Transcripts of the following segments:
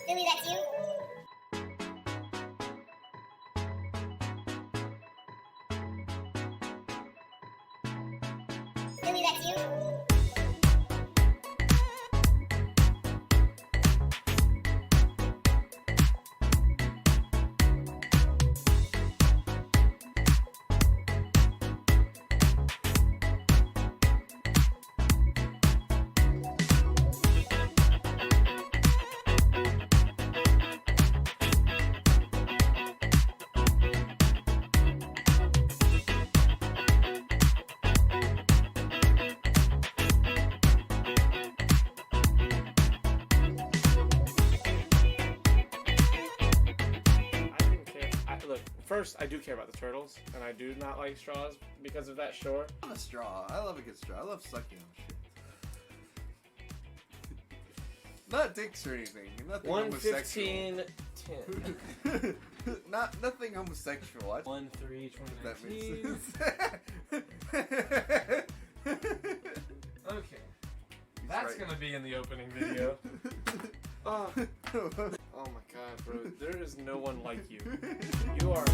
Billy, that's you? Billy, that's you? First, I do care about the turtles, and I do not like straws because of that, sure. I love a straw. I love a good straw. I love sucking on shit. Not dicks or anything. Nothing 115, 10. Nothing homosexual. 1, 3, 2019. That makes sense. Okay. That's right. gonna be in the opening video. Oh my god, bro. There is no one like you. You are...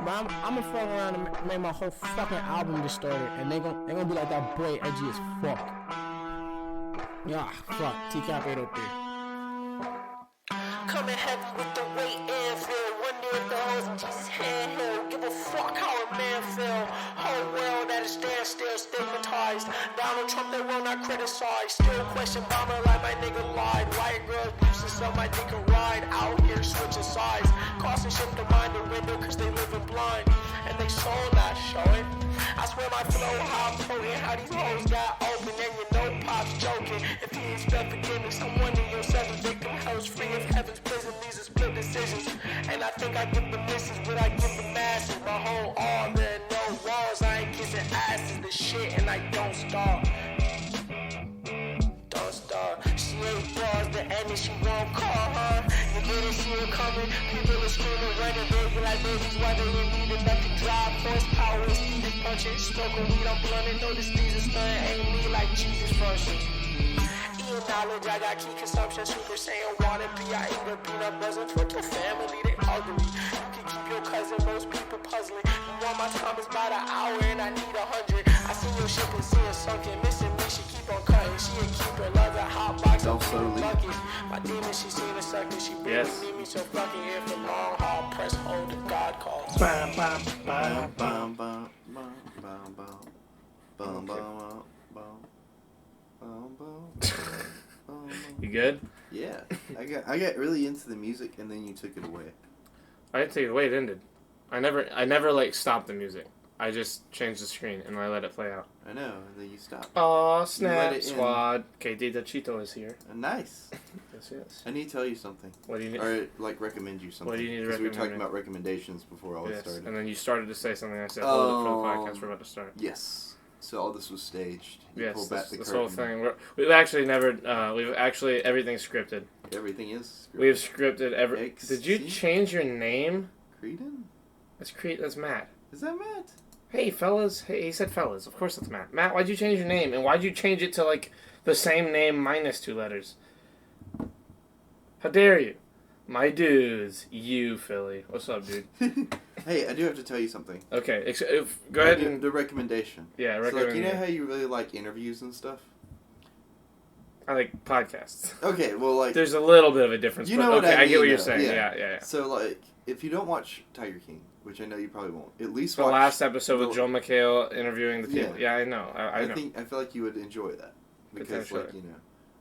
But I'm gonna fuck around and make my whole fucking album distorted, and they gonna be like that boy edgy as fuck. Yeah, fuck. TCAP 803. Coming heavy with the weight and feel. Wonder if the hoes in Jesus' handheld. Give a fuck how a man feel. Whole world at a standstill, stigmatized. Donald Trump, they will not criticize. Still question bomber like my nigga lied. White girls boosting so my dick can ride. Out here switching sides. Crossing ship to mind the window cause they living blind. And they sold that, show it. I swear my flow, how I'm potent. How these hoes got open and you know Pop's joking. If he expect forgiveness, I'm wondering yourself a victim. Hell's free of heaven's prison. These are split decisions. And I think I give the misses, but I give the masses. My whole arm, there are no walls. I ain't kissing asses, the shit, and I don't starve. Don't starve. She ain't bars, the end, and she won't call her. You didn't see her coming. People are screaming, running, baby, like babies. Why they didn't need enough to drive? Horsepower is speed punching. Smoking weed, I'm blunting. Notice these are stunning. Ain't me like Jesus versus. knowledge. I got key consumption, Super Saiyan water. I eat the peanut butter for your family, they ugly. You can keep your cousin, most people puzzling. You want my time is about an hour and I need 100. I see your ship and see it sunken. Missing me, she keep on cutting. She a keeper, love a hot box. Don't slowly. My demon, she seen a sucker. She Yes. need me so fucking here for long haul. Press hold if God calls. Bum, bum, bum, bum, bum, bum, bum, bum, bum, bum, bum, bum. You good? Yeah, I got really into the music, and then you took it away. I didn't take it away. It ended. I never like stopped the music. I just changed the screen and I let it play out. I know, and then you stopped. Aw, let snap it in. squad. KD Cheeto is here. Nice. Yes, yes. I need to tell you something, What do you need? or like recommend you something. What do you need to 'Cause we were recommend talking me? about recommendations before all this Yes. started. And then you started to say something. I said, hold it for the podcast. Um, We're about to start. Yes. So all this was staged. You Yes, pulled back the this curtain. whole thing. We've actually never. We've actually everything's scripted. Everything is. We've scripted every. X- Did you see? change your name? Creedon? That's Matt. Is that Matt? Hey fellas. Hey, he said fellas. Of course that's Matt. Matt, why'd you change your name? And why'd you change it to like the same name minus 2 letters? How dare you? My dudes. You, Philly. What's up, dude? Hey, I do have to tell you something. Okay. Go ahead and. The recommendation. Yeah, So, recommend. like, you know how you really like interviews and stuff? I like podcasts. Okay, well, like, There's a little bit of a difference. You but know what okay, I I get what mean, you're though. saying. Yeah. Yeah. so, like, if you don't watch Tiger King, which I know you probably won't, at least The watch last episode with the- Joel McHale interviewing the people. Yeah. Yeah, I know. I know. I feel like you would enjoy that because, Potentially. like,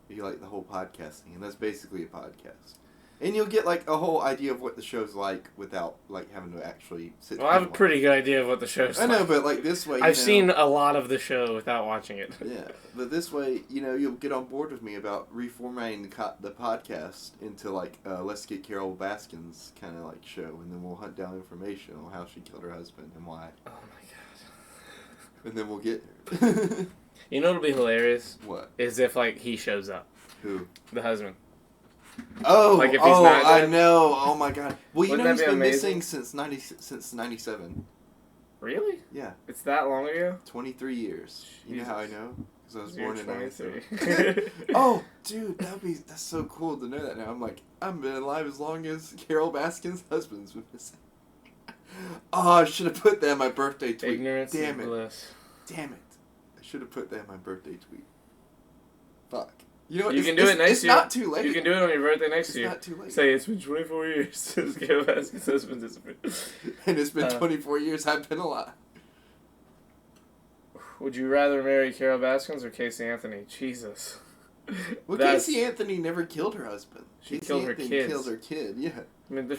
you like the whole podcasting, and that's basically a podcast. And you'll get like a whole idea of what the show's like without like having to actually sit. Well, I have a and watch pretty good idea of what the show's it. I like. know, but like this way, I've seen a lot of the show without watching it. Yeah, but this way, you'll get on board with me about reformatting the podcast into like Let's Get Carol Baskins kind of like show, and then we'll hunt down information on how she killed her husband and why, Oh my god. and then we'll get there. You know what'll be hilarious? What? Is if like he shows up, Who? the husband. Oh, Like, if he's not I dead? know. Oh my god. Well, Wouldn't he's that be been amazing? missing since '97. Really? Yeah, It's that long ago? 23 years. You know how I know? Because I was You're born in 97. 23. Oh, dude, that's so cool to know that now. I'm like, I've been alive as long as Carol Baskin's husband's been missing. Oh, I should have put that in my birthday tweet. Ignorance Damn is it. bliss. Damn it. I should have put that in my birthday tweet. Fuck. You know what? You can do it next It's year. not too late. You can do it on your birthday next It's year. not too late. Say it's been 24 years since Gail Vasquez's husband disappeared. And it's been Uh, 24 years I've been alive. Would you rather marry Carol Baskins or Casey Anthony? Jesus. Well, That's- Casey Anthony never killed her husband. She Casey killed her Anthony kids. killed her kid, yeah. I mean,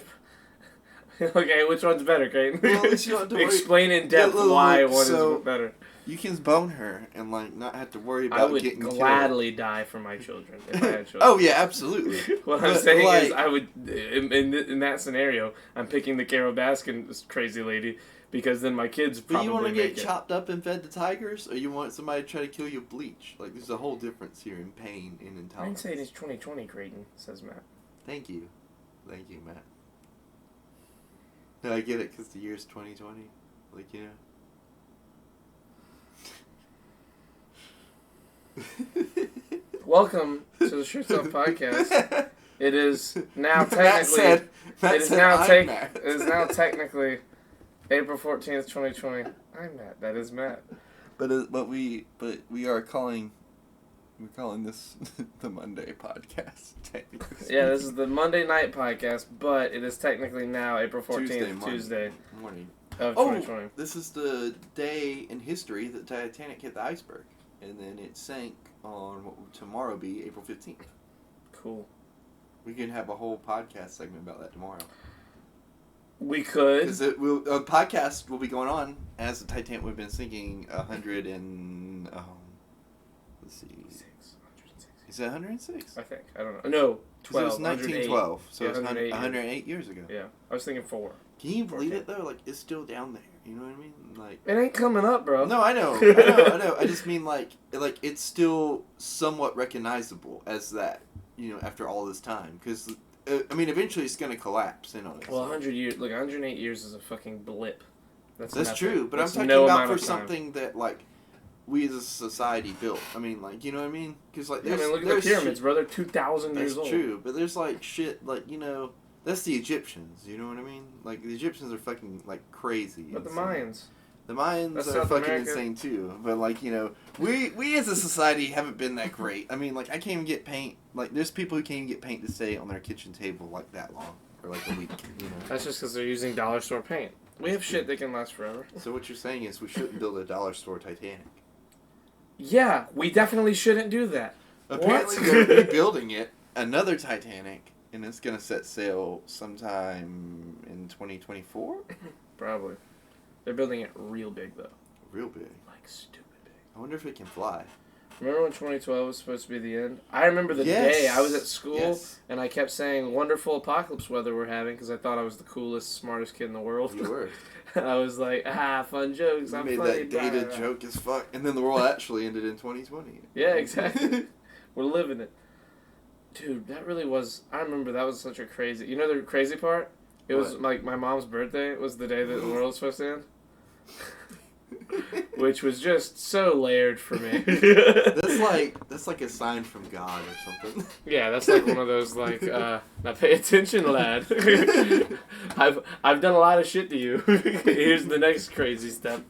okay, which one's better, Creighton? Well, at least you don't have to worry- Explain in depth Yeah, look, why look, one so- is better. You can bone her and, like, not have to worry I about would getting killed. gladly die for my children if I had children. Oh, yeah, absolutely. What I'm But, saying is, like- I would, in that scenario, I'm picking the Carol Baskin crazy lady because then my kids But probably you want to make get it. chopped up and fed to tigers, or you want somebody to try to kill you with bleach? Like, there's a whole difference here in pain and I'm intolerance. saying it's 2020, Creighton, says Matt. Thank you. Thank you, Matt. No, I get it, because the year's 2020. Like, Welcome to the Shirts Off Podcast. It is now Matt technically. Matt It is said, now "I'm Matt." It is now technically April 14th, 2020. I'm Matt. That is Matt. But we are calling this the Monday podcast. Technically Yeah, this is the Monday night podcast, but it is technically now April 14th, Tuesday Tuesday morning. of Oh, 2020. this is the day in history that Titanic hit the iceberg, and then it sank on what will tomorrow be April 15th. Cool. We can have a whole podcast segment about that tomorrow. We could. Because a podcast will be going on as the Titanic would have been sinking 100 and let's see, is it 106? I think. I don't know. No, 'Cause it 12. was 1912, so Yeah, it's 108 108 years ago. Yeah, I was thinking 4. Can you believe 14. it though? Like, it's still down there. You know what I mean? Like, It ain't coming up, bro. no, I know, I know. I just mean like it's still somewhat recognizable as that. After all this time, because I mean, eventually it's gonna collapse in on it. Well, 100 years. Look, 108 years is a fucking blip. That's nothing. true, but That's I'm talking no about amount for of time. something that like we as a society built. I mean, like, you know what I mean? Because like, Yeah, I there's, mean, look at the there's pyramids, shit- bro. They're 2,000 That's years old. true, but there's like shit, like, you know, that's the Egyptians. You know what I mean? Like, the Egyptians are fucking like crazy. But the insane. Mayans. The Mayans That's are South fucking America. insane too. But like, you know, we as a society haven't been that great. I mean, like, I can't even get paint. Like, there's people who can't even get paint to stay on their kitchen table like that long for like a week. You know. That's just because they're using dollar store paint. We have shit that can last forever. So what you're saying is we shouldn't build a dollar store Titanic. Yeah, we definitely shouldn't do that. Apparently What? they're rebuilding it, another Titanic, and it's gonna set sail sometime in 2024. Probably. They're building it real big, though. Real big. Like, stupid big. I wonder if it can fly. Remember when 2012 was supposed to be the end? I remember the Yes. day I was at school, Yes. and I kept saying, wonderful apocalypse weather we're having, because I thought I was the coolest, smartest kid in the world. You were. I was like, fun jokes. You I'm made funny. that dated blah, blah, blah." joke as fuck, and then the world actually ended in 2020. Yeah, exactly. We're living it. Dude, that really was... I remember that was such a crazy... You know the crazy part? It was What? like my mom's birthday was the day that the world was supposed to end. Which was just so layered for me. that's like a sign from God or something. Yeah, that's like one of those like now pay attention, lad. I've done a lot of shit to you. Here's the next crazy step.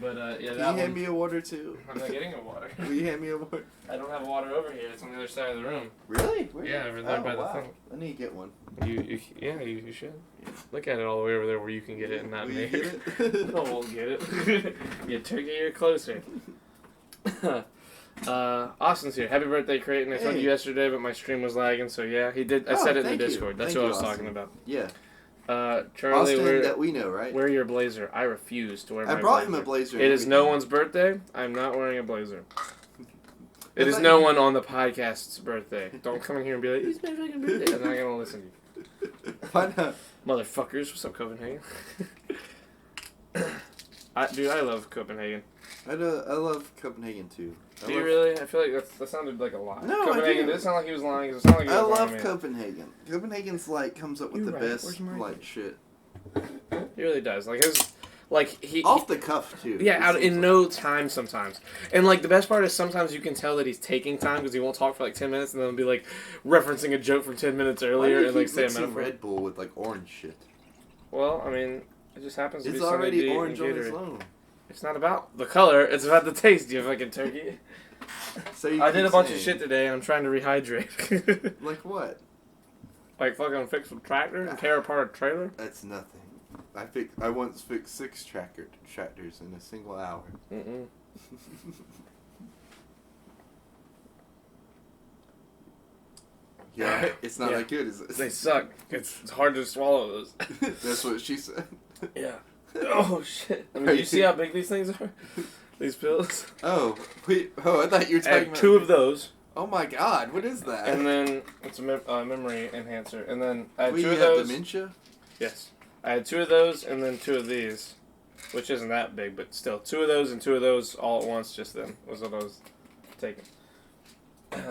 But yeah, Can that you hand one. me a water too? I'm not getting a water. Will you hand me a water? I don't have water over here. It's on the other side of the room. Really? Where? Yeah, over there by the wow. thing. I need to get one. You should. Look at it all the way over there where you can get it and not Will me. you get it? No, we'll get it. You turkey, you're closer. Austin's here. Happy birthday, Creighton. I told Hey. you yesterday, but my stream was lagging, so yeah, he did. I Oh, said it in the thank you. Discord. That's Thank what I you, was talking Austin. about. Yeah. Charlie, Austin that we know, right? wear your blazer. I refuse to wear my I brought blazer. him a blazer. It and is no everything. one's birthday. I'm not wearing a blazer. I It is thought no you- one on the podcast's birthday. Don't come in here and be like, it's my fucking birthday. I'm not going to listen to you. Why not? Motherfuckers, what's up, Copenhagen? I love Copenhagen. I love Copenhagen too. Do you really? I feel like that sounded like a lie. No, I Copenhagen, do. did it sound like he was lying? 'Cause it sounded like he I was lying love to me. Copenhagen. Copenhagen's like comes up with You're the right. best Where's my- like shit. He really does. Like his, like he. Off the cuff too. Yeah, It out seems in like. no time sometimes. And like the best part is sometimes you can tell that he's taking time because he won't talk for like 10 minutes and then he'll be like referencing a joke from 10 minutes Why do earlier you and like keep say a mixing metaphor. Red Bull with like orange shit. Well, I mean, it just happens to It's be Sunny already D orange and on its Gatorade. own. It's not about the color, it's about the taste, you fucking turkey. So you I did keep a bunch of saying, shit today and I'm trying to rehydrate. Like what? Like fucking fix a tractor and tear apart a trailer. That's nothing. I once fixed 6 tractors in a single hour. Mm-mm. Yeah, right? It's not Yeah. that good, is it? They suck. It's hard to swallow those. That's what she said. Yeah. Oh shit. I mean, do you see how big these things are? These pills? Oh, wait. Oh, I thought you were I talking had about 2 of those. Oh my god, what is that? And then it's a memory enhancer. And then I had Wait, 2 you of have those. dementia? Yes. I had 2 of those and then 2 of these. Which isn't that big, but still. 2 of those and 2 of those all at once just then was what I was taking.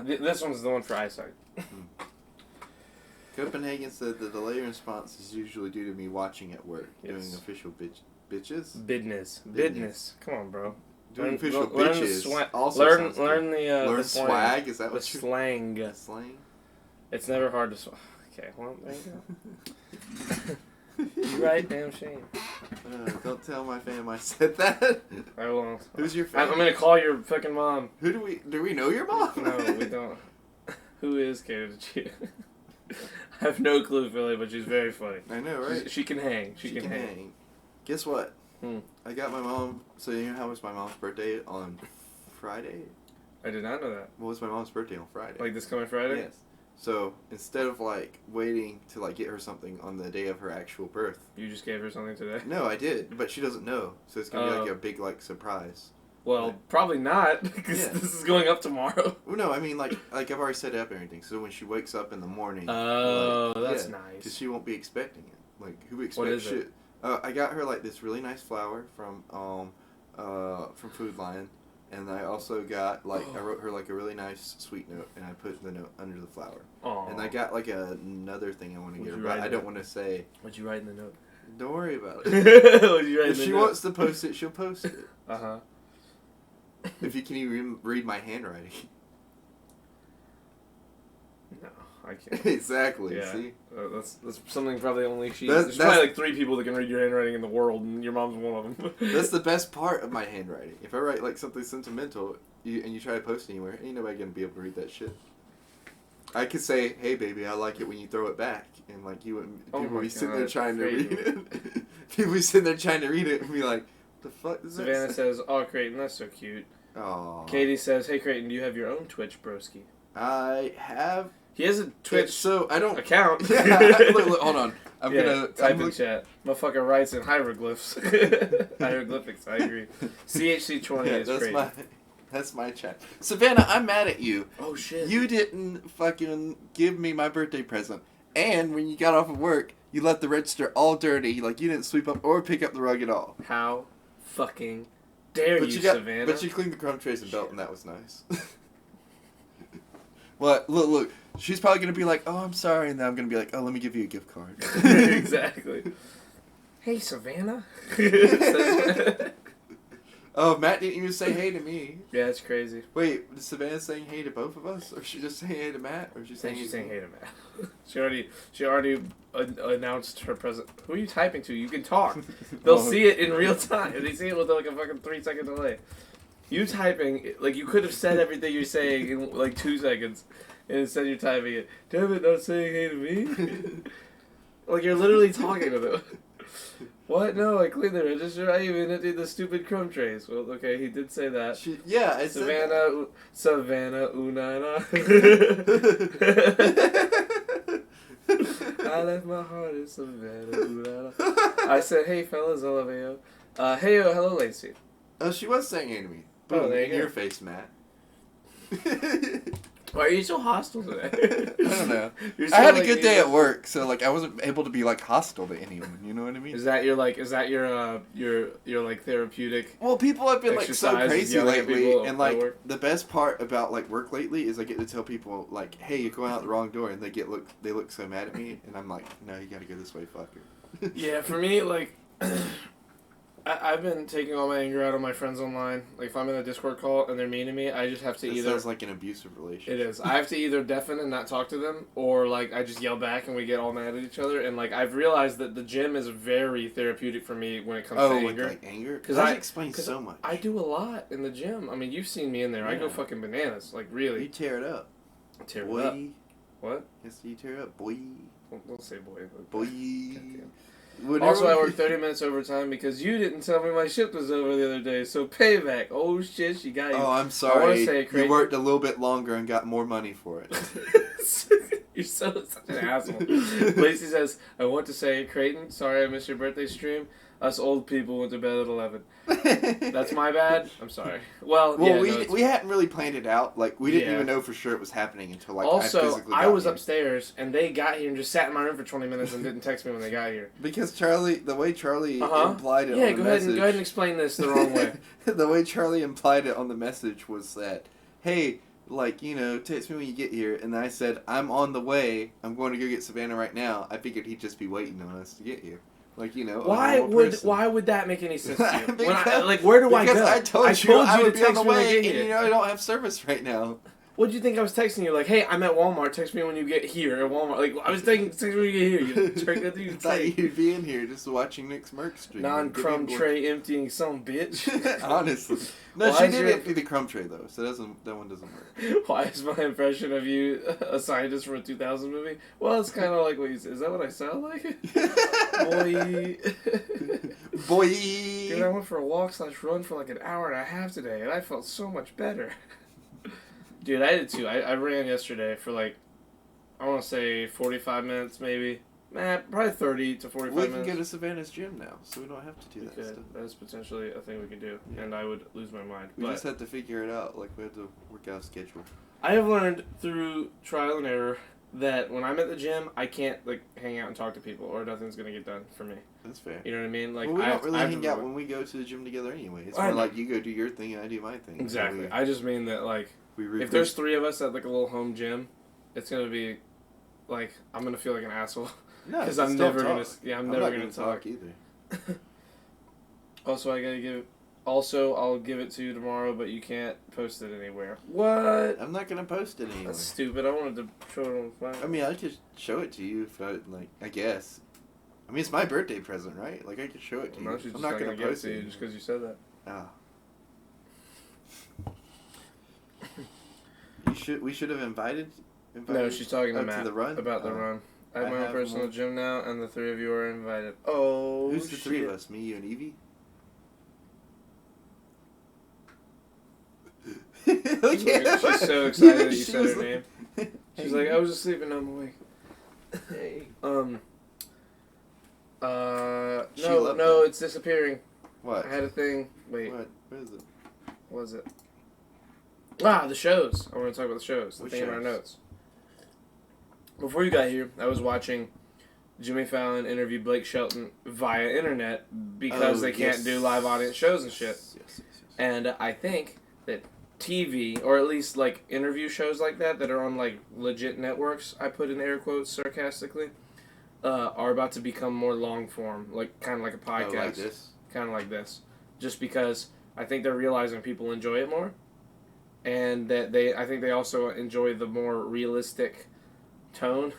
This one's the one for eyesight. Copenhagen said the delay in response is usually due to me watching at work, doing Yes. official bitches. Bidness. Bidness. Bidness. Come on, bro. Doing Learn- official learn the bitches. swa- also learn sounds good. learn the Learn the slang. swag. Is that The what you're slang. slang? It's never hard to okay, well, there you go. You're right, damn shame. Don't tell my fam I said that. I won't. Who's your I'm fam? gonna call your fucking mom. Who do we know your mom? No, we don't. Who is catered to you? I have no clue, Philly, but she's very funny. I know, right? She can hang. She can hang. Guess what? Hmm. I got my mom. So you know how was my mom's birthday on Friday? I did not know that. What was my mom's birthday on Friday? Like this coming Friday? Yes. So instead of like waiting to like get her something on the day of her actual birth, You just gave her something today? no, I did, but she doesn't know, so it's gonna be like Oh. a big like surprise. Well, Right. probably not, because Yeah. this is going up tomorrow. Well, no, I mean like I've already set up everything, so when she wakes up in the morning, Oh, like, that's yeah, nice. because she won't be expecting it. Like who expects What is shit? it? I got her like this really nice flower from Food Lion, and I also got like I wrote her like a really nice sweet note, and I put the note under the flower. Aw. And I got like another thing I want to What'd get her, you but write I in don't it? want to say. What'd you write in the note? Don't worry about it. What'd you write in If the she note? wants to post it, she'll post it. Uh-huh. If you can even read my handwriting. No, I can't. Exactly. Yeah. See? That's something probably only she. That's- There's probably like 3 people that can read your handwriting in the world, and your mom's one of them. That's the best part of my handwriting. If I write like something sentimental, and you try to post anywhere, ain't nobody gonna be able to read that shit. I could say, "Hey, baby, I like it when you throw it back," and like you wouldn't. Oh People my be sitting God, there trying to crazy. read it. People be sitting there trying to read it and be like, "The fuck is Savannah that?" says, "Oh, Creighton, that's so cute." Aww. Katie says, "Hey, Creighton, do you have your own Twitch, broski?" I have He has a Twitch so I don't. account. Yeah, look, hold on. I'm Yeah, gonna type in chat. Motherfucker writes in hieroglyphs. Hieroglyphics. I agree. CHC20 Yeah, is great. that's my chat. Savannah, I'm mad at you. Oh shit. You didn't fucking give me my birthday present. And when you got off of work, you left the register all dirty. Like, you didn't sweep up or pick up the rug at all. How fucking dare you, Savannah? But you cleaned the crumb trays and belt, and that was nice. What? Look. She's probably going to be like, "Oh, I'm sorry." And then I'm going to be like, "Oh, let me give you a gift card." Exactly. Hey, Savannah. Oh, Matt didn't even say hey to me. Yeah, it's crazy. Wait, is Savannah saying hey to both of us? Or is she just saying hey to Matt? Or is she I saying think she's hey saying to hey to Matt. She already announced her present. Who are you typing to? You can talk. They'll Oh. see it in real time. They see it with like a fucking 3-second delay. You typing, like you could have said everything you're saying in like 2 seconds, and instead you're typing it. Damn it, not saying hey to me. Like you're literally talking to them. What? No, I cleaned the register. I even emptied the stupid crumb trays. Well, okay, he did say that. Yeah, I said that. Savannah, Unana. I left my heart in Savannah, Unana. I said, hey, fellas, LMAO. Heyo, hello, Lacey. Oh, she was saying hey to me. Oh, Boom, there you in go. your face, Matt. Why are you so hostile today? I don't know. You're I so, had a like, good day at work, so like I wasn't able to be like hostile to anyone. You know what I mean? Is that your like therapeutic? Well, people have been like so Exercise, crazy yelling at lately, people and at like work? the best part about like work lately is I get to tell people like, "Hey, you're going out the wrong door," and they look so mad at me, and I'm like, "No, you got to go this way, fucker." Yeah, for me, like, I've been taking all my anger out on my friends online. Like, if I'm in a Discord call and they're mean to me, I just have to It either... sounds like an abusive relationship. It is. I have to either deafen and not talk to them, or, like, I just yell back and we get all mad at each other. And, like, I've realized that the gym is very therapeutic for me when it comes to Oh, with anger. like anger? 'Cause That I- explains 'cause so much. I do a lot in the gym. I mean, you've seen me in there. I go Yeah. fucking bananas. Like, You really. tear it up, Tear boy. it up. What? Yes, you tear it up, boy. Don't say boy. Boy. Goddamn. Whenever Also, I we- worked 30 minutes overtime because you didn't tell me my shift was over the other day. So payback. Oh shit, she got you. Oh, I'm I wanna sorry. say, You Creighton- worked a little bit longer and got more money for it. You're such an asshole. Lacey says, I want to say, Creighton, sorry I missed your birthday stream. Us old people went to bed at 11. That's my bad. I'm sorry. Well, Well, yeah, we hadn't really planned it out. Like, we didn't Yeah. even know for sure it was happening until, like, I also, physically I got was here. upstairs, and they got here and just sat in my room for 20 minutes and didn't text me when they got here. Because the way Charlie Uh-huh. implied it Yeah, on the go message... ahead and explain this the wrong way. The way Charlie implied it on the message was that, hey, like, you know, text me when you get here. And then I said, I'm on the way. I'm going to go get Savannah right now. I figured he'd just be waiting on us to get here. Like, you know, a normal person. Why would that make any sense to you? Because- When I, like, where do I go? Because I told you I would to be on text the me when I way, get and here. you know I don't have service right now. What'd you think I was texting you? Like, hey, I'm at Walmart. Text me when you get here at Walmart. Like, I was thinking, text me when you get here. You jerk, nothing you I can thought say. you'd be in here just watching Nick's Merc stream. Non-crumb Give me tray emptying some bitch. more- Honestly. No, Why she is did your- empty the crumb tray, though, so that one doesn't work. Why is my impression of you a scientist from a 2000 movie? Well, it's kind of like what you said. Is that what I sound like? Boy. Boy! Dude, I went for a walk/run for like an hour and a half today, and I felt so much better. Dude, I did too. I ran yesterday for like, I want to say 45 minutes maybe. Probably 30 to 45 We can minutes. go to Savannah's gym now, so we don't have to do We that could. stuff. That is potentially a thing we could do, Yeah. and I would lose my mind. We But just have to figure it out. Like, we have to work out a schedule. I have learned through trial and error that when I'm at the gym, I can't like hang out and talk to people, or nothing's gonna get done for me. That's fair. You know what I mean? Like Well, we I don't have, really I have hang to out work. when we go to the gym together anyway. It's I more know. like you go do your thing and I do my thing. Exactly. So I just mean that like we if there's 3 of us at like a little home gym, it's gonna be like I'm gonna feel like an asshole. no, 'cause just I'm don't never talk. gonna- yeah, I'm I'm never not gonna talk. either. Also, I gotta give Also, I'll give it to you tomorrow, but you can't post it anywhere. What? I'm not gonna post it anywhere. That's stupid. I wanted to show it on my... I mean, I could show it to you if I like. I guess. I mean, it's my birthday present, right? Like I could show it to you. No, she's I'm just not gonna give it post to you it just because you said that. Oh. We should have invited. No, she's talking to oh, Matt the run? about the Oh. run. I have I my own have personal one. gym now, and the three of you are invited. Oh, Who's the three of shit. us? Me, you, and Evie. She's so excited that you She said was her name. She's like, I was just sleeping, I'm awake. Hey. She No, loved no, that. it's disappearing. What? I had a thing. Wait, What is it? what was it? Ah, the shows. I want to talk about the shows. The Which thing in our shows? notes. Before you got here, I was watching Jimmy Fallon interview Blake Shelton via internet because Oh, they can't yes. do live audience shows and shit. Yes. And I think that TV, or at least like interview shows like that are on like legit networks, I put in air quotes sarcastically, are about to become more long form, like kind of like a podcast, Oh, like this? kind of like this, just because I think they're realizing people enjoy it more, and that I think they also enjoy the more realistic tone,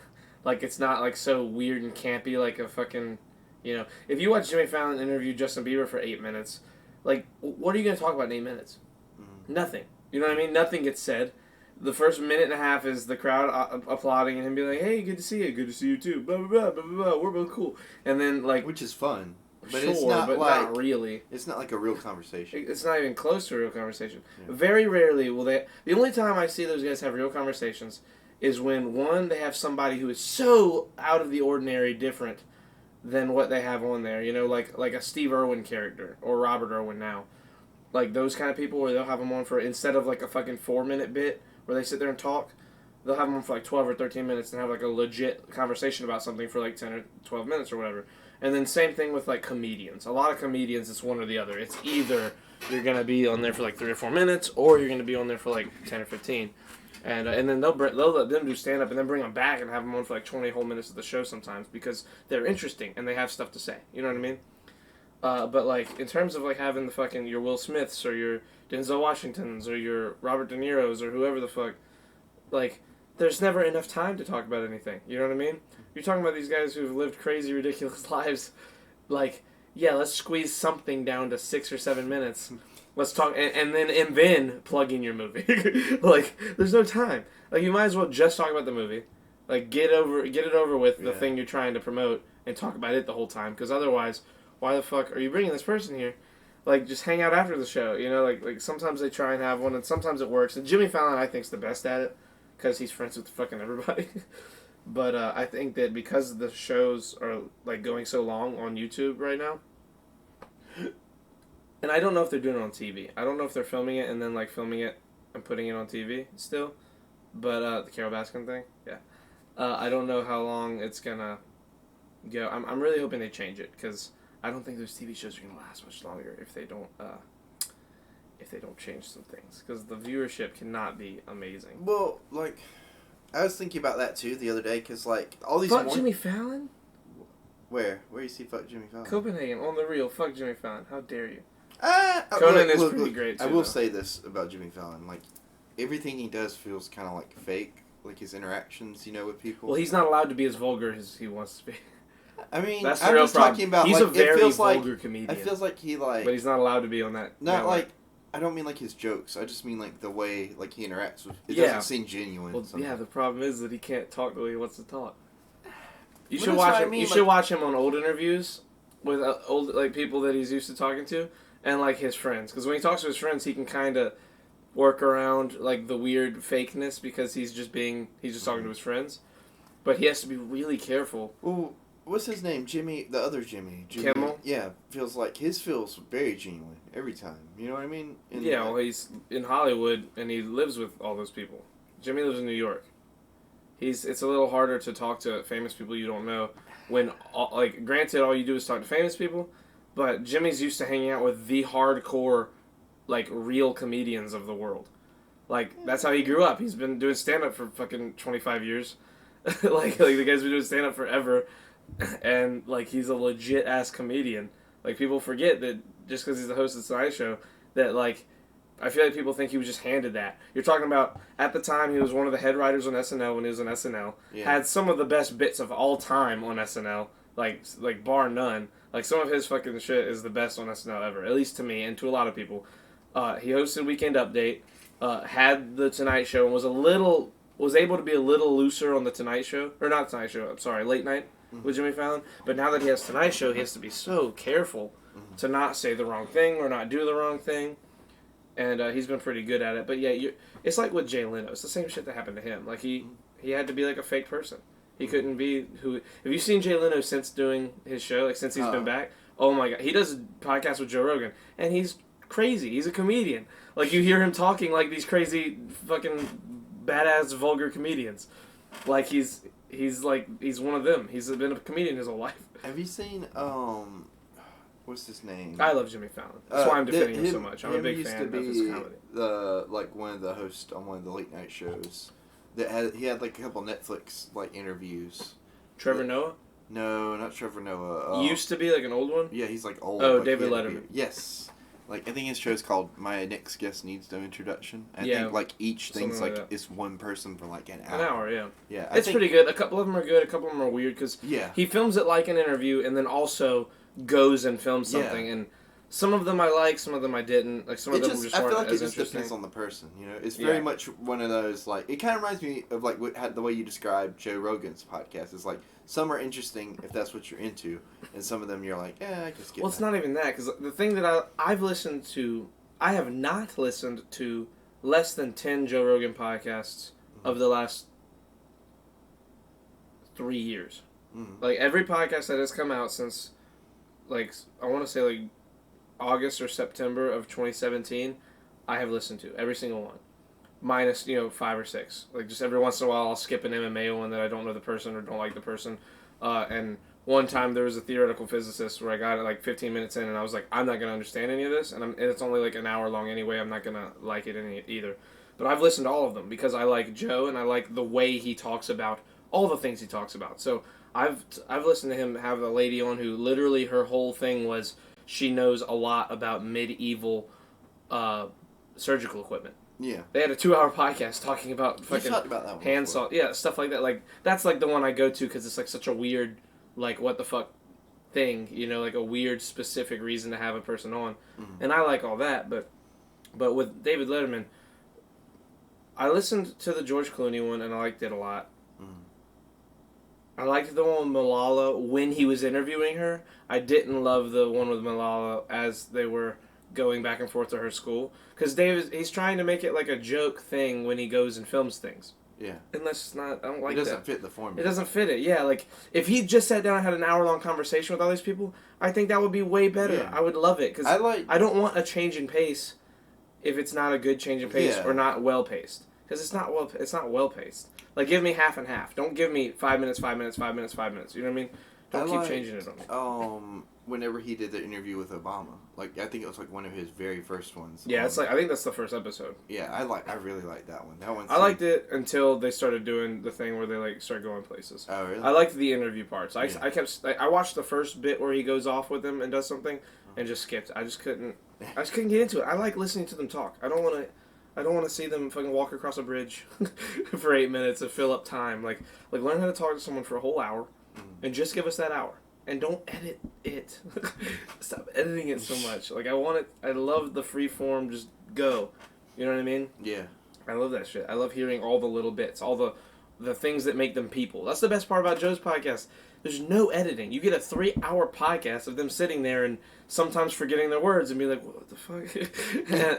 like it's not like so weird and campy like a fucking, if you watch Jimmy Fallon interview Justin Bieber for 8 minutes, like what are you gonna talk about in 8 minutes? Nothing. You know what I mean? Nothing gets said. The first minute and a half is the crowd applauding and him being like, "Hey, good to see you. Good to see you too." Blah blah blah blah blah. We're both cool. And then like, Which is fun, but sure, it's not but like not really. it's not like a real conversation. It's not even close to a real conversation. Yeah. Very rarely will they. The only time I see those guys have real conversations is when one, they have somebody who is so out of the ordinary different than what they have on there. Like a Steve Irwin character or Robert Irwin now. Like those kind of people where they'll have them on for, instead of like a fucking 4-minute bit where they sit there and talk, they'll have them on for like 12 or 13 minutes and have like a legit conversation about something for like 10 or 12 minutes or whatever. And then same thing with like comedians. A lot of comedians, it's one or the other. It's either you're going to be on there for like 3 or 4 minutes, or you're going to be on there for like 10 or 15. And then they'll let them do stand-up and then bring them back and have them on for like 20 whole minutes of the show sometimes because they're interesting and they have stuff to say. You know what I mean? But like in terms of like having the fucking your Will Smiths or your Denzel Washingtons or your Robert De Niro's or whoever the fuck, like there's never enough time to talk about anything. You know what I mean? You're talking about these guys who've lived crazy, ridiculous lives. Like, yeah, let's squeeze something down to 6 or 7 minutes. Let's talk, and then plug in your movie. Like, there's no time. Like, you might as well just talk about the movie. Like, get it over with the Yeah. thing you're trying to promote and talk about it the whole time. Because otherwise, why the fuck are you bringing this person here? Like, just hang out after the show. Like sometimes they try and have one, and sometimes it works. And Jimmy Fallon, I think, is the best at it because he's friends with fucking everybody. But I think that because the shows are like going so long on YouTube right now, and I don't know if they're doing it on TV. I don't know if they're filming it and then like filming it and putting it on TV still. But the Carol Baskin thing, yeah. I don't know how long it's gonna go. I'm really hoping they change it because I don't think those TV shows are gonna last much longer if they don't change some things, because the viewership cannot be amazing. Well, like, I was thinking about that too the other day because like all these. Fuck Jimmy Fallon? Where you see fuck Jimmy Fallon? Copenhagen, on the real. Fuck Jimmy Fallon. How dare you? Conan is pretty great, I too, will though. say this about Jimmy Fallon: like everything he does feels kind of like fake. Like his interactions, with people. Well, he's not allowed to be as vulgar as he wants to be. I mean, That's the I'm real just problem. talking about He's like a very it feels vulgar like comedian. it feels like he like But he's not allowed to be on that. not network. like I don't mean like his jokes. I just mean like the way like he interacts with. It Yeah. doesn't seem genuine. Well, somehow. yeah, the problem is that he can't talk the way he wants to talk. You Well, should that's watch what I him. mean, You like- should watch him on old interviews with old like people that he's used to talking to, and like his friends. Because when he talks to his friends, he can kind of work around like the weird fakeness because he's just talking to his friends. But he has to be really careful. Well, what's his name? Jimmy, the other Jimmy. Kimmel? Yeah, feels like his feels very genuine every time. You know what I mean? And, Yeah, well, he's in Hollywood and he lives with all those people. Jimmy lives in New York. It's a little harder to talk to famous people you don't know when, like, granted, all you do is talk to famous people, but Jimmy's used to hanging out with the hardcore, like, real comedians of the world. Like, that's how he grew up. He's been doing stand-up for fucking 25 years. like the guy's been doing stand-up forever, and, like, he's a legit-ass comedian. Like, people forget that just because he's the host of the Tonight Show, that like I feel like people think he was just handed that. You're talking about at the time he was one of the head writers on SNL when he was on SNL. Yeah. Had some of the best bits of all time on SNL, like bar none. Like some of his fucking shit is the best on SNL ever, at least to me and to a lot of people. He hosted Weekend Update, had the Tonight Show, and was able to be a little looser on the Tonight Show, or not Tonight Show. I'm sorry, Late Night with Jimmy Fallon. But now that he has Tonight Show, he has to be so careful to not say the wrong thing or not do the wrong thing. And he's been pretty good at it. But yeah, it's like with Jay Leno. It's the same shit that happened to him. Like he had to be like a fake person. He couldn't be who. Have you seen Jay Leno since doing his show? Like since he's been back? Oh my god, he does a podcast with Joe Rogan, and he's crazy. He's a comedian. Like you hear him talking like these crazy fucking badass vulgar comedians. Like he's one of them. He's been a comedian his whole life. Have you seen what's his name? I love Jimmy Fallon. That's why I'm defending him so much. I'm a big fan of his comedy. One of the hosts on one of the late night shows. He had like a couple Netflix like interviews. Trevor Noah? No, not Trevor Noah. Used to be like an old one? Yeah, he's like old. Oh, David Letterman. Yes. Like I think his show's called My Next Guest Needs No Introduction. I Yeah, think like each thing's like that. it's one person for like an hour. An hour, yeah. Yeah, It's pretty good. A couple of them are good. A couple of them are weird because he films it like an interview and then also goes and films something. And some of them I like, some of them I didn't. Like some of them just I weren't feel like as it just interesting. depends on the person. You know, it's very much one of those like it kind of reminds me of like the way you described Joe Rogan's podcast. It's like some are interesting if that's what you're into, and some of them you're like, I just get. Well, it's not even that because the thing that I've listened to, I have not listened to less than 10 Joe Rogan podcasts of the last 3 years. Like every podcast that has come out since, like I want to say like August or September of 2017, I have listened to every single one, minus 5 or 6. Like just every once in a while, I'll skip an MMA one that I don't know the person or don't like the person. And one time there was a theoretical physicist where I got it like 15 minutes in, and I was like, I'm not gonna understand any of this, and it's only like an hour long anyway. I'm not gonna like it any either. But I've listened to all of them because I like Joe and I like the way he talks about all the things he talks about. So I've listened to him have a lady on who literally her whole thing was she knows a lot about medieval surgical equipment. Yeah. They had a 2-hour podcast talking about fucking talked about that one hand before. saw, stuff like that. Like that's like the one I go to because it's like such a weird, like what the fuck thing, like a weird specific reason to have a person on, and I like all that. But with David Letterman, I listened to the George Clooney one and I liked it a lot. I liked the one with Malala when he was interviewing her. I didn't love the one with Malala as they were going back and forth to her school. Because he's trying to make it like a joke thing when he goes and films things. Yeah. And that's just not, I don't like that. It doesn't fit the formula. It doesn't fit it, yeah. Like, if he just sat down and had an hour-long conversation with all these people, I think that would be way better. Yeah. I would love it. Because I don't want a change in pace if it's not a good change in pace or not well-paced. Because it's not well-paced. Like, give me half and half. Don't give me 5 minutes, 5 minutes, 5 minutes, 5 minutes. You know what I mean? Don't keep changing it on me. Whenever he did the interview with Obama, like I think it was like one of his very first ones. Yeah, it's like I think that's the first episode. Yeah, I really liked that one. That one. I liked it until they started doing the thing where they like start going places. Oh really? I liked the interview parts. I watched the first bit where he goes off with them and does something, and just skipped. I just couldn't get into it. I like listening to them talk. I don't want to see them fucking walk across a bridge for 8 minutes and fill up time. Like learn how to talk to someone for a whole hour, and just give us that hour. And don't edit it. Stop editing it so much. Like, I want it. I love the free form. Just go. You know what I mean? Yeah. I love that shit. I love hearing all the little bits, all the things that make them people. That's the best part about Joe's podcast. There's no editing. You get a 3-hour podcast of them sitting there and sometimes forgetting their words and be like, what the fuck?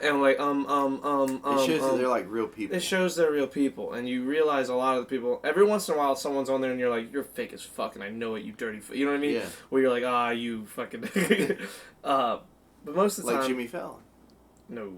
and like, It shows that they're like real people. It shows they're real people. And you realize a lot of the people, every once in a while someone's on there and you're like, you're fake as fuck and I know it, you dirty you know what I mean? Yeah. Where you're like, you fucking... but most of the time... Like Jimmy Fallon. No.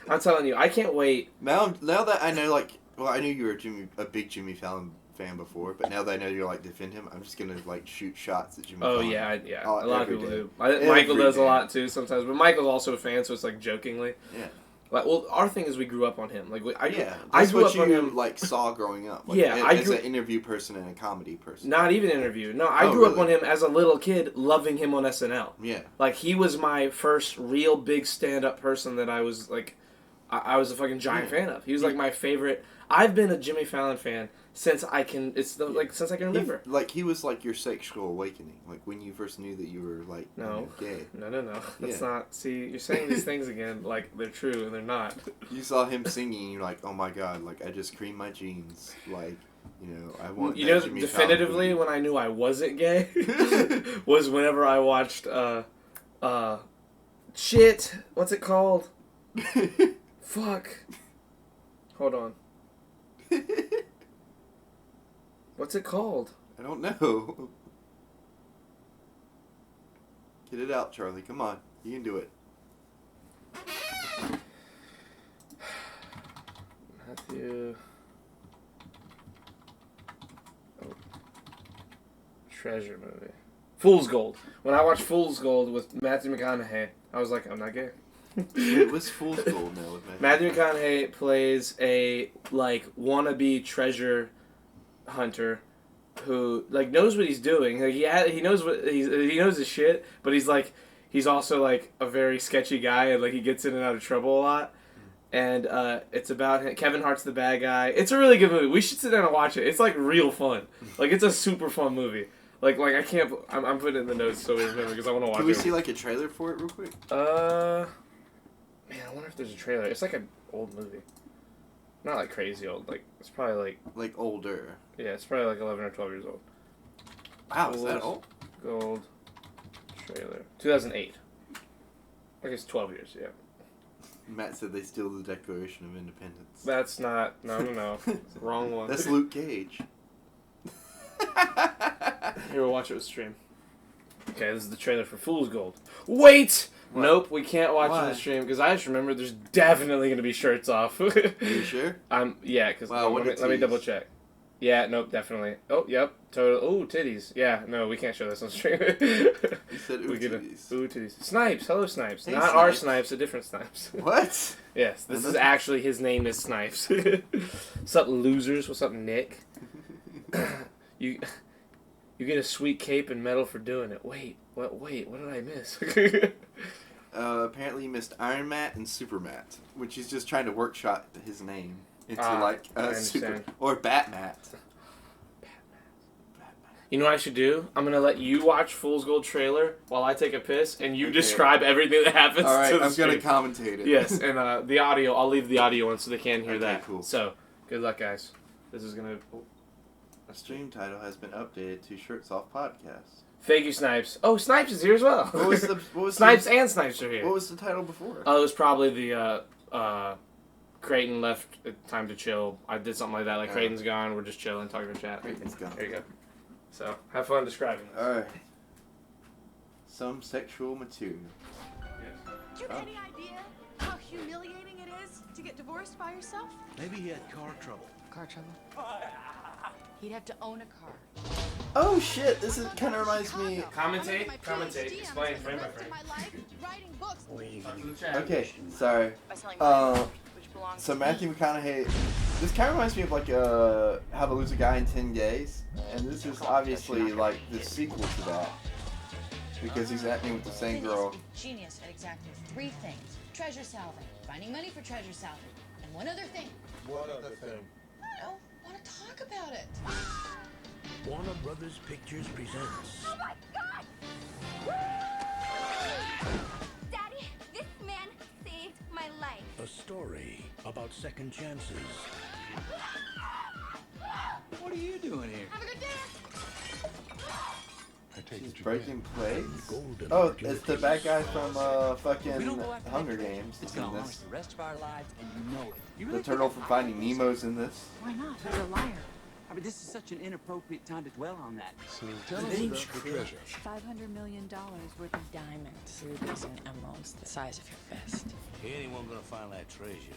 I'm telling you, I can't wait. Now that I know, like, well, I knew you were a big Jimmy Fallon fan before, but now that I know you're like defend him, I'm just gonna like shoot shots at Jimmy Fallon. Oh yeah. A lot of people do. Michael Michael does a lot too sometimes, but Michael's also a fan, so it's like jokingly. Yeah. Like, well, our thing is we grew up on him. Like, I That's grew what up on you him. like saw growing up. Like, Yeah, as an interview person and a comedy person. Not even interview. No, I Oh, grew up really? on him as a little kid, loving him on SNL. Yeah. Like, he was my first real big stand-up person that I was, like, I was a fucking giant fan of. He was, like, my favorite. I've been a Jimmy Fallon fan since I can, since I can remember. He was like your sexual awakening. Like when you first knew that you were like gay. No. That's Yeah. not, see, you're saying these things again like they're true and they're not. You saw him singing and you're like, oh my god, like I just creamed my jeans. Like, I want You that know, Jimmy definitively Fallon when I knew I wasn't gay was whenever I watched, shit, what's it called? movie. Fuck. Hold on. What's it called? I don't know. Get it out, Charlie. Come on. You can do it. Matthew. Oh. Treasure movie. Fool's Gold. When I watched Fool's Gold with Matthew McConaughey, I was like, I'm not gay. It was Fool's Gold now with Matthew McConaughey plays a like wannabe treasure hunter who like knows what he's doing. Like he knows he knows his shit, but he's also like a very sketchy guy and like he gets in and out of trouble a lot. And it's about him. Kevin Hart's the bad guy. It's a really good movie. We should sit down and watch it. It's like real fun. Like it's a super fun movie. Like I can't. I'm putting it in the notes so we remember because I want to watch it. Can we see like a trailer for it real quick? Man, I wonder if there's a trailer. It's like an old movie. Not like crazy old. Like it's probably like older. Yeah, it's probably like 11 or 12 years old. Wow, is that old? Gold trailer. 2008. I guess 12 years. Yeah. Matt said they steal the Declaration of Independence. That's not. No. It's the wrong one. That's Luke Cage. Here, we'll watch it with stream. Okay, this is the trailer for Fool's Gold. Wait! What? Nope, we can't watch Why? it with stream because I just remember there's definitely going to be shirts off. Are you sure? Yeah, because Wow, let me double check. Yeah, nope, definitely. Oh, yep, total. Oh, titties. Yeah, no, we can't show this on stream. You said ooh We get titties. Ooh, titties. Snipes. Hello, Snipes. Hey, Not our Snipes. Snipes, a different Snipes. What? Yes, this Well, is that's- actually his name is Snipes. What's up, losers? What's up, Nick? You get a sweet cape and medal for doing it. Wait, what did I miss? Apparently you missed Iron Matt and Super Matt, which he's just trying to workshop his name into I Super understand. or Batmat. You know what I should do? I'm gonna let you watch Fool's Gold trailer while I take a piss, and you Okay. describe everything that happens. All right, to the I'm gonna stream. commentate it. Yes, and the audio. I'll leave the audio on so they can hear Okay, that. cool. So, good luck, guys. This is gonna. A stream title has been updated to Shirts Off Podcast. Thank you, Snipes. Oh, Snipes is here as well. What was Snipes and Snipes are here. What was the title before? Oh, it was probably the Creighton left. Time to chill. I did something like that. Like Creighton's gone. We're just chilling, talking to chat. Creighton's gone. There you go. So have fun describing this. Alright. Some sexual material. Do you have any idea how humiliating it is to get divorced by yourself? Maybe he had car trouble. Car trouble? He'd have to own a car. Oh shit, this is kind of reminds me. Commentate. Explain frame by frame. Talk to the chat. Okay, sorry. So Matthew McConaughey, this kind of reminds me of like How to Lose a Guy in 10 Days, and this is obviously like the sequel to that because he's acting with the same girl. Genius at exactly 3 things: treasure salving, finding money for treasure salving, and one other thing. What other thing? I don't want to talk about it. Warner Brothers Pictures presents. Oh my God! Daddy, this man saved my life. A story about second chances. What are you doing here? Have a good day. She's breaking plates. Golden Oh, it's the bad guy from fucking We don't go after Hunger that. Games. It's Is in gonna haunt us this. the rest of our lives, and you know it. You The really turtle think from Finding Nemo's in this. Why not? He's a liar. I mean, this is such an inappropriate time to dwell on that. Tell us about the treasure. $500 million worth of Diamonds, rubies, and emeralds the size of your fist. Anyone gonna find that treasure?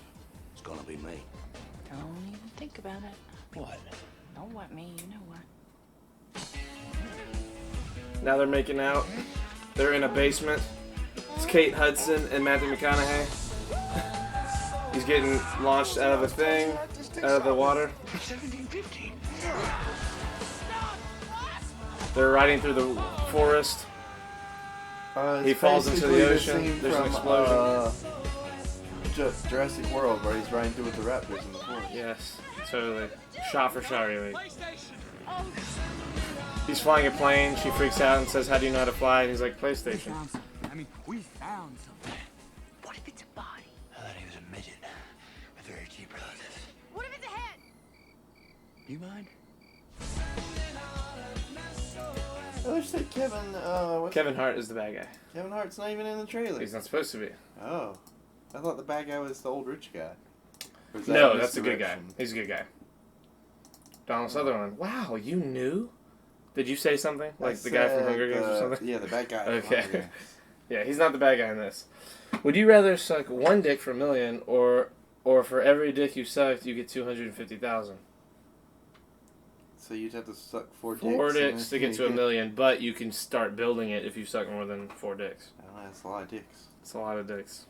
It's gonna be me. Don't even think about it. What? Don't want me, you know what. Now they're making out. They're in a basement. It's Kate Hudson and Matthew McConaughey. He's getting launched out of a thing, out of the water. 1715. They're riding through the forest. He It's falls into the basically ocean. scene There's an from, explosion. Jurassic World, where he's riding through with the raptors in the forest. Yes, totally. Shot for shot, really. He's flying a plane. She freaks out and says, "How do you know how to fly?" And he's like, "PlayStation." Found something. I mean, we found something. What if it's a body? I thought he was a midget. A very cheap relative. What if it's a head? Do you mind? I wish that Kevin Hart is the bad guy. Kevin Hart's not even in the trailer. He's not supposed to be. Oh. I thought the bad guy was the old rich guy. Or is that No, a that's a good guy. misdirection? He's a good guy. Donald Sutherland. Wow, you knew? Did you say something? Like the guy from Hunger Games or something? Yeah, the bad guy. from Hunger Okay. Games. Yeah, he's not the bad guy in this. Would you rather suck one dick for $1 million, or for every dick you sucked, you get 250,000? So you'd have to suck 4 dicks. 4 and dicks to then get to $1 million, but you can start building it if you suck more than 4 dicks. I don't know, that's a lot of dicks. It's a lot of dicks.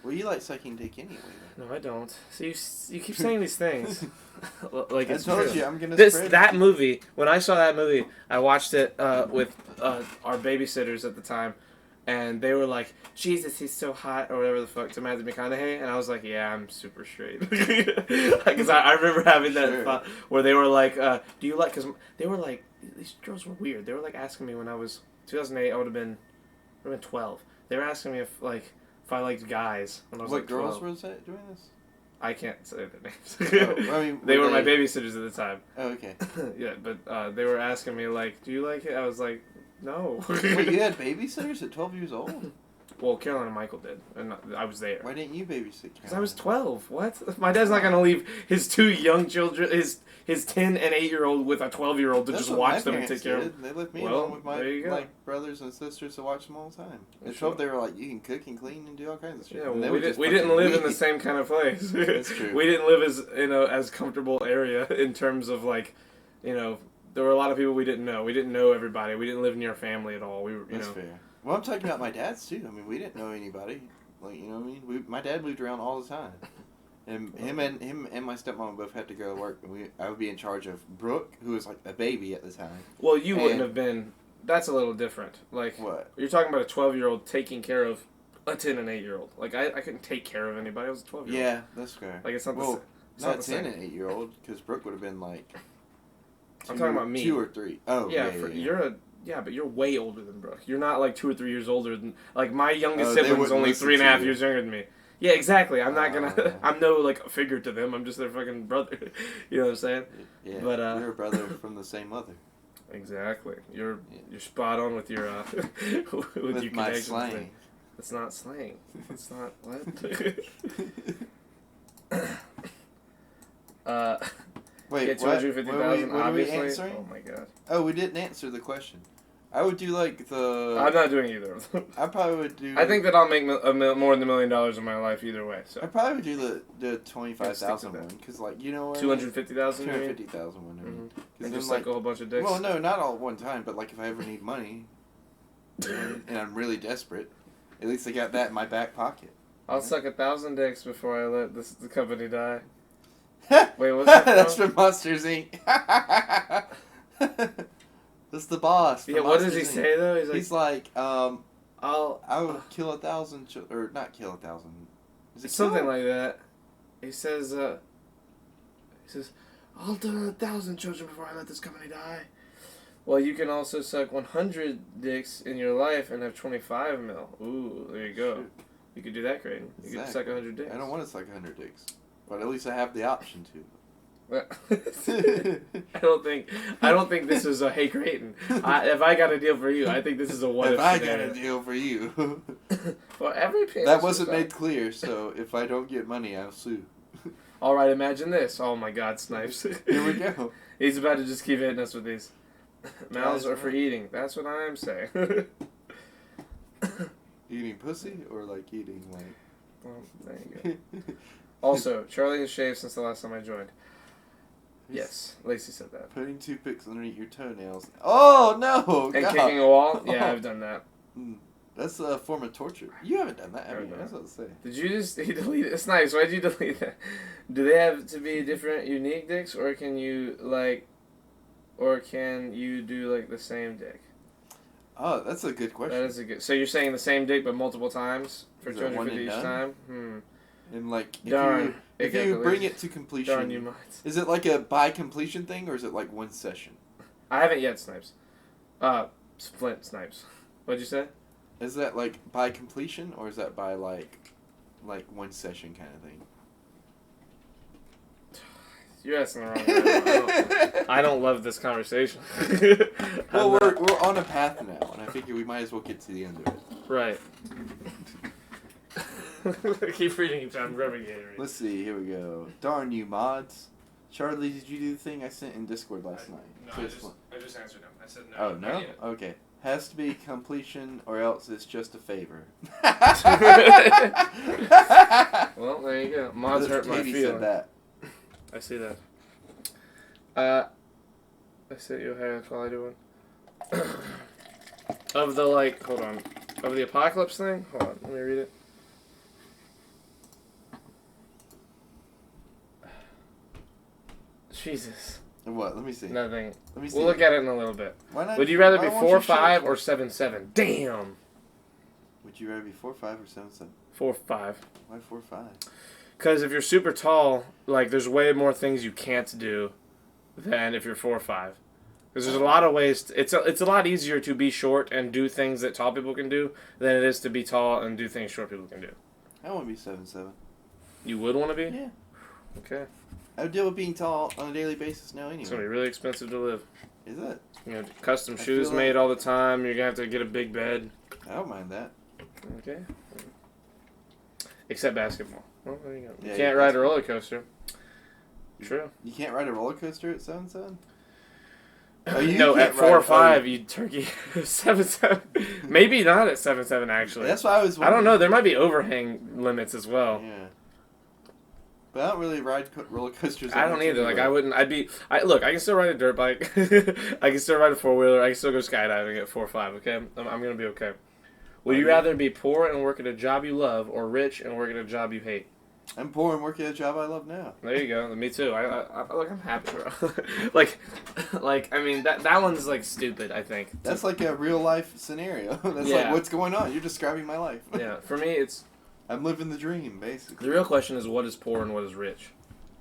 Well, you like sucking dick anyway. Then. No, I don't. So you keep saying these things, like I it's told true. you, I'm gonna spread That it. movie. When I saw that movie, I watched it with our babysitters at the time, and they were like, "Jesus, he's so hot," or whatever the fuck to Matthew McConaughey, and I was like, "Yeah, I'm super straight," because I remember having that Sure. thought where they were like, "Do you like?" Because they were like, these girls were weird. They were like asking me when I was 2008. I would have been 12. They were asking me if I liked guys when I was What like 12. girls was that doing this? I can't say their names. Oh, I mean, they were were my they- babysitters at the time. Oh, okay. Yeah, but they were asking me like, "Do you like it?" I was like, "No." Wait, you had babysitters at 12 years old? Well, Caroline and Michael did, and I was there. Why didn't you babysit? Because I was 12. What? My dad's not gonna leave his 2 young children, his 10 and 8-year-old with a 12-year-old to That's just what watch my them and parents take care of did. them. They left me Well, alone with my there you go. like brothers and sisters to watch them all the time. At Sure. 12, they were like, you can cook and clean and do all kinds of shit. Yeah, And they well, would just we didn't fucking live in the leave. same kind of place. That's true. We didn't live as comfortable area in terms of like, there were a lot of people we didn't know. We didn't know everybody. We didn't live near family at all. We were, That's fair. Well, I'm talking about my dad's too. I mean, we didn't know anybody. Like, you know what I mean? My dad moved around all the time. And him and my stepmom both had to go to work, and I would be in charge of Brooke, who was like a baby at the time. Well, you wouldn't And- have been. That's a little different. Like, What? you're talking about a 12-year-old taking care of a 10 and 8-year-old. Like, I couldn't take care of anybody. I was a 12-year-old. Yeah, that's fair. Like, it's not well, the it's not not the 10 same. and 8-year-old, because Brooke would have been like. I'm talking about me. 2 or 3. Oh, Yeah, yeah. but you're way older than Brooke. You're not like 2 or 3 years older than like my youngest Oh, they sibling's wouldn't only listen 3.5 to years you. younger than me. Yeah, exactly. I'm not gonna. Oh. I'm no like figure to them. I'm just their fucking brother. You know what I'm saying? Yeah, But, you're a brother from the same mother. Exactly. You're spot on with your with your my connections slang. there. It's not slang. It's not what. Wait, Get what? 250,000. What are we Obviously. answering? Oh my god. Oh, we didn't answer the question. I would do like the. I'm not doing either of them. I probably would do. I think that I'll make more than $1 million in my life either way. I So probably would do the 25,000 Stick to one that. because like you know what. 250,000. 250,000 one. I mean. 'Cause And then, just like a whole bunch of dicks. Well, no, not all at one time, but like if I ever need money, and I'm really desperate, at least I got that in my back pocket. I'll suck 1,000 dicks before I let the company die. Wait, what's that That's from? from Monsters Inc. That's the boss. from Yeah, what does Monsters, he Inc. say though? He's like, I I'll would kill 1,000, or not kill 1,000. Is it something kill? like that. He says, I'll do 1,000 children before I let this company die. Well, you can also suck 100 dicks in your life and have 25 mil. Ooh, there you go. Shoot. You could do that, Creighton. You could suck 100 dicks. I don't want to suck 100 dicks, but at least I have the option to. I don't think this is a hey Creighton. If I got a deal for you, I think this is a what If if I got scenario. a deal for you. For every penis That wasn't you suck. made clear, so if I don't get money, I'll sue. All right, imagine this. Oh my God, Snipes. Here we go. He's about to just keep hitting us with these. Mouths Guys, are for what? eating. That's what I am saying. Eating pussy or like eating like. Well, there you go. Also, Charlie has shaved since the last time I joined. Yes, Lacey said that. Putting toothpicks underneath your toenails. Oh no! And God. kicking a wall? Yeah, Oh. I've done that. That's a form of torture. You haven't done that, have Never you? done That's what I was saying. Did you just delete it? It's nice. Why'd you delete that? Do they have to be different, unique dicks, or can you do like the same dick? Oh, that's a good question. That is a good. So you're saying the same dick but multiple times for Is it one 250 and each done? time? And like, Darn. if It got you deleted. bring it to completion, Darn you, might. is it like a by completion thing or is it like one session? I haven't yet, Snipes. Flint Snipes. What'd you say? Is that like by completion or is that by like one session kind of thing? You're asking the wrong guy. I don't love this conversation. Well, we're on a path now, and I figure we might as well get to the end of it. Right. Keep reading each I'm grabbing Gatorade. Let's see. Here we go. Darn you, mods. Charlie, did you do the thing I sent in Discord last night? No, I just answered him. I said no. Oh, no? Okay. Has to be completion or else it's just a favor. Well, there you go. Mods hurt my Katie feelings. said that. I see that. I sent you a hair while I do one. Of the, like, hold on. Of the apocalypse thing? Hold on, let me read it. Jesus. What? Let me see. Nothing. Let me see. We'll look at it in a little bit. Why not? Would you rather be why won't you 4-5 show- or 7-7? Damn! Would you rather be 4'5" or 7'7"? 4-5. Why 4'5"? Because if you're super tall, like, there's way more things you can't do than if you're 4-5. Because there's a lot of ways. It's a lot easier to be short and do things that tall people can do than it is to be tall and do things short people can do. I want to be 7'7". You would want to be? Yeah. Okay. I would deal with being tall on a daily basis now anyway. It's going to be really expensive to live. Is it? You know, custom I shoes feel made like- all the time. You're going to have to get a big bed. I don't mind that. Okay. Except basketball. Well, there you go. Yeah, You can't ride a roller coaster. True. You can't ride a roller coaster at 7'7"? No, at 4 or 5, you turkey 7-7. Maybe not at 7-7 actually. That's why I was. I don't know. There might be overhang limits as well. Yeah. But I don't really ride roller coasters. I don't either. Like I wouldn't. Look, I can still ride a dirt bike. I can still ride a 4-wheeler. I can still go skydiving at 4 or 5. Okay, I'm gonna be okay. Would you rather be poor and work at a job you love, or rich and work at a job you hate? I'm poor and work at a job I love now. There you go. Me too. I'm happy, bro. like, I mean, that one's like stupid. I think That's like a real life scenario. That's Yeah. like what's going on. You're describing my life. yeah. For me, it's I'm living the dream, basically. the real question is what is poor and what is rich.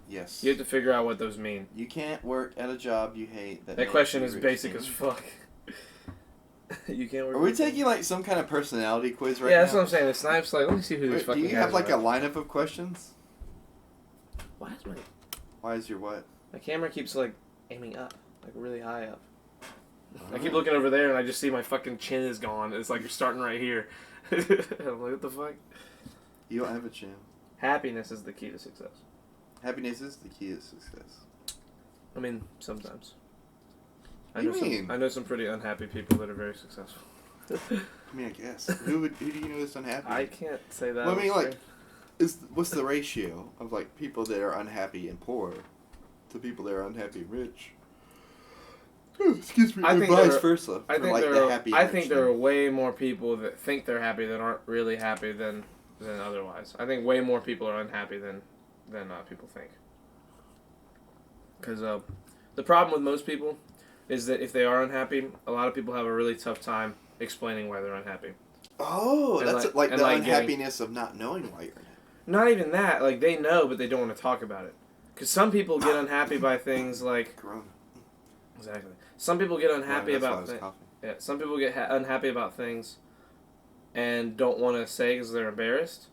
Yes. You have to figure out what those mean. You can't work at a job you hate. That That makes question you is rich, basic can as you? fuck. You can't work. Are we with- taking like some kind of personality quiz right Yeah, now? that's what I'm saying. The Snipes, like, let me see who these Wait, fucking do you guys have like a are. lineup of questions? Why is Why is your what? my camera keeps like aiming up, like really high up? I keep looking over there and I just see my fucking chin is gone. It's like you're starting right here. I'm like, what the fuck? You don't have a chin. Happiness is the key to success. Happiness is the key to success. I mean, sometimes. What do you mean? I know some pretty unhappy people that are very successful. I mean, I guess. Who do you know is unhappy? I can't say that. Well, I mean, I'm like, what's the ratio of like people that are unhappy and poor to people that are unhappy and rich? Excuse me. I and think vice there- versa. I for, think like, there the are. happy I and think rich there are thing. way more people that think they're happy that aren't really happy than otherwise. I think way more people are unhappy than people think. Because the problem with most people is that if they are unhappy, a lot of people have a really tough time explaining why they're unhappy. Oh, And that's like- like and the like getting- unhappiness of not knowing why you're unhappy. Not even that. Like they know, but they don't want to talk about it. Because some people get unhappy by things like Corona. exactly. Some people get unhappy That's why I about was things. coughing. Yeah, some people get unhappy about things and don't want to say because they're embarrassed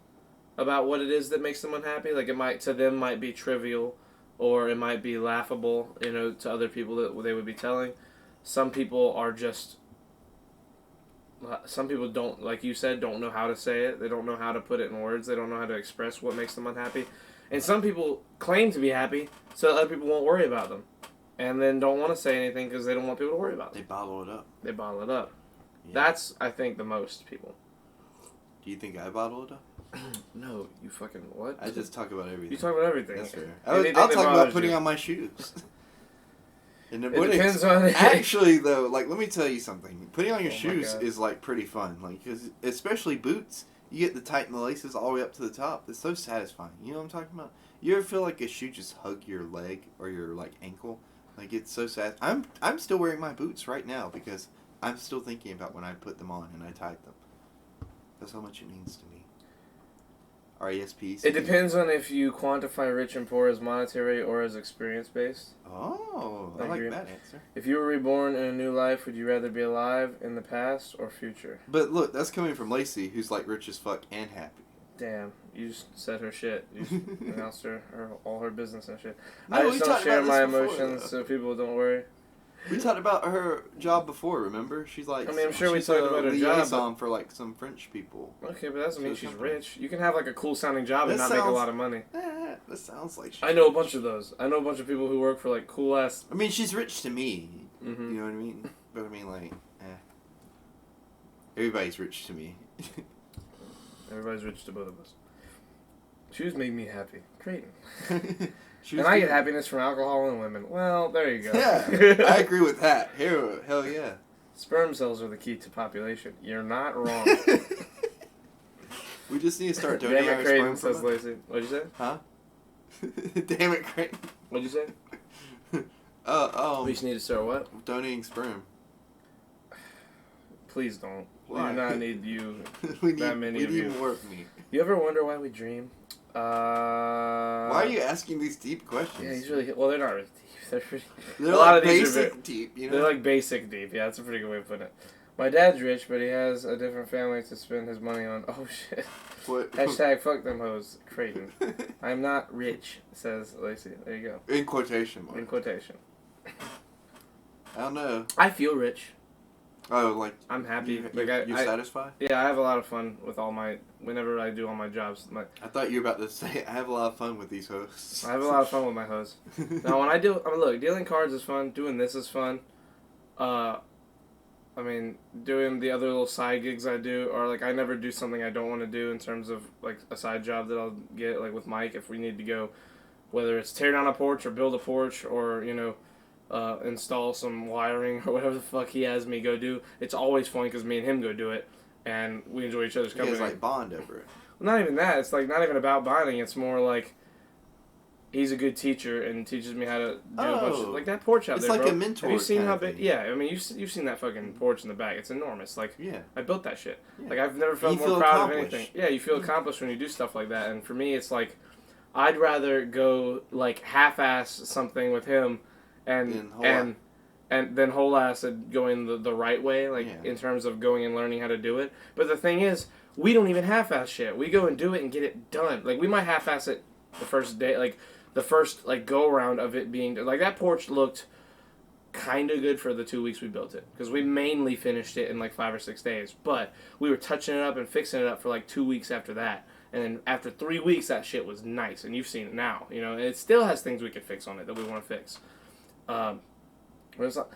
about what it is that makes them unhappy. Like it might to them might be trivial, or it might be laughable, to other people that they would be telling. Some people are just. Some people don't, like you said, don't know how to say it. They don't know how to put it in words. They don't know how to express what makes them unhappy. And some people claim to be happy so that other people won't worry about them. And then don't want to say anything because they don't want people to worry about They them. bottle it up. They bottle it up. Yeah. That's, I think, the most people. Do you think I bottle it up? No, you fucking what? I just talk about everything. You talk about everything. That's fair. Anything I'll that talk about bothers putting you. on my shoes. And It depends on actually though. Like, let me tell you something. Putting on your Oh my shoes God. is like pretty fun. Like, 'cause especially boots, you get to tighten the laces all the way up to the top. It's so satisfying. You know what I'm talking about? You ever feel like a shoe just hug your leg or your like ankle? Like, it's so sad. I'm still wearing my boots right now because I'm still thinking about when I put them on and I tied them. That's how much it means to me. RESP. It depends on if you quantify rich and poor as monetary or as experience based. Oh, I I like agree. that answer. If you were reborn in a new life, would you rather be alive in the past or future? But look, that's coming from Lacey, who's like rich as fuck and happy. Damn, you just said her shit. You just announced her all her business and shit. No, I we just don't talked share about my this before, emotions though. so people don't worry. We talked about her job before, remember? She's like, I mean, I'm sure we she's talked a about her job, liaison for like some French people. Okay, but that doesn't mean So she's company. rich. You can have like a cool sounding job and That not make a sounds- lot of money. That sounds like. She's I know a rich. bunch of those. I know a bunch of people who work for like cool ass. I mean, she's rich to me. Mhm. You know what I mean? But I mean, like, everybody's rich to me. Everybody's rich to both of us. Shoes make me happy. Creighton. She And was I get good. happiness from alcohol and women. Well, there you go. Yeah, I agree with that. Hell yeah. Sperm cells are the key to population. You're not wrong. We just need to start Damn donating it, our Creighton, sperm says from it. Lacey. What'd you say? Huh? Damn it, Creighton. What'd you say? We just need to start what? Donating sperm. Please don't. Why? We do not need you. we need, that many we of need you. more of me. You ever wonder why we dream? Why are you asking these deep questions? Yeah, he's really. Well, they're not really deep. They're pretty. They're a lot like of these are basic deep, you know? They're like basic deep. Yeah, that's a pretty good way of putting it. My dad's rich, but he has a different family to spend his money on. Oh shit. What? Hashtag fuck them hoes, Creighton. I'm not rich, says Lacey. There you go. In quotation marks. In quotation. I don't know. I feel rich. Oh, like I'm happy. You're I satisfied? Yeah, I have a lot of fun with whenever I do all my jobs. I thought you were about to say I have a lot of fun with these hosts. I have a lot of fun with my hoes. Now, when I do, look, dealing cards is fun. Doing this is fun. I mean, doing the other little side gigs I do, or like I never do something I don't want to do in terms of like a side job that I'll get, like with Mike, if we need to go, whether it's tear down a porch or build a porch or, you know, install some wiring or whatever the fuck he has me go do. It's always fun because me and him go do it, and we enjoy each other's You company. guys like bond over it. Well, not even that. It's like not even about bonding. It's more like he's a good teacher and teaches me how to do a bunch of, like that porch out It's there, like bro. a mentor Have you seen kind how of big? thing. Yeah, I mean you've seen that fucking porch in the back. It's enormous. Like Yeah. I built that shit. Yeah. Like I've never felt You more feel proud of accomplished. anything. Yeah, you feel accomplished when you do stuff like that. And for me, it's like I'd rather go like half-ass something with him, and then whole ass it going the right way, like Yeah. in terms of going and learning how to do it. But the thing is, we don't even half-ass shit. We go and do it and get it done. Like we might half-ass it the first day, like the first like go around of it being like that porch looked kind of good for the 2 weeks we built it because we mainly finished it in like 5 or 6 days. But we were touching it up and fixing it up for like 2 weeks after that. And then after 3 weeks, that shit was nice, and you've seen it now. You know, and it still has things we could fix on it that we want to fix. But it's not,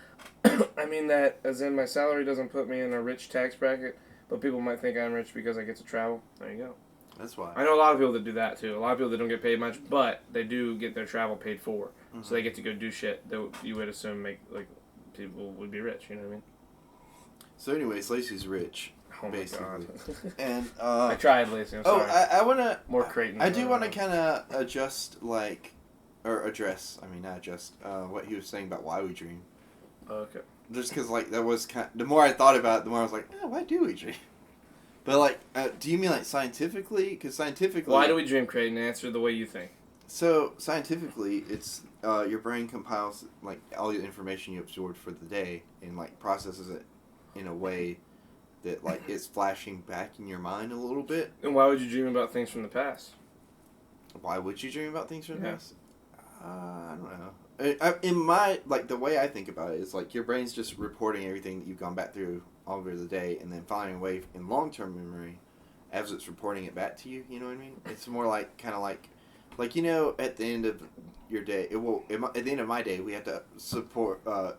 I mean that as in my salary doesn't put me in a rich tax bracket, but people might think I'm rich because I get to travel. There you go. That's why. I know a lot of people that do that too. A lot of people that don't get paid much, but they do get their travel paid for, so they get to go do shit that you would assume make like people would be rich. You know what I mean? So, anyways, Lacey's rich. Oh my basically. god. And I tried, Lacey. I'm oh, sorry. I wanna More Creighton. I do want to kind of adjust, like, or address. I mean, not adjust. What he was saying about why we dream. Okay. Just because, like, that was kind. The more I thought about it, the more I was like, why do we dream? But like, do you mean like scientifically? Because scientifically, Why do we dream, Creighton? Answer the way you think. So scientifically, it's your brain compiles like all the information you absorbed for the day and like processes it in a way that like it's flashing back in your mind a little bit. And why would you dream about things from the past? Why would you dream about things from the Yeah. past? I don't know. In my like the way I think about it is like your brain's just reporting everything that you've gone back through over the day, and then finding a way in long-term memory as it's reporting it back to you. You know what I mean? It's more like kind of like you know, at the end of your day, at the end of my day, we have to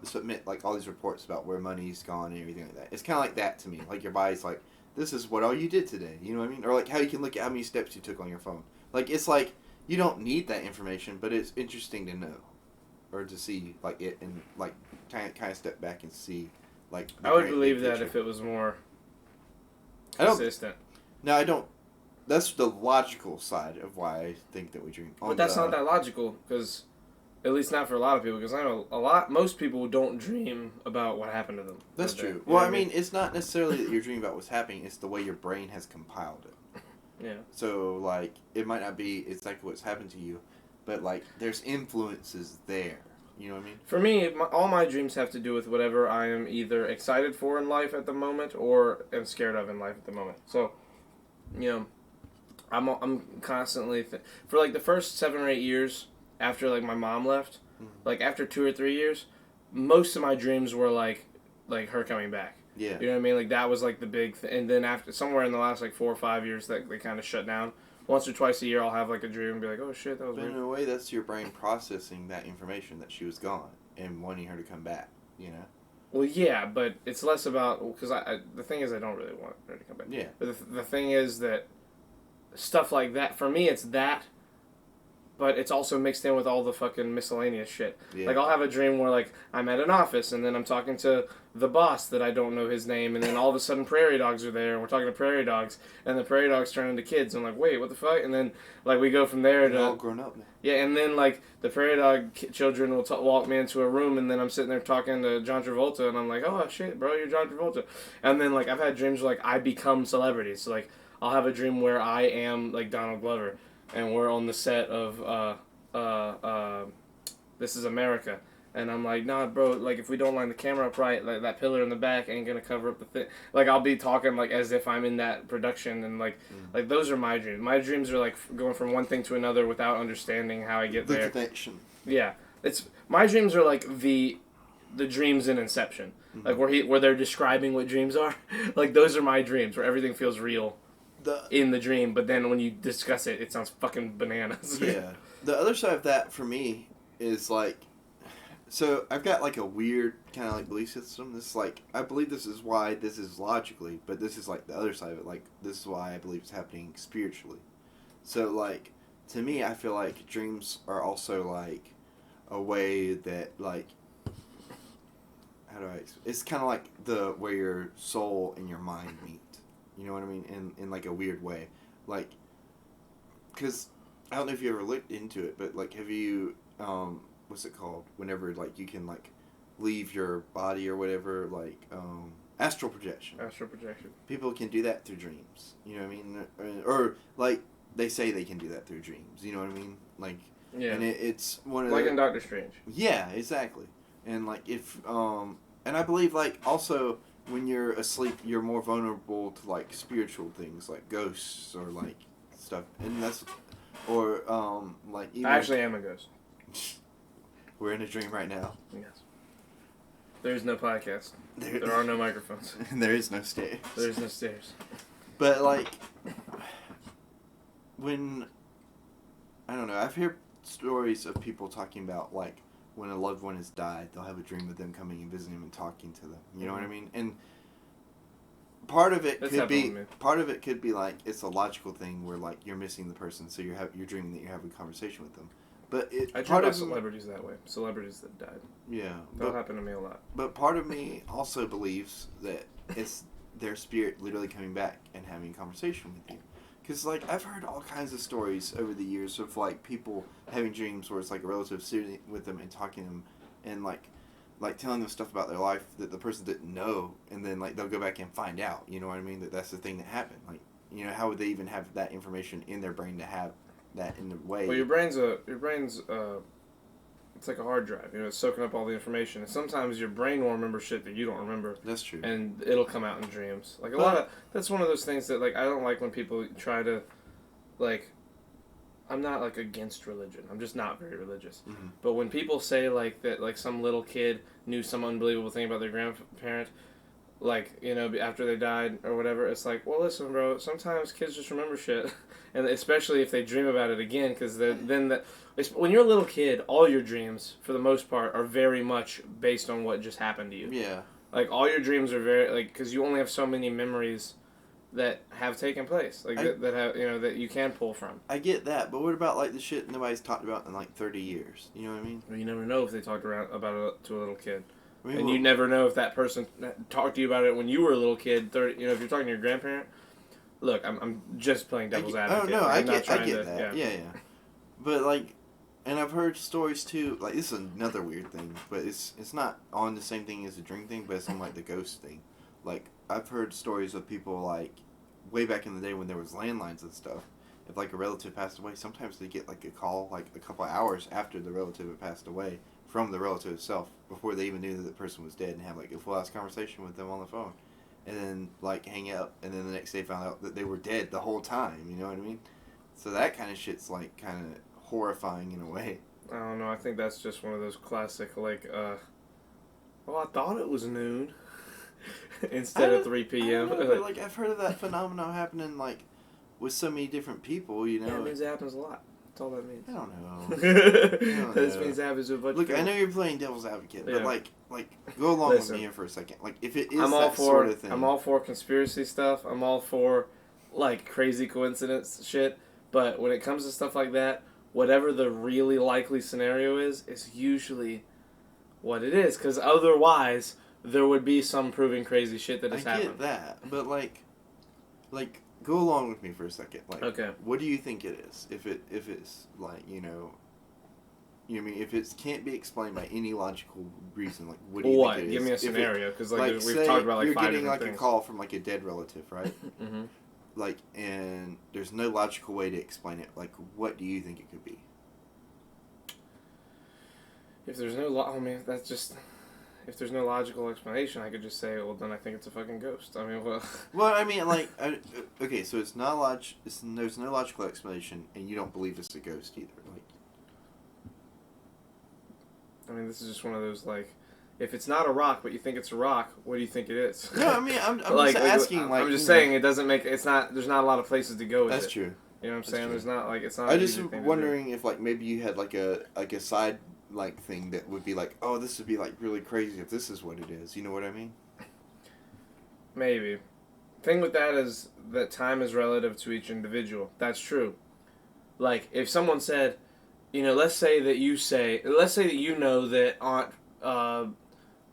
submit like all these reports about where money's gone and everything like that. It's kind of like that to me. Like your body's like, this is what all you did today. You know what I mean? Or like how you can look at how many steps you took on your phone. Like it's like you don't need that information, but it's interesting to know. or to see like it and like kind of step back and see like. I would believe that if it was more consistent. No, I don't. That's the logical side of why I think that we dream. But that's not that logical, because at least not for a lot of people. Because I know most people don't dream about what happened to them. That's true. Well, I mean, it's not necessarily that you're dreaming about what's happening. It's the way your brain has compiled it. Yeah. So like, it might not be exactly what's happened to you, but like, there's influences there. You know what I mean? For me, all my dreams have to do with whatever I am either excited for in life at the moment or am scared of in life at the moment. So, you know, I'm constantly for like the first 7 or 8 years after like my mom left, like after 2 or 3 years, most of my dreams were like her coming back. Yeah. You know what I mean? Like that was like the big and then after somewhere in the last like 4 or 5 years that they kind of shut down. Once or twice a year, I'll have like a dream and be like, "Oh shit, that was But weird." in a way, that's your brain processing that information that she was gone and wanting her to come back. You know. Well, yeah, but it's less about because the thing is I don't really want her to come back. Yeah. But the thing is that stuff like that for me it's that, but it's also mixed in with all the fucking miscellaneous shit. Yeah. Like I'll have a dream where like I'm at an office and then I'm talking to the boss that I don't know his name, and then all of a sudden prairie dogs are there and we're talking to prairie dogs and the prairie dogs turn into kids. I'm like, wait, what the fuck? And then like we go from there They're to all grown up now. yeah, and then like the prairie dog children will walk me into a room, and then I'm sitting there talking to John Travolta, and I'm like, oh shit, bro, you're John Travolta. And then like I've had dreams where like I become celebrities. So like I'll have a dream where I am like Donald Glover, and we're on the set of This Is America. And I'm like, nah, bro, like, if we don't line the camera up right, like, that pillar in the back ain't gonna cover up the thing. Like, I'll be talking, like, as if I'm in that production, and, like, those are my dreams. My dreams are, like, going from one thing to another without understanding how I get The there. connection. Yeah. My dreams are, like, the dreams in Inception. Like, where they're describing what dreams are. Like, those are my dreams, where everything feels real in the dream, but then when you discuss it, it sounds fucking bananas. Yeah. The other side of that, for me, is, like... So, I've got, like, a weird kind of, like, belief system. This is, like, I believe this is why this is logically, but this is, like, the other side of it. Like, this is why I believe it's happening spiritually. So, like, to me, I feel like dreams are also, like, a way that, like... How do I... It's kind of like where your soul and your mind meet. You know what I mean? In like, a weird way. Like, because... I don't know if you ever looked into it, but, like, have you... what's it called? Whenever, like, you can, like, leave your body or whatever, like, astral projection. Astral projection. People can do that through dreams. You know what I mean? Or, like, they say they can do that through dreams. You know what I mean? Like, yeah. And it's one of like the... in Doctor Strange. Yeah, exactly. And, like, if, and I believe, like, also, when you're asleep, you're more vulnerable to, like, spiritual things, like ghosts or, like, stuff. And that's... Or, like, even... I actually am a ghost. We're in a dream right now. Yes. There's no podcast. There are no microphones. And there is no stairs. There's no stairs. But, like, when... I don't know. I've heard stories of people talking about, like, when a loved one has died, they'll have a dream of them coming and visiting them and talking to them. You know what I mean? And... Part of it could be like it's a logical thing where like you're missing the person, so you're dreaming that you're having a conversation with them. But I dream about celebrities that way. Celebrities that died. Yeah, that'll happen to me a lot. But part of me also believes that it's their spirit literally coming back and having a conversation with you. Because like I've heard all kinds of stories over the years of like people having dreams where it's like a relative sitting with them and talking to them, and like telling them stuff about their life that the person didn't know, and then, like, they'll go back and find out, you know what I mean, that that's the thing that happened. Like, you know, how would they even have that information in their brain to have that in the way? Well, your brain's it's like a hard drive, you know, it's soaking up all the information, and sometimes your brain will remember shit that you don't remember. That's true. And it'll come out in dreams. Like, that's one of those things that, like, I don't like when people try to, like... I'm not, like, against religion. I'm just not very religious. Mm-hmm. But when people say, like, that, like, some little kid knew some unbelievable thing about their grandparent, like, you know, after they died or whatever, it's like, well, listen, bro, sometimes kids just remember shit. And especially if they dream about it again, because when you're a little kid, all your dreams, for the most part, are very much based on what just happened to you. Yeah. Like, all your dreams are very, like, because you only have so many memories that have taken place, like that have that you can pull from. I get that, but what about like the shit nobody's talked about in like 30 years? You know what I mean? Well, you never know if they talked about it to a little kid, I mean, and well, you never know if that person talked to you about it when you were a little kid. 30, if you're talking to your grandparent. Look, I'm just playing devil's advocate. Oh no, I get to, that. Yeah. But like, and I've heard stories too. Like this is another weird thing, but it's not on the same thing as the drink thing, but it's on like the ghost thing. Like I've heard stories of people like way back in the day when there was landlines and stuff. If like a relative passed away, sometimes they get like a call like a couple hours after the relative had passed away from the relative itself before they even knew that the person was dead and have like a full ass conversation with them on the phone. And then, like, hang up, and then the next day found out that they were dead the whole time, you know what I mean? So that kind of shit's, like, kind of horrifying in a way. I don't know, I think that's just one of those classic, like, well, I thought it was noon instead of 3 p.m. I don't know, but, like, I've heard of that phenomenon happening, like, with so many different people, you know? Yeah, it means it happens a lot. That's all that means. I don't know. This means it happens a bunch Look, of I know you're playing devil's advocate, but, Yeah. like, go along Listen, with me for a second. Like, if it is I'm all that for sort of thing. I'm all for conspiracy stuff. I'm all for like crazy coincidence shit. But when it comes to stuff like that, whatever the really likely scenario is usually what it is. Because otherwise, there would be some proving crazy shit that has I happened. get that, but, like, go along with me for a second. Like, Okay. What do you think it is? If it's like, you know what I mean? If it can't be explained by any logical reason, like, what do you think it is? Give me a If it- scenario, because like, we've say talked about like you're 5 getting different like things. a call from like a dead relative, right? Mm-hmm. Like, and there's no logical way to explain it. Like, what do you think it could be? If there's no that's just. If there's no logical explanation, I could just say, well, then I think it's a fucking ghost. I mean, well... Well, I mean, like, okay, so it's not there's no logical explanation, and you don't believe it's a ghost either. Like, I mean, this is just one of those, like, if it's not a rock, but you think it's a rock, what do you think it is? no, I mean, I'm like, just asking, like... I'm just saying, it doesn't make... It's not... There's not a lot of places to go with That's it. true. You know what I'm saying? True. There's not, like, it's not I an just easy thing to do. wondering if, like, maybe you had, like a side, like, thing that would be like, oh, this would be, like, really crazy if this is what it is. You know what I mean? Maybe. Thing with that is that time is relative to each individual. That's true. Like, if someone said, you know, let's say that you know that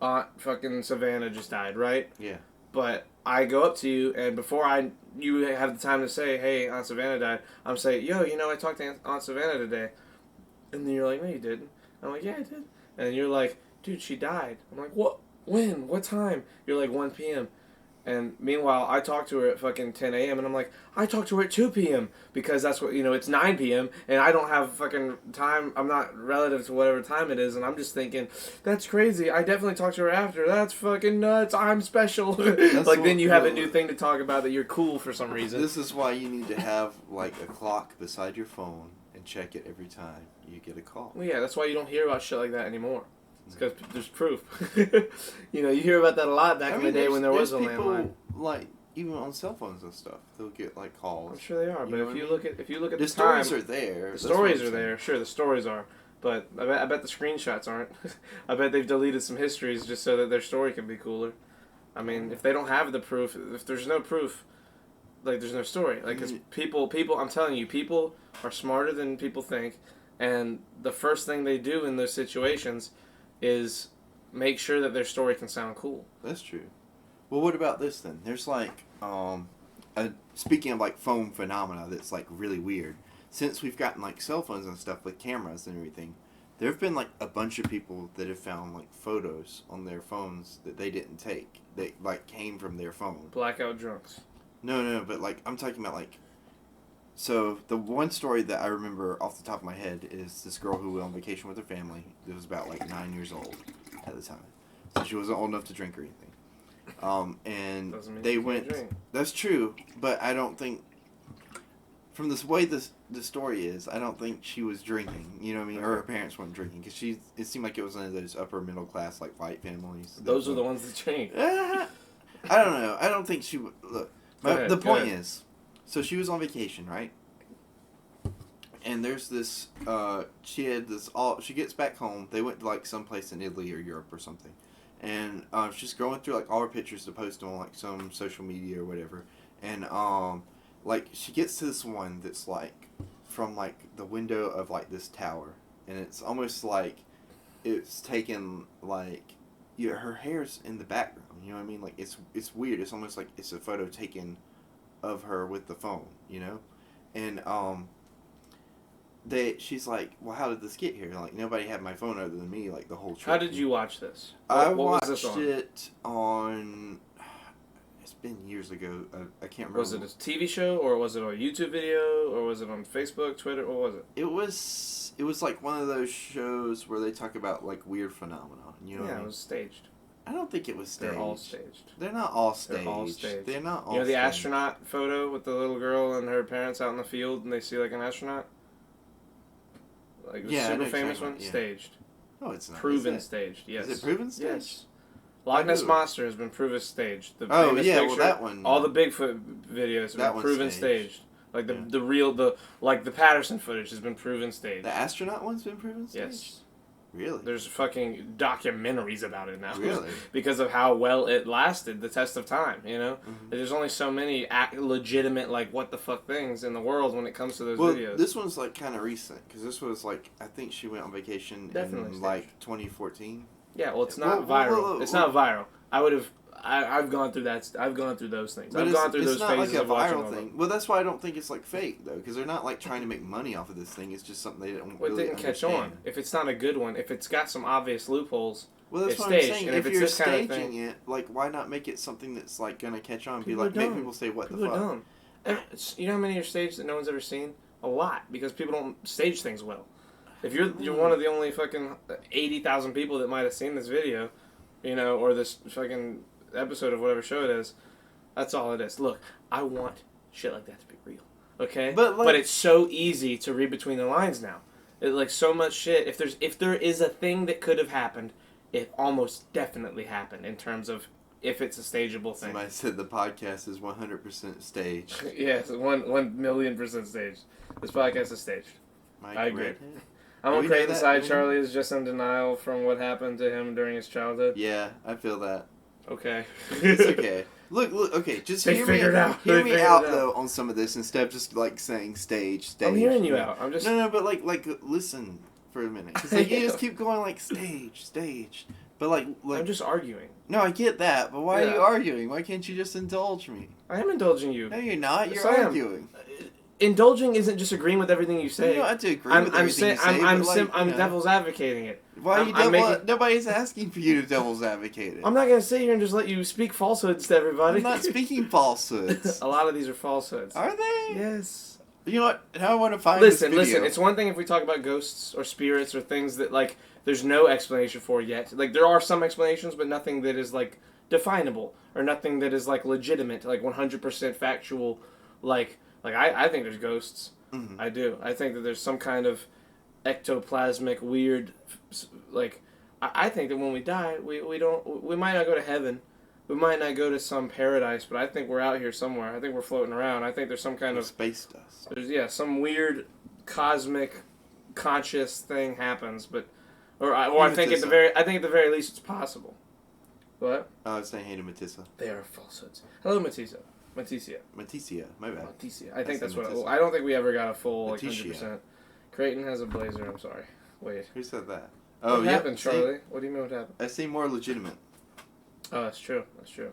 Aunt fucking Savannah just died, right? Yeah. But I go up to you, and before you have the time to say, hey, Aunt Savannah died, I'm saying, yo, you know, I talked to Aunt Savannah today. And then you're like, no, you didn't. I'm like, yeah, I did. And you're like, dude, she died. I'm like, what? When? What time? You're like, 1 p.m. And meanwhile, I talked to her at fucking 10 a.m. and I'm like, I talked to her at 2 p.m. because that's what, you know, it's 9 p.m. and I don't have fucking time. I'm not relative to whatever time it is. And I'm just thinking, that's crazy. I definitely talked to her after. That's fucking nuts. I'm special. Like, then you have a new thing to talk about that you're cool for some reason. This is why you need to have, like, a clock beside your phone and check it every time you get a call. Well, yeah, that's why you don't hear about shit like that anymore. It's because there's proof. You know, you hear about that a lot back in the day when there was a landline. Like, even on cell phones and stuff, they'll get like calls. I'm sure they are, but if you look at the the stories time, are there. the stories are there. Sure, the stories are, but I bet the screenshots aren't. I bet they've deleted some histories just so that their story can be cooler. I mean, if they don't have the proof, if there's no proof, like there's no story. Like, 'cause people, I'm telling you, people are smarter than people think, and the first thing they do in those situations is make sure that their story can sound cool. That's true. Well, what about this then? There's like, speaking of like phone phenomena that's like really weird. Since we've gotten like cell phones and stuff with cameras and everything, there have been like a bunch of people that have found like photos on their phones that they didn't take. They like came from their phone. Blackout drunks. No, but like I'm talking about like. So the one story that I remember off the top of my head is this girl who went on vacation with her family. That was about like 9 years old at the time, so she wasn't old enough to drink or anything. And Doesn't mean they you can't went. drink. That's true, but I don't think. From this way the story is, I don't think she was drinking. You know what I mean? Or her parents weren't drinking because it seemed like it was one of those upper middle class like white families. Those are the ones that drink. I don't know. I don't think she would. Look, the point is, so she was on vacation, right? And there's this, she gets back home. They went to like someplace in Italy or Europe or something. And she's going through like all her pictures to post on like some social media or whatever. and like she gets to this one that's like from like the window of like this tower, and it's almost like it's taken like her hair's in the background. You know what I mean? Like it's weird. It's almost like it's a photo taken of her with the phone. You know, and she's like, well, how did this get here? Like, nobody had my phone other than me, like, the whole trip. How did you watch this? I what was this watched on? it on... It's been years ago. I can't remember. Was it a TV show, or was it a YouTube video, or was it on Facebook, Twitter? What was it? It was like one of those shows where they talk about, like, weird phenomena. You know what I mean? It was staged. I don't think it was staged. They're all staged. They're not all staged. They're all staged. They're not all You know the staged. astronaut photo with the little girl and her parents out in the field, and they see, like, an astronaut? Like, the Yeah, I know super what you're famous talking one? about, yeah. Staged. No, it's not. Proven Is it? staged, yes. Is it proven staged? Yes. Loch Ness Ooh. Monster has been proven staged. The Oh, famous yeah, well, picture, that one- all the Bigfoot videos have That been one's proven staged. staged. Like, Yeah. the Patterson footage has been proven staged. The astronaut one's been proven staged? Yes. Really? There's fucking documentaries about it now. Really? Because of how well it lasted the test of time, you know? Mm-hmm. There's only so many legitimate, like, what the fuck things in the world when it comes to those Well, videos. this one's like kind of recent because this was like I think she went on vacation Definitely in like 2014. Yeah, well, it's Whoa, not whoa, viral. whoa, whoa, It's whoa. not viral. I've gone through that. I've gone through those things. But I've gone through those not phases like a of watching all viral of thing. them. Well, that's why I don't think it's like fake though, because they're not like trying to make money off of this thing. It's just something they didn't Well, it really didn't catch understand. on. If it's not a good one, if it's got some obvious loopholes, Well, that's it's what staged. I'm saying. And If it's you're this kind of staging thing, it, like, why not make it something that's like gonna catch on and be People are like, make dumb. people say, "What people the are fuck?" dumb. And you know how many are staged that no one's ever seen? A lot, because people don't stage things well. If you're one of the only fucking 80,000 people that might have seen this video, you know, or this fucking episode of whatever show it is, that's all it is. Look, I want shit like that to be real, okay? But it's so easy to read between the lines now. Like, so much shit. If there is a thing that could have happened, it almost definitely happened in terms of if it's a stageable thing. Somebody said the podcast is 100% staged. Yes, 1,000,000% staged. This podcast is staged. Mike I agree. Redhead? I'm Do on we know Creighton's that? side. Do we- Charlie is just in denial from what happened to him during his childhood. Yeah, I feel that. Okay. It's okay. Look, okay, just They hear me, figured out. hear They me figured out, it out. though, on some of this, instead of just, like, saying stage. I'm hearing you know? out. I'm just... No, but, like, listen for a minute. Because, like, you just keep going, like, stage. But, like... I'm just arguing. No, I get that, but why are Yeah. you arguing? Why can't you just indulge me? I am indulging you. No, you're not. Yes, You're I am. arguing. Indulging isn't just agreeing with everything you say. You don't have to agree I'm with everything you say, I'm but, like, I'm you know. devil's advocating it. Why are you I'm making- Nobody's asking for you to devil's advocate it. I'm not gonna sit here and just let you speak falsehoods to everybody. I'm not speaking falsehoods. A lot of these are falsehoods. Are they? Yes. You know what? Now I want to find Listen. this video. It's one thing if we talk about ghosts or spirits or things that, like, there's no explanation for yet. Like, there are some explanations, but nothing that is, like, definable or nothing that is, like, legitimate, like 100% factual. Like I think there's ghosts. Mhm. I do. I think that there's some kind of ectoplasmic weird, like, I think that when we die, we might not go to heaven. We might not go to some paradise, but I think we're out here somewhere. I think we're floating around. I think there's some kind of space dust. There's some weird cosmic conscious thing happens, but I think at the very least it's possible. What? I was saying hey to Matissa. They are falsehoods. Hello, Matissa. Maticia. My bad. Maticia. I think that's what. Matissa. I don't think we ever got a full like Leticia. 100%. Creighton has a blazer. I'm sorry. Wait. Who said that? What yeah, happened, see? Charlie? What do you mean what happened? I seem more legitimate. Oh, that's true. That's true.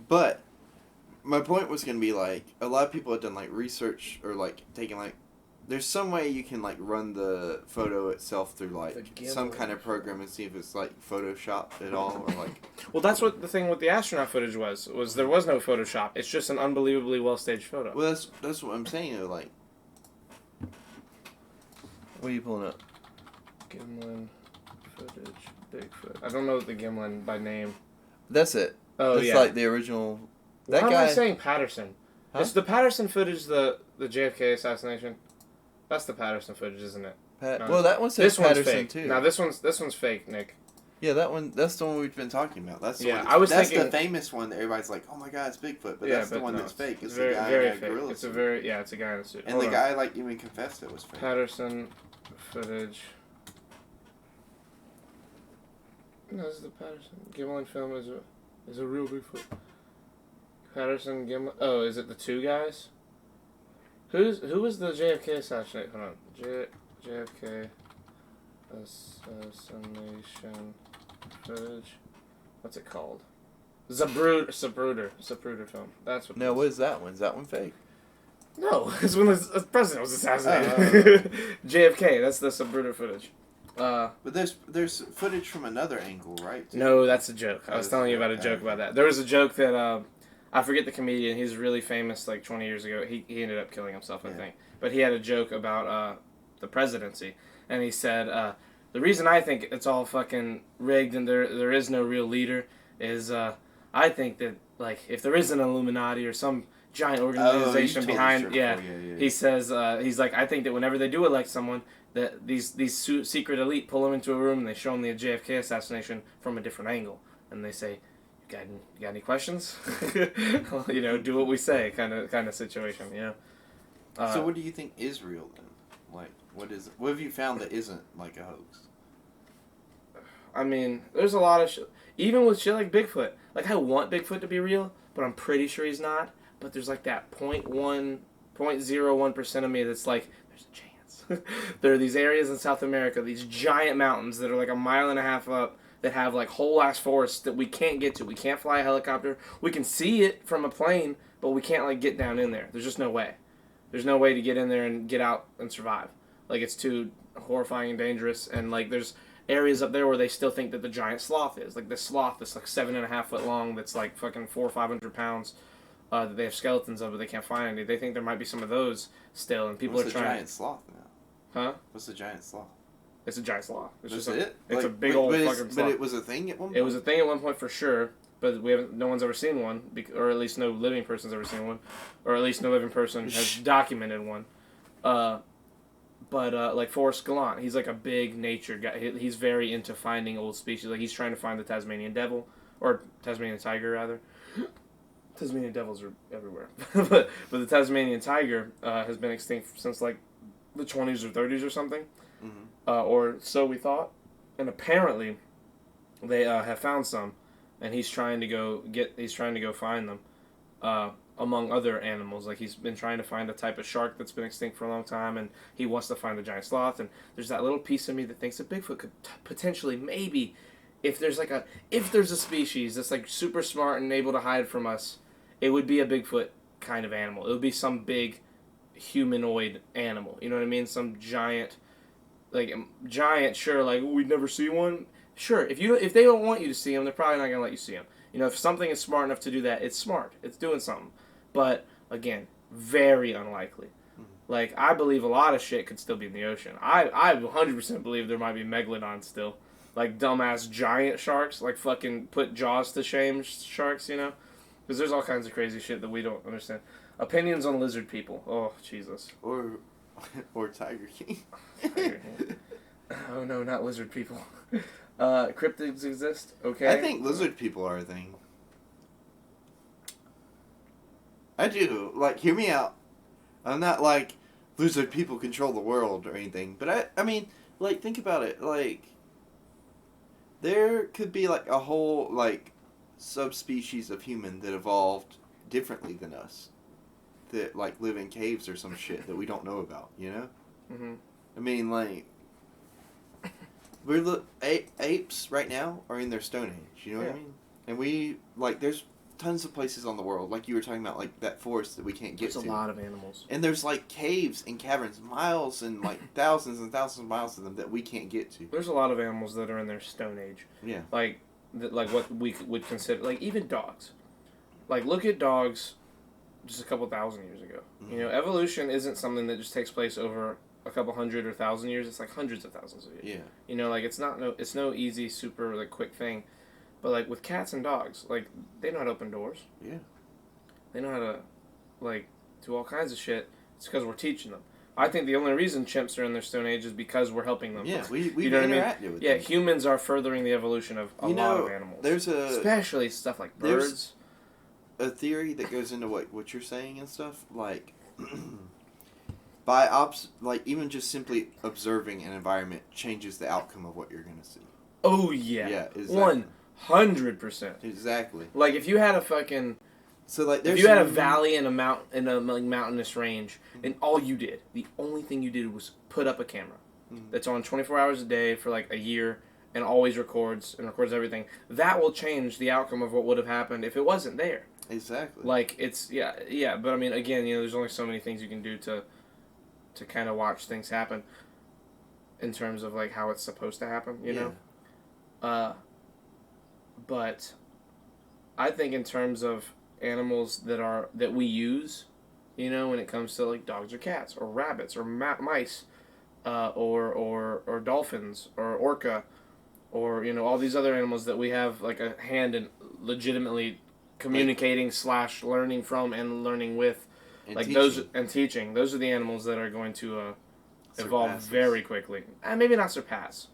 But my point was gonna be like a lot of people have done like research or like taken like there's some way you can like run the photo itself through like some kind of program and see if it's like photoshopped at all or like. Well, that's what the thing with the astronaut footage was there was no Photoshop. It's just an unbelievably well staged photo. Well, that's what I'm saying though. Like, what are you pulling up? Gimlin footage, Bigfoot. I don't know the Gimlin by name. That's it. Oh, that's yeah. like the original. That Why guy. am I saying Patterson? Huh? It's the Patterson footage, the JFK assassination. That's the Patterson footage, isn't it? Pat- No. well, that one says This one's Patterson fake. too. Now this one's fake, Nick. Yeah, that one. That's the one we've been talking about. That's the Yeah, one I was that's thinking- the famous one that everybody's like, oh my god, it's Bigfoot. But Yeah, that's the but one no, that's fake. It's very, the guy very in a fake. gorilla It's suit. it's a guy in a suit. And Hold the on. guy like even confessed it was fake. Patterson footage. No, this is the Patterson. Gimlin film is a real Bigfoot. Patterson, Gimlin. Oh, is it the two guys? Who was the JFK assassination? Hold on. JFK assassination footage. What's it called? Zapruder film. That's what. No, what is that one? Is that one fake? No, it's when the president was assassinated. JFK. That's the Zapruder footage. But there's footage from another angle, right? No, that's a joke. I was telling you about a joke about that. There was a joke that I forget the comedian. He's really famous. Like 20 years ago, he ended up killing himself, I think. But he had a joke about the presidency, and he said the reason I think it's all fucking rigged and there is no real leader is I think that like if there is an Illuminati or some giant organization behind, he says he's like I think that whenever they do elect someone, that these secret elite pull them into a room and they show them the JFK assassination from a different angle, and they say, "You got any questions? You know, do what we say," kind of situation. You know. So what do you think is real then? Like, what have you found that isn't like a hoax? I mean, there's a lot of shit. Even with shit like Bigfoot. Like, I want Bigfoot to be real, but I'm pretty sure he's not. But there's like that 0.01% of me that's like, there's a chance. There are these areas in South America, these giant mountains that are like 1.5 miles up that have like whole ass forests that we can't get to. We can't fly a helicopter. We can see it from a plane, but we can't like get down in there. There's just no way. There's no way to get in there and get out and survive. Like, it's too horrifying and dangerous. And like, there's areas up there where they still think that the giant sloth is. Like, this sloth that's like 7.5 foot long, that's like fucking 400 or 500 pounds, that they have skeletons of, but they can't find any. They think there might be some of those still, and people are trying. What's the giant sloth now? Huh? What's the giant sloth? It's a giant sloth. It's That's just it? It's a big old fucking sloth. But it was a thing at one point? It was a thing at one point for sure, but no one's ever seen one, or at least no living person's ever seen one, or at least no living person has documented one. But like Forrest Gallant, he's like a big nature guy. He's very into finding old species. Like, he's trying to find the Tasmanian devil, or Tasmanian tiger rather. Tasmanian devils are everywhere, but the Tasmanian tiger has been extinct since like the 20s or 30s or something, or so we thought. And apparently, they have found some, and he's trying to go find them. Among other animals, like he's been trying to find a type of shark that's been extinct for a long time, and he wants to find the giant sloth. And there's that little piece of me that thinks that Bigfoot could potentially, maybe, if there's a species that's like super smart and able to hide from us, it would be a Bigfoot kind of animal. It would be some big humanoid animal. You know what I mean? Some giant, sure. Like, we'd never see one. Sure, if they don't want you to see them, they're probably not gonna let you see them. You know, if something is smart enough to do that, it's smart. It's doing something. But, again, very unlikely. Like, I believe a lot of shit could still be in the ocean. I 100% believe there might be megalodons still. Like, dumbass giant sharks. Like, fucking put Jaws to shame sharks, you know? Because there's all kinds of crazy shit that we don't understand. Opinions on lizard people. Oh, Jesus. Or Tiger King. Tiger King. Oh, no, not lizard people. Cryptids exist? Okay. I think lizard people are a thing. I do. Like, hear me out. I'm not like, lizard people control the world or anything. But I mean, like, think about it. Like, there could be, like, a whole, like, subspecies of human that evolved differently than us. That, like, live in caves or some shit that we don't know about, you know? Mm-hmm. I mean, like, apes right now are in their Stone Age, you know what I mean? And we, like, there's tons of places on the world, like you were talking about, like that forest that we can't get to. There's a lot of animals. And there's, like, caves and caverns, miles and, like, thousands and thousands of miles of them that we can't get to. There's a lot of animals that are in their Stone Age. Yeah. Like what we would consider, like, even dogs. Like, look at dogs just a couple thousand years ago. Mm-hmm. You know, evolution isn't something that just takes place over a couple hundred or thousand years. It's like hundreds of thousands of years. Yeah. You know, like, it's no easy, super, like, quick thing. But, like, with cats and dogs, like, they know how to open doors. Yeah. They know how to, like, do all kinds of shit. It's because we're teaching them. I think the only reason chimps are in their Stone Age is because we're helping them. Yeah, we you know interacted with them. Yeah, humans are furthering the evolution of a lot of animals. Especially stuff like birds. There's a theory that goes into what you're saying and stuff. Like, like, even just simply observing an environment changes the outcome of what you're going to see. Oh, yeah. Yeah, exactly. 100%. Exactly. Like, if you had a fucking So like, If you had a valley and a like mountainous range, and all you did, the only thing you did was put up a camera that's on 24 hours a day for like a year and always records everything, that will change the outcome of what would have happened if it wasn't there. Exactly. Like it's yeah, but I mean, again, there's only so many things you can do to kind of watch things happen in terms of like how it's supposed to happen, you know. But I think in terms of animals that we use, when it comes to like dogs or cats or rabbits or mice, or dolphins or orca, or all these other animals that we have like a hand in legitimately communicating / learning from and learning with, and like teaching. Those are the animals that are going to evolve very quickly. Maybe not surpass.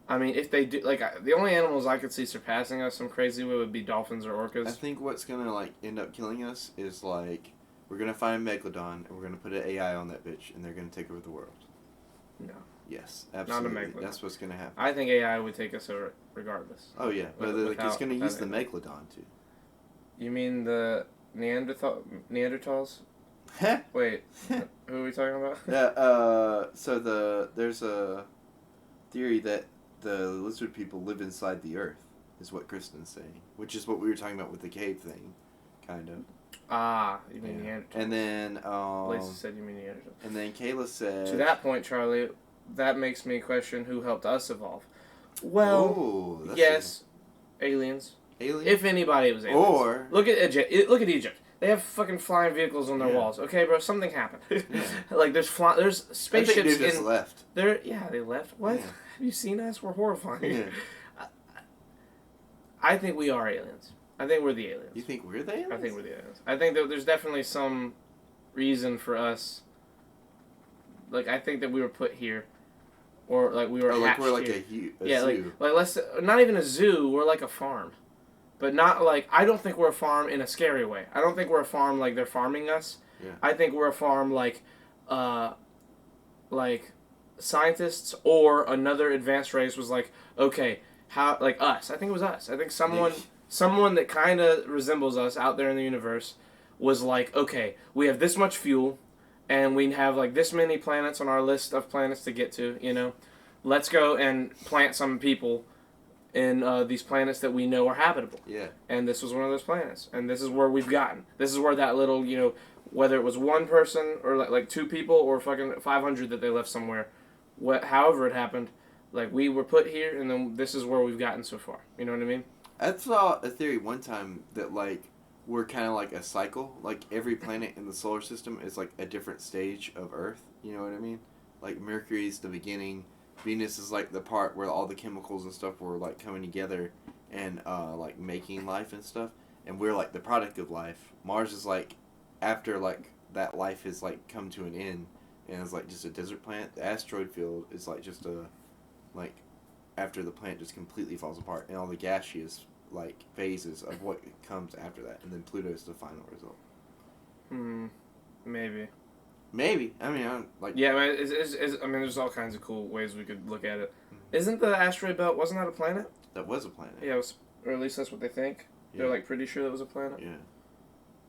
I mean, if they do, like, the only animals I could see surpassing us some crazy way would be dolphins or orcas. I think what's gonna like end up killing us is like we're gonna find Megalodon and we're gonna put an AI on that bitch and they're gonna take over the world. No. Yes, absolutely. Not a Megalodon. That's what's gonna happen. I think AI would take us over regardless. Oh yeah, but it's gonna use the Megalodon too. You mean the Neanderthals? Wait, who are we talking about? Yeah. So there's a theory that the lizard people live inside the earth, is what Kristen's saying, which is what we were talking about with the cave thing, kind of. Ah, you mean Neanderthals. And then Blaze said you mean Neanderthals. And then Kayla said, to that point, Charlie, that makes me question who helped us evolve. Well, yes, aliens. Aliens? If anybody, it was aliens. Or look at Egypt. They have fucking flying vehicles on their walls. Okay, bro, something happened. Like there's spaceships. I think they just left. They left. What? Yeah. Have you seen us? We're horrifying. Yeah. I think we are aliens. I think we're the aliens. You think we're the aliens? I think we're the aliens. I think that there's definitely some reason for us. Like I think that we were put here, or like we were. Like we're like here. a zoo. like let's not even a zoo. We're like a farm. But not like, I don't think we're a farm in a scary way. I don't think we're a farm like they're farming us. Yeah. I think we're a farm like scientists or another advanced race was like, okay, how, like us. I think it was us. I think someone that kind of resembles us out there in the universe was like, okay, we have this much fuel and we have like this many planets on our list of planets to get to, Let's go and plant some people in these planets that we know are habitable. Yeah. And this was one of those planets. And this is where we've gotten. This is where that little, whether it was one person or like two people or fucking 500 that they left somewhere, however it happened, like we were put here and then this is where we've gotten so far. You know what I mean? I saw a theory one time that like we're kind of like a cycle. Like every planet in the solar system is like a different stage of Earth. You know what I mean? Like Mercury's the beginning. Venus is like the part where all the chemicals and stuff were like coming together and like making life and stuff, and we're like the product of life. Mars is like after like that life has like come to an end and it's like just a desert planet. The asteroid field is like just a like after the planet just completely falls apart and all the gaseous like phases of what comes after that, and then Pluto is the final result. Maybe. I mean, yeah, I mean, there's all kinds of cool ways we could look at it. Mm-hmm. Isn't the asteroid belt, wasn't that a planet? That was a planet. Yeah, or at least that's what they think. Yeah. They're like pretty sure that was a planet. Yeah.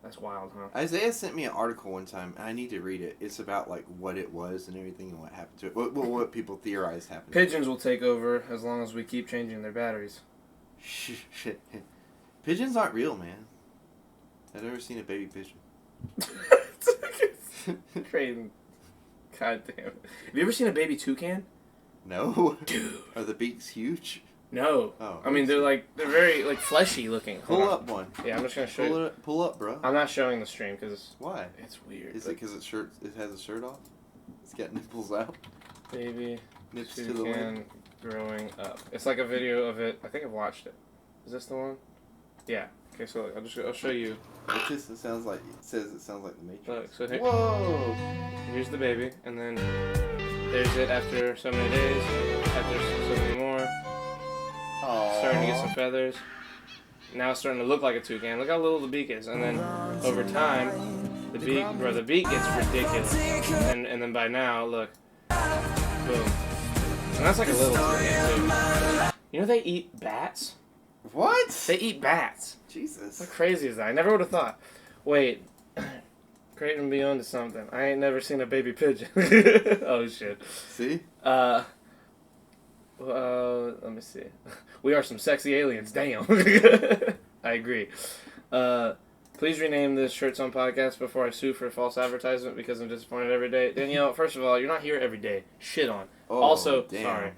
That's wild, huh? Isaiah sent me an article one time, and I need to read it. It's about like what it was and everything and what happened to it. What people theorized happened. Pigeons will take over as long as we keep changing their batteries. Shit. Pigeons aren't real, man. I've never seen a baby pigeon. Crazy. God damn it. Have you ever seen a baby toucan? No. Dude. Are the beaks huge? No. Oh. I mean, they're very like fleshy looking. Pull up one. Yeah, I'm just gonna show you. Pull up, bro. I'm not showing the stream because why? It's weird. Is it because it has a shirt off? It's got nipples out. Baby nips toucan to the leg. Growing up. It's like a video of it. I think I've watched it. Is this the one? Yeah. Okay, so I'll show you. It sounds like the Matrix. Look, so here, whoa! Here's the baby, and then there's it after so many days, after so many more. Aww. Starting to get some feathers. Now it's starting to look like a toucan. Look how little the beak is, and then over time, the beak gets ridiculous, and then by now, look, boom, and that's like a little toucan too. You know they eat bats. What? They eat bats. Jesus. How crazy is that? I never would have thought. Wait. Creighton be on to something. I ain't never seen a baby pigeon. Oh, shit. See? Let me see. We are some sexy aliens. Damn. I agree. Please rename this Shirts on Podcast before I sue for false advertisement because I'm disappointed every day. Danielle, first of all, you're not here every day. Shit on. Oh, also, damn. sorry.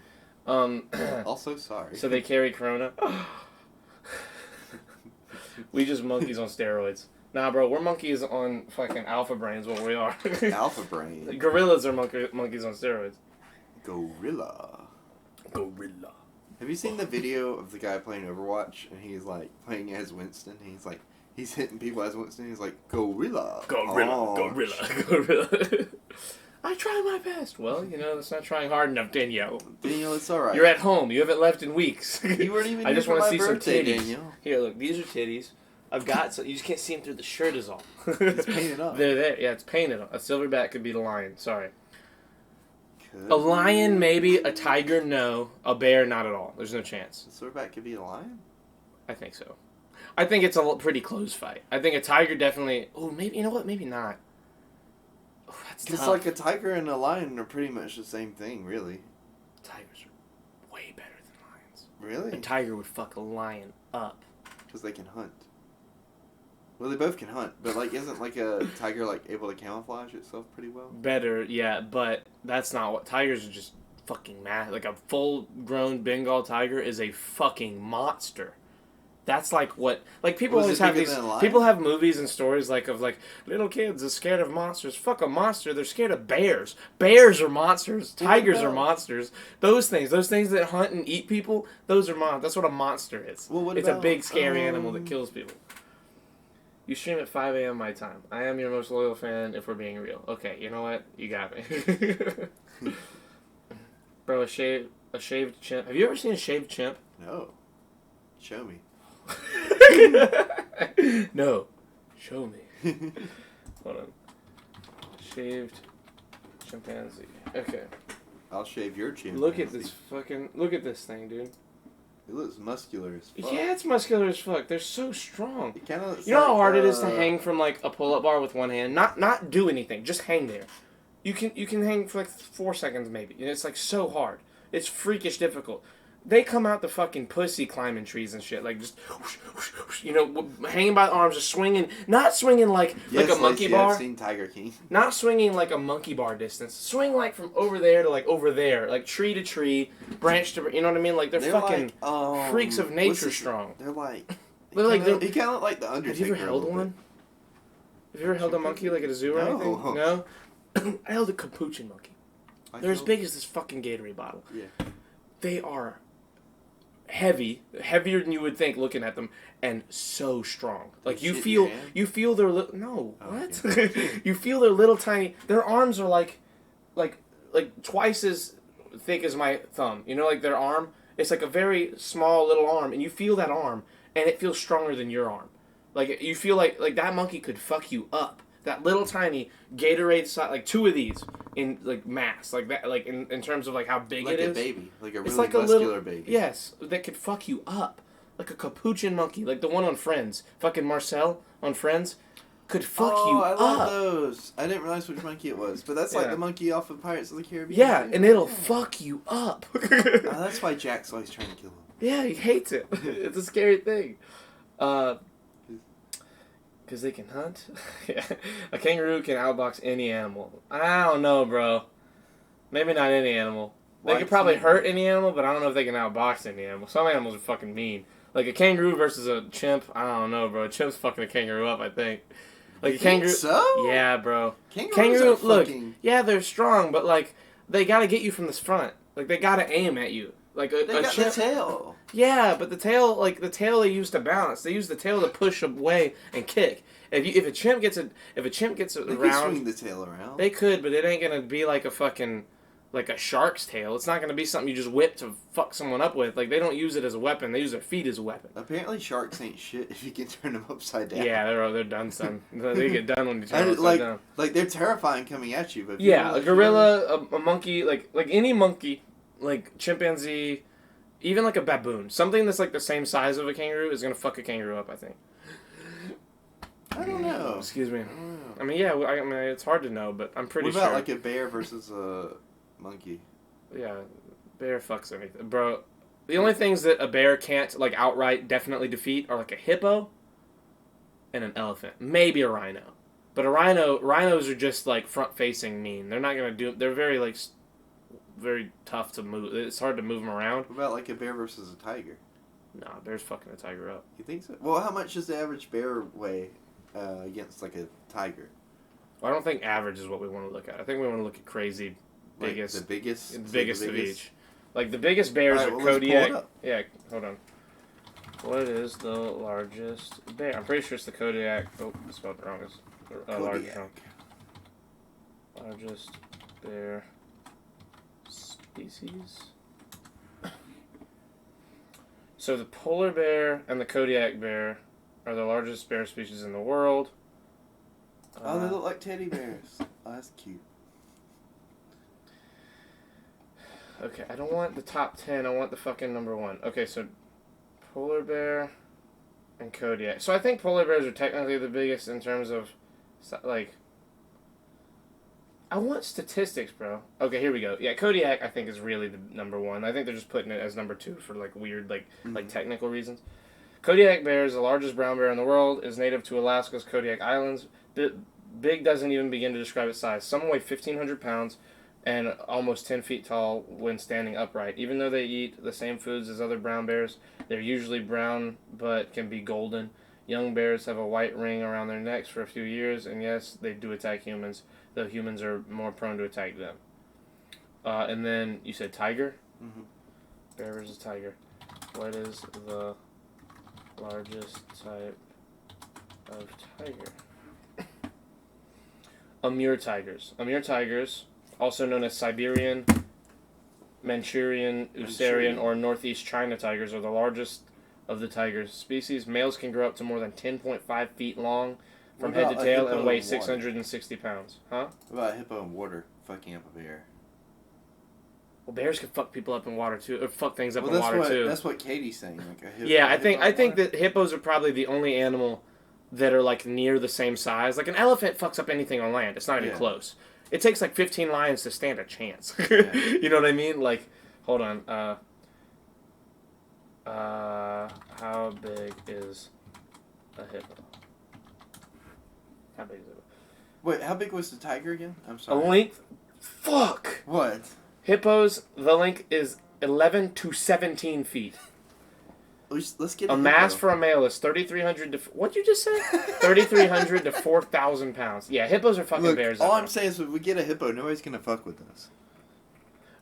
Also sorry. So they carry Corona. We just monkeys on steroids. Nah, bro, we're monkeys on fucking alpha brains. What we are. Alpha brain. Gorillas are monkeys on steroids. Gorilla. Gorilla. Have you seen the video of the guy playing Overwatch and he's like playing as Winston? He's like he's hitting people as Winston. He's like gorilla. Gorilla. I try my best. Well, that's not trying hard enough, Danielle. Daniel, it's alright. You're at home. You haven't left in weeks. You weren't even I here just for want to my see birthday, some titties. Daniel. Here, look. These are titties. I've got so you just can't see them through the shirt is all. It's painted up. They're there. Yeah, it's painted on. A silverback could be the lion. Sorry. Could A lion, maybe. A tiger, no. A bear, not at all. There's no chance. A silverback could be a lion? I think so. I think it's a pretty close fight. I think a tiger definitely... Oh, maybe... You know what? Maybe not. Oh, that's Because tough. like a tiger and a lion are pretty much the same thing, really. Tigers are way better than lions. Really? A tiger would fuck a lion up. Because they can hunt. Well, they both can hunt, but like, isn't like a tiger like able to camouflage itself pretty well? Better, yeah, but that's not what... Tigers are just fucking mad. Like a full-grown Bengal tiger is a fucking monster. That's like what... Like people Was always it have bigger these... than a lion? People have movies and stories like little kids are scared of monsters. Fuck a monster. They're scared of bears. Bears are monsters. Tigers are monsters. Those things that hunt and eat people, those are monsters. That's what a monster is. Well, what it's a about, big, scary animal that kills people. You stream at 5 a.m. my time. I am your most loyal fan if we're being real. Okay, you know what? You got me. Bro, a shaved chimp. Have you ever seen a shaved chimp? No. Show me. No. Show me. Hold on. Shaved chimpanzee. Okay. I'll shave your chin. Look at this thing, dude. It looks muscular as fuck. Yeah, it's muscular as fuck. They're so strong. It kinda looks You know how like, hard it is to hang from like a pull-up bar with one hand? Not do anything. Just hang there. You can hang for like 4 seconds maybe. It's like so hard. It's freakish difficult. They come out the fucking pussy climbing trees and shit, like just, whoosh, whoosh, whoosh, hanging by the arms, just swinging, not swinging like a monkey bar. I've seen Tiger King. Not swinging like a monkey bar distance. Swing like from over there to like over there, like tree to tree, branch to, you know what I mean? Like they're fucking like, freaks of nature strong. They're like, They're like, you kind of look like the Undertaker. Have you ever held one? Have you ever held a monkey like at a zoo or anything? No? I held a capuchin monkey. They're as big as this fucking Gatorade bottle. Yeah. They are heavier than you would think looking at them, and so strong. Like you feel their what? Okay. You feel their little tiny. Their arms are like twice as thick as my thumb. You know, like their arm. It's like a very small little arm, and you feel that arm, and it feels stronger than your arm. Like you feel like that monkey could fuck you up. That little tiny Gatorade size, like 2 of these in like mass, like that, like in terms of like how big it is. Like a baby, like a really it's like muscular baby. Yes, that could fuck you up, like a capuchin monkey, like the one on Friends, fucking Marcel on Friends, could fuck you I up. love those. I didn't realize which monkey it was, but that's like the monkey off of Pirates of the Caribbean. Yeah, and it'll fuck you up. That's why Jack's always trying to kill him. Yeah, he hates it. It's a scary thing. Because they can hunt? Yeah. A kangaroo can outbox any animal. I don't know, bro. Maybe not any animal. They could probably hurt any animal, but I don't know if they can outbox any animal. Some animals are fucking mean. Like a kangaroo versus a chimp, I don't know, bro. A chimp's fucking a kangaroo up, I think. Like a kangaroo. So? Yeah, bro. Kangaroos are look, fucking... yeah, they're strong, but like, they gotta get you from this front. Like, they gotta aim at you. Like They got chimp, the tail. yeah, but the tail they use to balance. They use the tail to push away and kick. If a chimp gets They around, could swing the tail around. they could, but it ain't gonna be like a shark's tail. It's not gonna be something you just whip to fuck someone up with. Like they don't use it as a weapon. They use their feet as a weapon. Apparently, sharks ain't shit if you can turn them upside down. Yeah, they're done, son. They get done when you turn them upside down. Like they're terrifying coming at you. But Yeah, a gorilla, a monkey, like any monkey, like chimpanzee, even like a baboon, something that's like the same size of a kangaroo is gonna fuck a kangaroo up. I think. I don't know. Excuse me. I don't know. I mean, yeah. I mean, it's hard to know, but I'm pretty What about sure. like a bear versus a monkey? Yeah, bear fucks anything, bro. The only things that a bear can't like outright definitely defeat are like a hippo and an elephant, maybe a rhino. But rhinos are just like front facing mean. They're not gonna do. They're very like very tough to move. It's hard to move them around. What about like a bear versus a tiger? Nah, bear's fucking a tiger up. You think so? Well, how much does the average bear weigh against like a tiger? Well, I don't think average is what we want to look at. I think we want to look at crazy, Like biggest, the biggest, the say biggest the of biggest? each. Like the biggest bears Alright, are well, let's pull it Kodiak. up. Yeah, hold on. What is the largest bear? I'm pretty sure it's the Kodiak. Oh, I spelled it wrong. It's largest, Kodiak. largest bear species. So the polar bear and the Kodiak bear are the largest bear species in the world. Oh, they look like teddy bears. Oh, that's cute. Okay, I don't want the top 10. I want the fucking number 1. Okay, so polar bear and Kodiak. So I think polar bears are technically the biggest in terms of, like, I want statistics, bro. Okay, here we go. Yeah, Kodiak I think is really the number 1. I think they're just putting it as number 2 for like weird, like technical reasons. Kodiak bear is the largest brown bear in the world. Is native to Alaska's Kodiak Islands. Big doesn't even begin to describe its size. Some weigh 1,500 pounds and almost 10 feet tall when standing upright. Even though they eat the same foods as other brown bears, they're usually brown but can be golden. Young bears have a white ring around their necks for a few years, and yes, they do attack humans, though humans are more prone to attack them. And then you said tiger? Mm-hmm. Bear versus tiger. What is the largest type of tiger? Amur tigers. Amur tigers, also known as Siberian, Manchurian, Usarian, or Northeast China tigers, are the largest of the tiger species. Males can grow up to more than 10.5 feet long from What head to about a tail hippo and weigh in water? 660 pounds. Huh? What about a hippo in water fucking up a bear? Well, bears can fuck people up in water too, or fuck things up Well, in that's water what too. that's what Katie's saying. Like a hippo, Yeah, I a think hippo in water? that hippos are probably the only animal that are like near the same size. Like an elephant fucks up anything on land. It's not even Yeah. close. It takes like 15 lions to stand a chance. Yeah. You know what I mean? Like, hold on. How big is a hippo? How big is it? Wait, how big was the tiger again? I'm A sorry. length? Fuck. What? Hippos. The length is 11 to 17 feet. Let's get A hippo. mass for a male is 3,300 to... What'd you just say? 3,300 to 4,000 pounds. Yeah, hippos are fucking Look, bears. all up I'm there. saying is if we get a hippo, nobody's gonna fuck with us.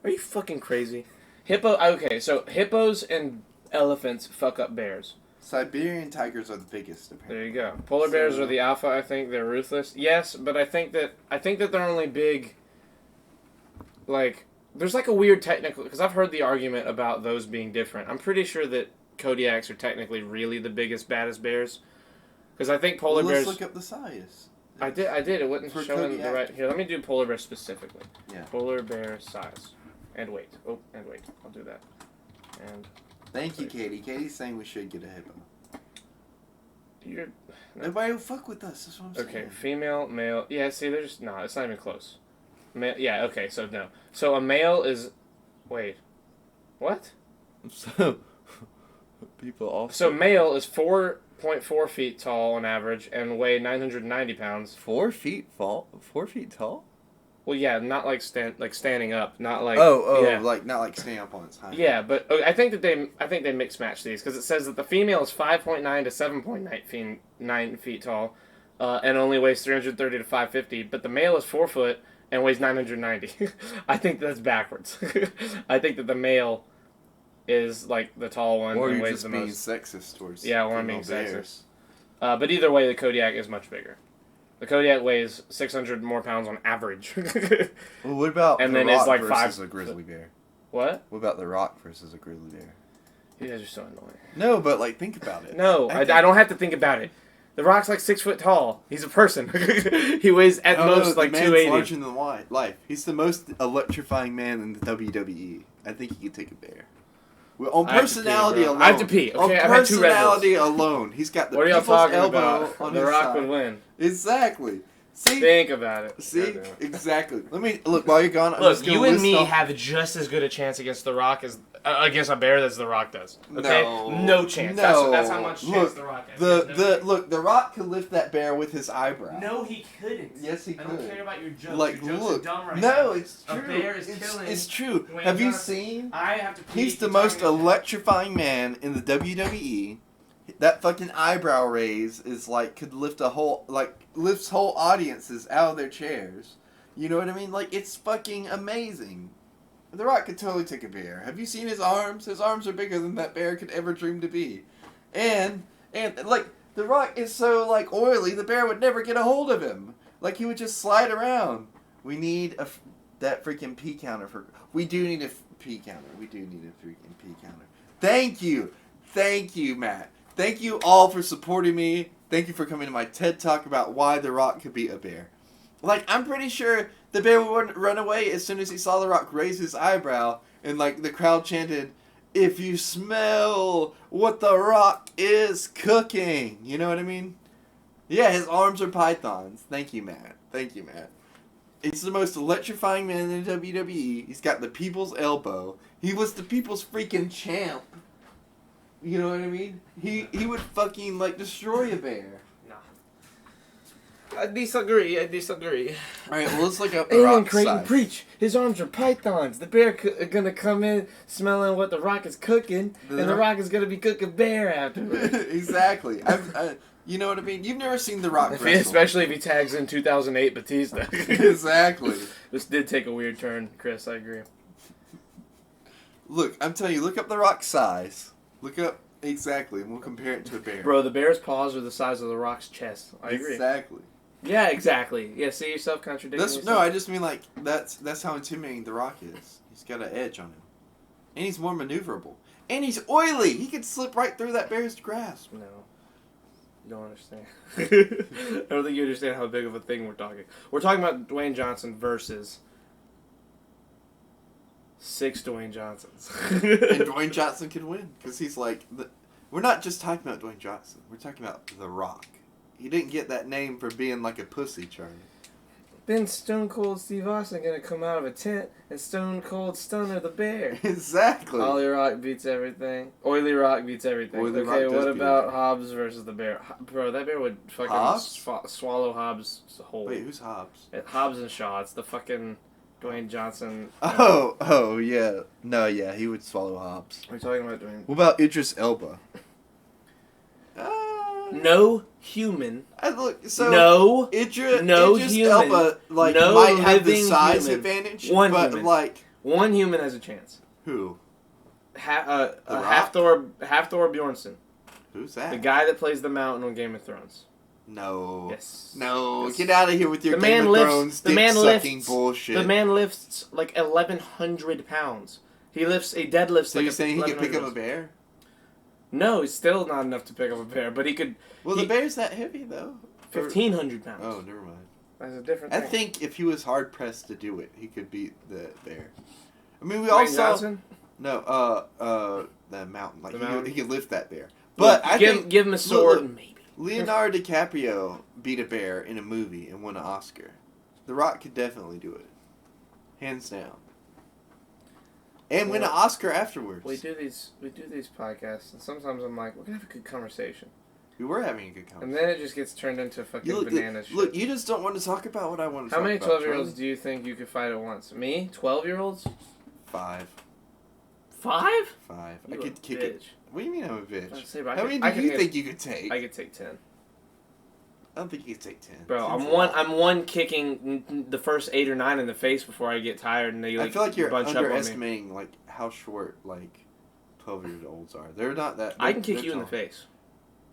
Are you fucking crazy? Okay, so hippos and elephants fuck up bears. Siberian tigers are the biggest, apparently. There you go. Polar bears are the alpha, I think. They're ruthless. Yes, but I think that they're only big... Like, there's like a weird technical... Because I've heard the argument about those being different. I'm pretty sure that Kodiaks are technically really the biggest, baddest bears. Because I think polar Well, bears... let's look up the size. I did. It wasn't For showing the Kodiak. right... Here, let me do polar bear specifically. Yeah. Polar bear size. And weight. Oh, and weight. I'll do that. And... Thank you, Katie. Katie's saying we should get a hippo. You're... No. Nobody will fuck with us. That's what I'm saying. Okay, female, male. Yeah, see, there's... No, it's not even close. Male, yeah, okay, so no. So a male is... Wait. What? So, people also... So male is 4.4 feet tall on average and weigh 990 pounds. 4 feet 4 feet tall? Well, yeah, not like standing up, not like... yeah. like... not like standing up on its hind. Yeah, but I think they mix match these because it says that the female is 5.9 to 7.9 feet tall, and only weighs 330 to 550. But the male is 4 foot and weighs 990. I think that's backwards. I think that the male is like the tall one Or and you're weighs just the being most. sexist towards Yeah, or I'm female being bears. sexist. But either way, the Kodiak is much bigger. The Kodiak weighs 600 more pounds on average. Well, what about And the then rock it's like versus 5 a grizzly bear? What? What about the rock versus a grizzly bear? You guys are so annoying. No, but like think about it. No, I don't have to think about it. The Rock's like 6 foot tall. He's a person. He weighs at most like the man's 280. larger than life. He's the most electrifying man in the WWE. I think he could take a bear. Well, on I have to pee, personality bro. alone. I have to pee, okay? On I've had 2 Red Bulls. personality alone, he's got the What are y'all people's talking elbow about? on The his Rock side. would win. Exactly. See? Think about it. See? Goddamn. Exactly. Let me look while you're gone. I'm Look, just gonna you and list me off- have just as good a chance against The Rock as against a bear as The Rock does. Okay, no chance. No. That's how much chance Look, The Rock has. The Rock could lift that bear with his eyebrow. No, he couldn't. Yes, he I don't could. care about your jokes. Like, your jokes look. are dumb right No, now. it's true. A bear is it's, killing. it's true. Dwayne Have you Johnson. seen? I have to pee. He's the You're most talking about- electrifying man in the WWE. That fucking eyebrow raise is like could lift a whole lifts whole audiences out of their chairs. You know what I mean? Like it's fucking amazing. The Rock could totally take a bear. Have you seen his arms? His arms are bigger than that bear could ever dream to be. And like The Rock is so like oily, the bear would never get a hold of him. Like he would just slide around. We need that freaking pee counter for. We do need a pee counter. We do need a freaking pee counter. Thank you, Matt. Thank you all for supporting me. Thank you for coming to my TED Talk about why The Rock could be a bear. Like, I'm pretty sure the bear would run away as soon as he saw The Rock raise his eyebrow, and, like, the crowd chanted, "If you smell what The Rock is cooking." You know what I mean? Yeah, his arms are pythons. Thank you, Matt. He's the most electrifying man in the WWE. He's got the people's elbow. He was the people's freaking champ. You know what I mean? He would fucking, like, destroy a bear. No. I disagree. Alright, well, let's look up The Amen, Rock's Creighton, size. preach. His arms are pythons. The bear gonna come in smelling what The Rock is cooking, and The Rock is gonna be cooking bear afterwards. Exactly. You know what I mean? You've never seen The Rock wrestle. Especially if he tags in 2008 Batista. Exactly. This did take a weird turn, Chris. I agree. Look, I'm telling you, look up The Rock's size. Look up exactly, and we'll compare it to a bear. Bro, the bear's paws are the size of The Rock's chest. I agree. Exactly. Yeah, exactly. Yeah, see yourself contradicting yourself? No, I just mean like that's how intimidating The Rock is. He's got an edge on him, and he's more maneuverable, and he's oily. He could slip right through that bear's grasp. No. You don't understand. I don't think you understand how big of a thing we're talking. We're talking about Dwayne Johnson versus 6 Dwayne Johnsons. And Dwayne Johnson can win because he's like we're not just talking about Dwayne Johnson. We're talking about The Rock. He didn't get that name for being like a pussy, Charlie. Then Stone Cold Steve Austin gonna come out of a tent and Stone Cold Stunner the Bear. Exactly. Ollie Rock beats everything. Oily Rock beats everything. Oily Rock Okay, does what beat about everything. Hobbs versus the Bear? Bro, that bear would fucking Hobbs? swallow Hobbs whole. Wait, who's Hobbs? Hobbs and Shaw. It's the fucking Dwayne Johnson. Oh, yeah. No, yeah, he would swallow Hobbs. We're talking about Dwayne. What about Idris Elba? No human. No Idris human. Elba might have the size human. advantage, One but human. One human has a chance. Who? Hafthor Bjornsson. Who's that? The guy that plays the Mountain on Game of Thrones. No. Yes. No. Yes. Get out of here with your The Game man of lifts. Thrones The man dick-sucking lifts. bullshit. The man lifts like 1,100 pounds. He lifts a deadlift. So like you're saying he could pick up a 1,100 bear? No, it's still not enough to pick up a bear, but he could. Well, the bear's that heavy though. 1,500 pounds. Oh, never mind. That's a different I thing. think if he was hard pressed to do it, he could beat the bear. I mean, we Dwayne also Johnson? No, the mountain. Like The he mountain? could lift that bear. But I think give him a sword, look, maybe. Leonardo DiCaprio beat a bear in a movie and won an Oscar. The Rock could definitely do it, hands down, and win an Oscar afterwards. We do these podcasts, and sometimes I'm like, we're gonna have a good conversation. We were having a good conversation. And then it just gets turned into fucking bananas shit. Look, you just don't want to talk about what I want to How talk many about. 12-year-olds do you think you could fight at once? Me? 12-year-olds? 5. 5? 5. You I could a kick bitch. it. What do you mean I'm a bitch? I'd say, bro, How many I do could you hit- think you could take? I could take 10. I don't think you could take 10. Bro, 10's I'm a one. lot. I'm one kicking the first 8 or 9 in the face before I get tired and they I feel like you're bunch up on me. underestimating like how short like 12-year-olds are. They're not that. I can kick they're you in the tall. face.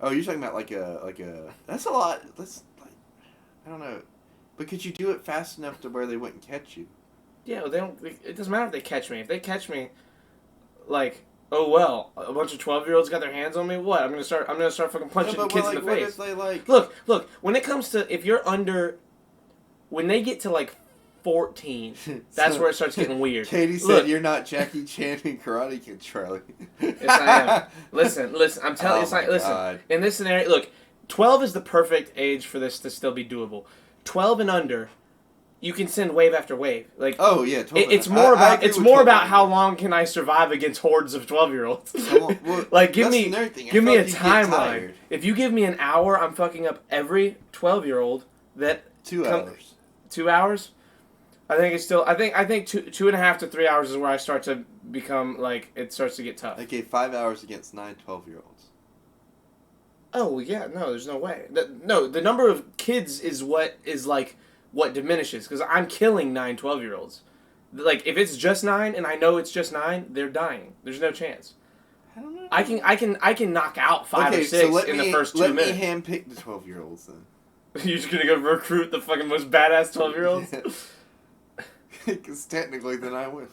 Oh, you're talking about like a. That's a lot. That's like, I don't know, but could you do it fast enough to where they wouldn't catch you? Yeah, well, they don't. It doesn't matter if they catch me. If they catch me, like, oh well, a bunch of 12-year-olds got their hands on me. What? I'm gonna start fucking punching but kids like, in the what face. if they like? Look. When it comes to if you're under, when they get to like 14. That's where it starts getting weird. Katie said Look, you're not Jackie Chan in Karate Kid, Charlie. Yes, I am. Listen. I'm telling you, it's like, listen. In this scenario, look, 12 is the perfect age for this to still be doable. 12 and under, you can send wave after wave. Like, oh yeah, totally. It's more about how long can I survive against hordes of 12-year-olds. Well, like, give me a a timeline. timeline. If you give me an hour, I'm fucking up every 12-year-old that 2 hours. 2 hours. I think it's still. I think 2.5 to 3 hours is where I start to become like it starts to get tough. Okay, 5 hours against 9 12-year-olds. Oh yeah, no, there's no way. The number of kids is what diminishes because I'm killing 9 12-year-olds. Like if it's just 9 and I know it's just 9, they're dying. There's no chance. I don't know. I can knock out 5 or 6 in the first 2 minutes. Let me handpick the 12-year-olds then. You're just gonna go recruit the fucking most badass 12-year-olds? Because technically, then I win.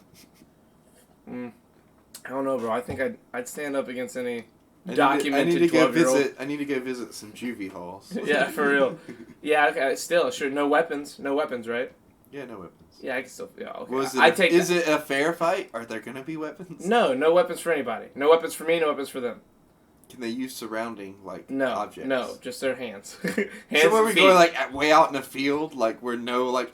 I don't know, bro. I think I'd stand up against any I documented need to go 12-year-old. I need to go visit some juvie halls. Yeah, for real. Yeah, okay. Still, sure. No weapons, right? Yeah, no weapons. Yeah, I can still. Yeah, okay. Is it a fair fight? Are there gonna be weapons? No weapons for anybody. No weapons for me. No weapons for them. Can they use surrounding objects? No, just their hands. So where we going way out in a field, where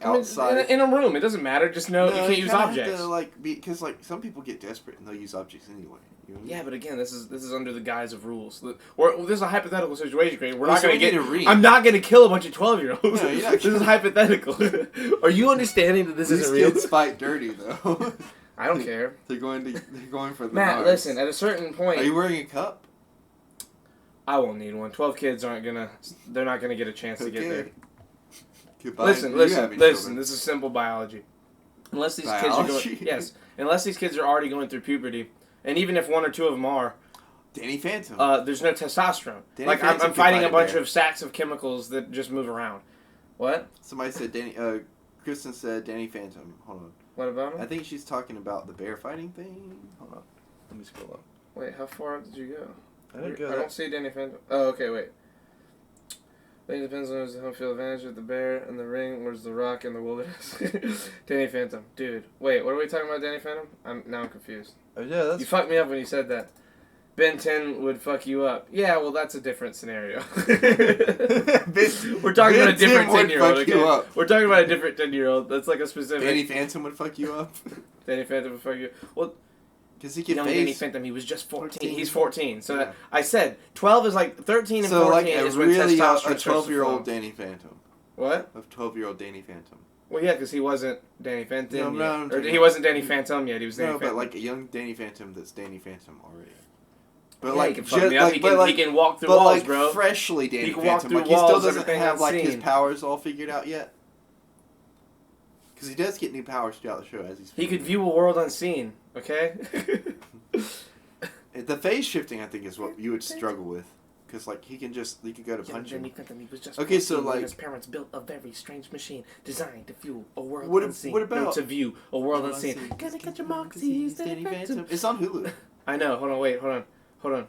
outside in a room? It doesn't matter. Just you can't use objects. Because some people get desperate and they'll use objects anyway. You know what I mean? Yeah, but again, this is under the guise of rules. This is a hypothetical situation, Craig. We're not so going to we get. need a ring. I'm not going to kill a bunch of 12-year-olds. No, you're not This is hypothetical. Are you understanding that this These isn't real? kids fight dirty though. I don't care. They're going for the Matt, Mars. listen. At a certain point, Are you wearing a cup? I won't need one. 12 kids aren't gonna. They're not gonna get a chance to get there. Goodbye. Listen. You having children. This is simple biology. Unless these Biology? kids unless these kids are already going through puberty, and even if 1 or 2 of them are, Danny Phantom. there's no testosterone. Danny Phantom I'm can fighting fight a a bunch bear. of sacks of chemicals that just move around. What? Somebody said Kristen said Danny Phantom. Hold on. What about him? I think she's talking about the bear fighting thing. Hold on. Let me scroll up. Wait, how far up did you go? I didn't go I that- don't see Danny Phantom. Oh, okay, wait. I think it depends on who's the home field advantage of the bear and the ring. Where's the rock and the wilderness? Danny Phantom, dude. Wait, what are we talking about, Danny Phantom? I'm confused. Oh yeah, that's. You fucked me up when you said that. Ben 10 would fuck you up. Yeah, well, that's a different scenario. We're talking about a different 10-year-old. Okay? We're talking about a different 10-year-old. That's like a specific. Danny Phantom would fuck you up. Danny Phantom would fuck you. Well, because he can young face. Danny Phantom, he was just 14. 14. He's 14. So Yeah. that, I said 12 is like 13 and So 14 like is when really testosterone a starts to 12-year-old flow. Danny Phantom. What? A 12-year-old Danny Phantom. Well, yeah, because he wasn't Danny Phantom No, yet. no, I'm Or talking he about- wasn't Danny Phantom yet. He was Danny No, Phantom. but like a young Danny Phantom that's Danny Phantom already. But Yeah, like, he can fuck me up. He can walk through but walls, like bro. freshly Danny He can walk Phantom. through Like he still walls, doesn't everything have like his unseen. powers all figured out yet. Because he does get new powers throughout the show as he's. He could view a world unseen, okay? The phase shifting, I think, is what you would struggle with. Because like he could go to punch him. Danny Phantom, he was just Okay, so 14 when like his parents built a very strange machine designed to view a world What unseen. what about- No, to view a world World unseen. Unseen. Gotta catch your moxies, Danny Phantom. It's on Hulu. I know. Hold on.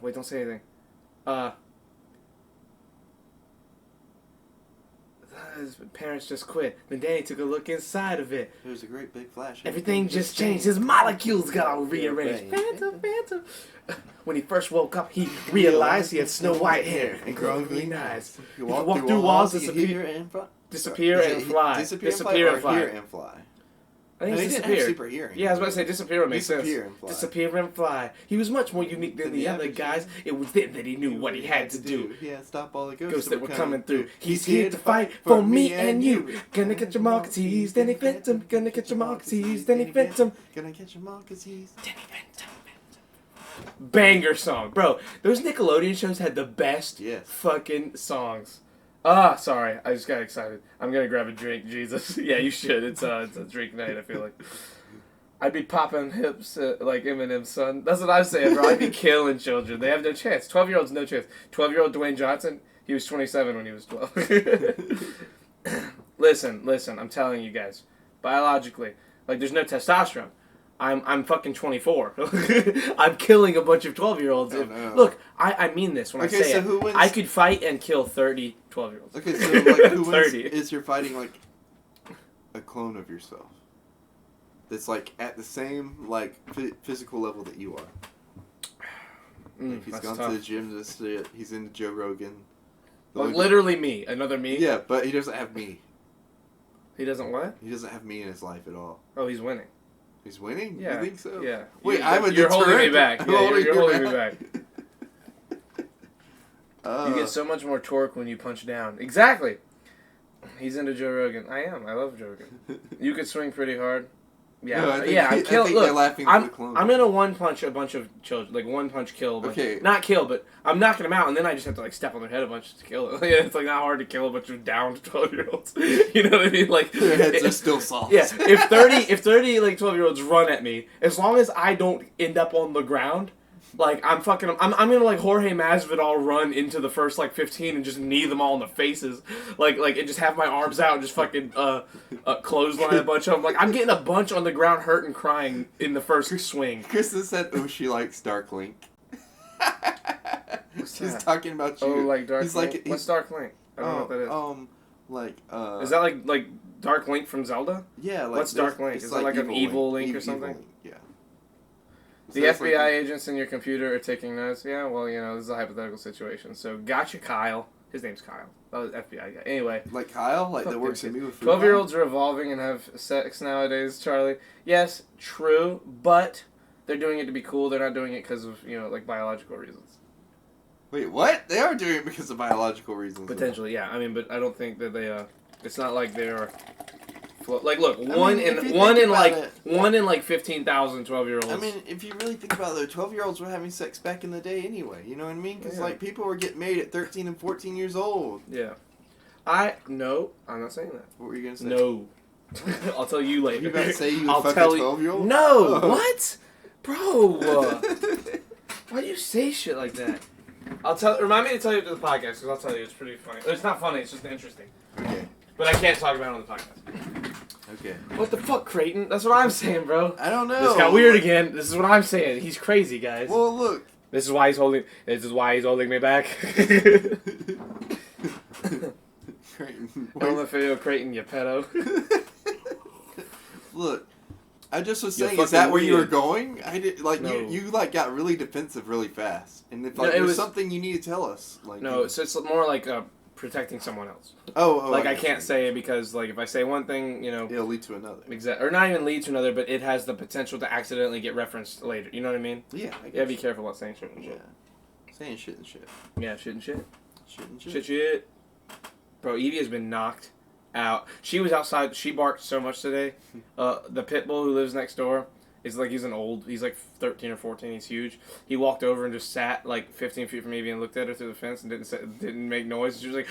Wait, don't say anything. His parents just quit. Then Danny took a look inside of it. There's a great big flash. Everything just changed. His molecules got all rearranged. Phantom. When he first woke up, he realized he had snow white hair and glowing green eyes. He could walk through walls, disappear and fly. Disappear and fly. Hear and fly. I think No, it's he didn't have disappear. super hearing. Yeah, I was about to say disappear would make sense. Disappear and fly. Disappear and fly. He was much more unique than the other guys. It was then that he knew what he had to do. Yeah, stop all the Ghosts that were coming through. He's here to fight for me and you. Gonna catch your marketees, Danny Phantom. Gonna catch your marketees, Danny Phantom. Gonna catch your marketees. Danny Phantom. Banger song, bro. Those Nickelodeon shows had the best fucking songs. Sorry, I just got excited. I'm gonna grab a drink, Jesus. Yeah, you should. It's a drink night. I feel like I'd be popping hips like Eminem's son. That's what I'm saying, bro. I'd be killing children. They have no chance. 12-year-olds, no chance. 12-year-old Dwayne Johnson, he was 27 when he was 12. Listen. I'm telling you guys, biologically, like there's no testosterone. I'm fucking 24. I'm killing a bunch of 12-year-olds. Oh, no. Look, I mean this when I say so it. who wins? I could fight and kill 30 12-year-olds. Okay, so like who wins? 30. Is you're fighting like a clone of yourself. That's like at the same like physical level that you are. Like he's gone tough. to the gym. This shit. He's into Joe Rogan. Like, literally me, another me. Yeah, but he doesn't have me. He doesn't what? He doesn't have me in his life at all. Oh, he's winning. He's winning? Yeah. You think so? Yeah. Wait, I'm a You're holding me deterrent? back. I'm Yeah, you're holding you me back. You get so much more torque when you punch down. Exactly. He's into Joe Rogan. I am. I love Joe Rogan. You could swing pretty hard. Yeah, No, I think- yeah. I I'm kill. think they're Look, laughing at the I'm clone. gonna one punch a bunch of children, like one punch kill. But Okay. Not kill, but I'm knocking them out, and then I just have to like step on their head a bunch to kill it. Yeah, it's like not hard to kill a bunch of downed 12-year-olds. You know what I mean? Like Their heads are still soft. Yeah. If 30 like 12-year-olds run at me, as long as I don't end up on the ground. Like, I'm gonna, like, Jorge Masvidal run into the first, like, 15 and just knee them all in the faces. Like, and just have my arms out and just fucking, clothesline a bunch of them. Like, I'm getting a bunch on the ground hurt and crying in the first swing. Kristen said, oh, she likes Dark Link. She's that? talking about you. Oh, like Dark He's Link? Like, What's Dark Link? I don't know what that is. Is that, like Dark Link from Zelda? Yeah, like... What's Dark Link? Is that like an evil Link or something? Link, yeah. The FBI agents in your computer are taking notes. Yeah, well, you know, this is a hypothetical situation. So, gotcha, Kyle. His name's Kyle. That was FBI guy. Anyway. Like Kyle? Like that works in me with food? 12-year-olds are evolving and have sex nowadays, Charlie. Yes, true, but they're doing it to be cool. They're not doing it because of, you know, like, biological reasons. Wait, what? They are doing it because of biological reasons. Potentially, yeah. I mean, but I don't think that they, it's not like they're... Like, look, one in 15,000 12-year-olds. I mean, if you really think about it, 12-year-olds were having sex back in the day anyway. You know what I mean? Because, like, people were getting married at 13 and 14 years old. Yeah. No, I'm not saying that. What were you going to say? No. I'll tell you later. You about to say you would I'll fuck a tell 12-year-old? No! Oh. What? Bro! Why do you say shit like that? Remind me to tell you to the podcast, because I'll tell you, it's pretty funny. It's not funny, it's just interesting. Okay. But I can't talk about it on the podcast. Okay. What the fuck, Creighton? That's what I'm saying, bro. I don't know. This got weird again. This is what I'm saying. He's crazy, guys. Well, look. This is why he's holding me back. Creighton. LMFAO Creighton, you pedo. Look. I just was You're saying, is that where you were weird. going? I did like No. you like got really defensive really fast, and if like No, it there's was- something you need to tell us, like No, so it's more like protecting someone else. oh, Like I got can't you. say it because like if I say one thing, you know, It'll lead to another. or not even lead to another, but it has the potential to accidentally get referenced later. You know what I mean? Yeah, I Yeah, be careful about saying shit and Yeah, shit. saying shit and shit, Yeah, shit and shit. shit and shit. Shit. Bro, Evie has been knocked out. She was outside. She barked so much today. The pit bull who lives next door is like, he's like 13 or 14. He's huge. He walked over and just sat like 15 feet from Evie and looked at her through the fence and didn't make noise. She was like,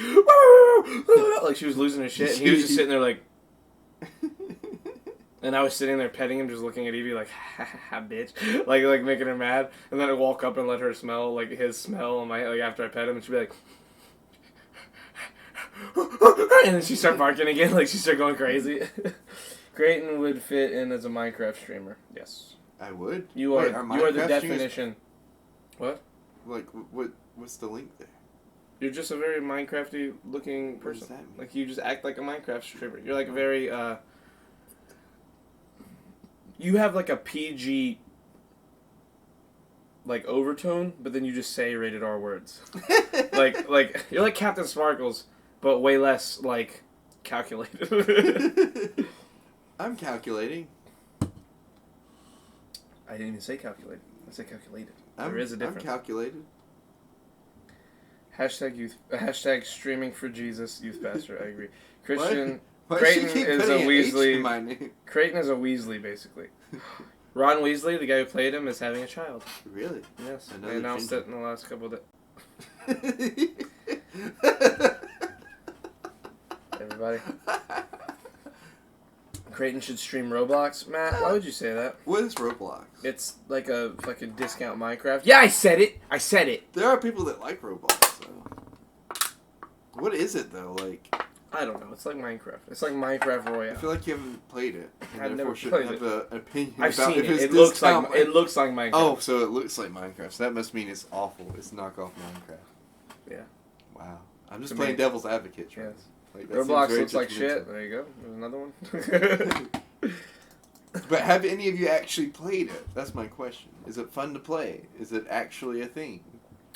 like she was losing her shit. And he was just sitting there like, and I was sitting there petting him, just looking at Evie like, ha ha ha, bitch, like making her mad. And then I walk up and let her smell like his smell on my, like after I pet him, and she'd be like, and then she started barking again, like she started going crazy. Creighton would fit in as a Minecraft streamer. Yes, I would. you are. Wait, You are the Minecraft streamers- definition. What? Like, what's the link there? You're just a very Minecrafty looking What does person. that mean? Like you just act like a Minecraft streamer. You're like very. You have like a PG. Like overtone, but then you just say rated R words. like you're like Captain Sparkles, but way less like calculated. I'm calculating. I didn't even say calculated. I said calculated. I'm, There is a difference. I'm calculated. Hashtag streaming for Jesus, youth pastor. I agree. Christian. Why does she Creighton keep is a putting an H in Weasley. my name? Creighton is a Weasley, basically. Ron Weasley, the guy who played him, is having a child. Really? Yes, Another they announced ginger. it in the last couple of days. Everybody. Creighton should stream Roblox. Matt, why would you say that? What is Roblox? It's like a fucking discount Minecraft. Yeah, I said it. I said it. There are people that like Roblox, though. What is it, though? Like, I don't know. It's like Minecraft. It's like Minecraft Royale. I feel like you haven't played it. And I've never therefore shouldn't played have an opinion I've about seen if it. it's It looks like discount. it looks like Minecraft. Oh, so it looks like Minecraft. So that must mean it's awful. It's knockoff Minecraft. Yeah. Wow. I'm just To playing me. devil's advocate. Travis. Yes. Like, that seems Roblox very looks like judgmental. shit. There you go. There's another one. But have any of you actually played it? That's my question. Is it fun to play? Is it actually a thing?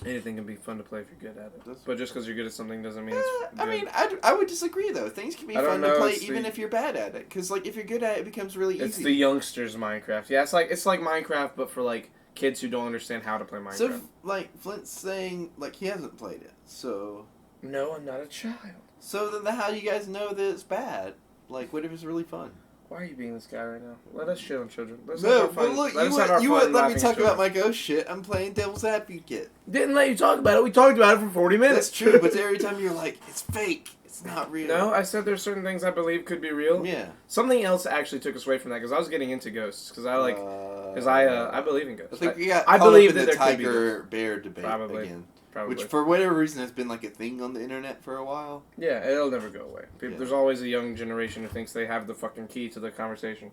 Anything can be fun to play if you're good at it. That's- But just because you're good at something doesn't mean it's good. I mean, I would disagree though. Things can be I don't fun to know, play it's even the- if you're bad at it. Because like if you're good at it, it becomes really easy. It's the youngsters Minecraft. Yeah, it's like Minecraft, but for like kids who don't understand how to play Minecraft. So like Flint's saying like he hasn't played it. So No, I'm not a child. then how do you guys know that it's bad? Like what if it's really fun? Why are you being this guy right now? Let us shit on children. Let's No, have our well fun. look, Let you us have our would fun let me laughing talk at about children. my ghost shit. I'm playing devil's advocate. Didn't let you talk about it. We talked about it for 40 minutes. That's true, but every time you're like, it's fake. It's not real. No, I said there's certain things I believe could be real. Yeah. Something else actually took us away from that because I was getting into ghosts because I believe in ghosts. I think we got I caught believe up in that the there could be tiger bear debate Probably. again. Probably. Which, for whatever reason, has been like a thing on the internet for a while. Yeah, it'll never go away. Yeah. There's always a young generation who thinks they have the fucking key to the conversation.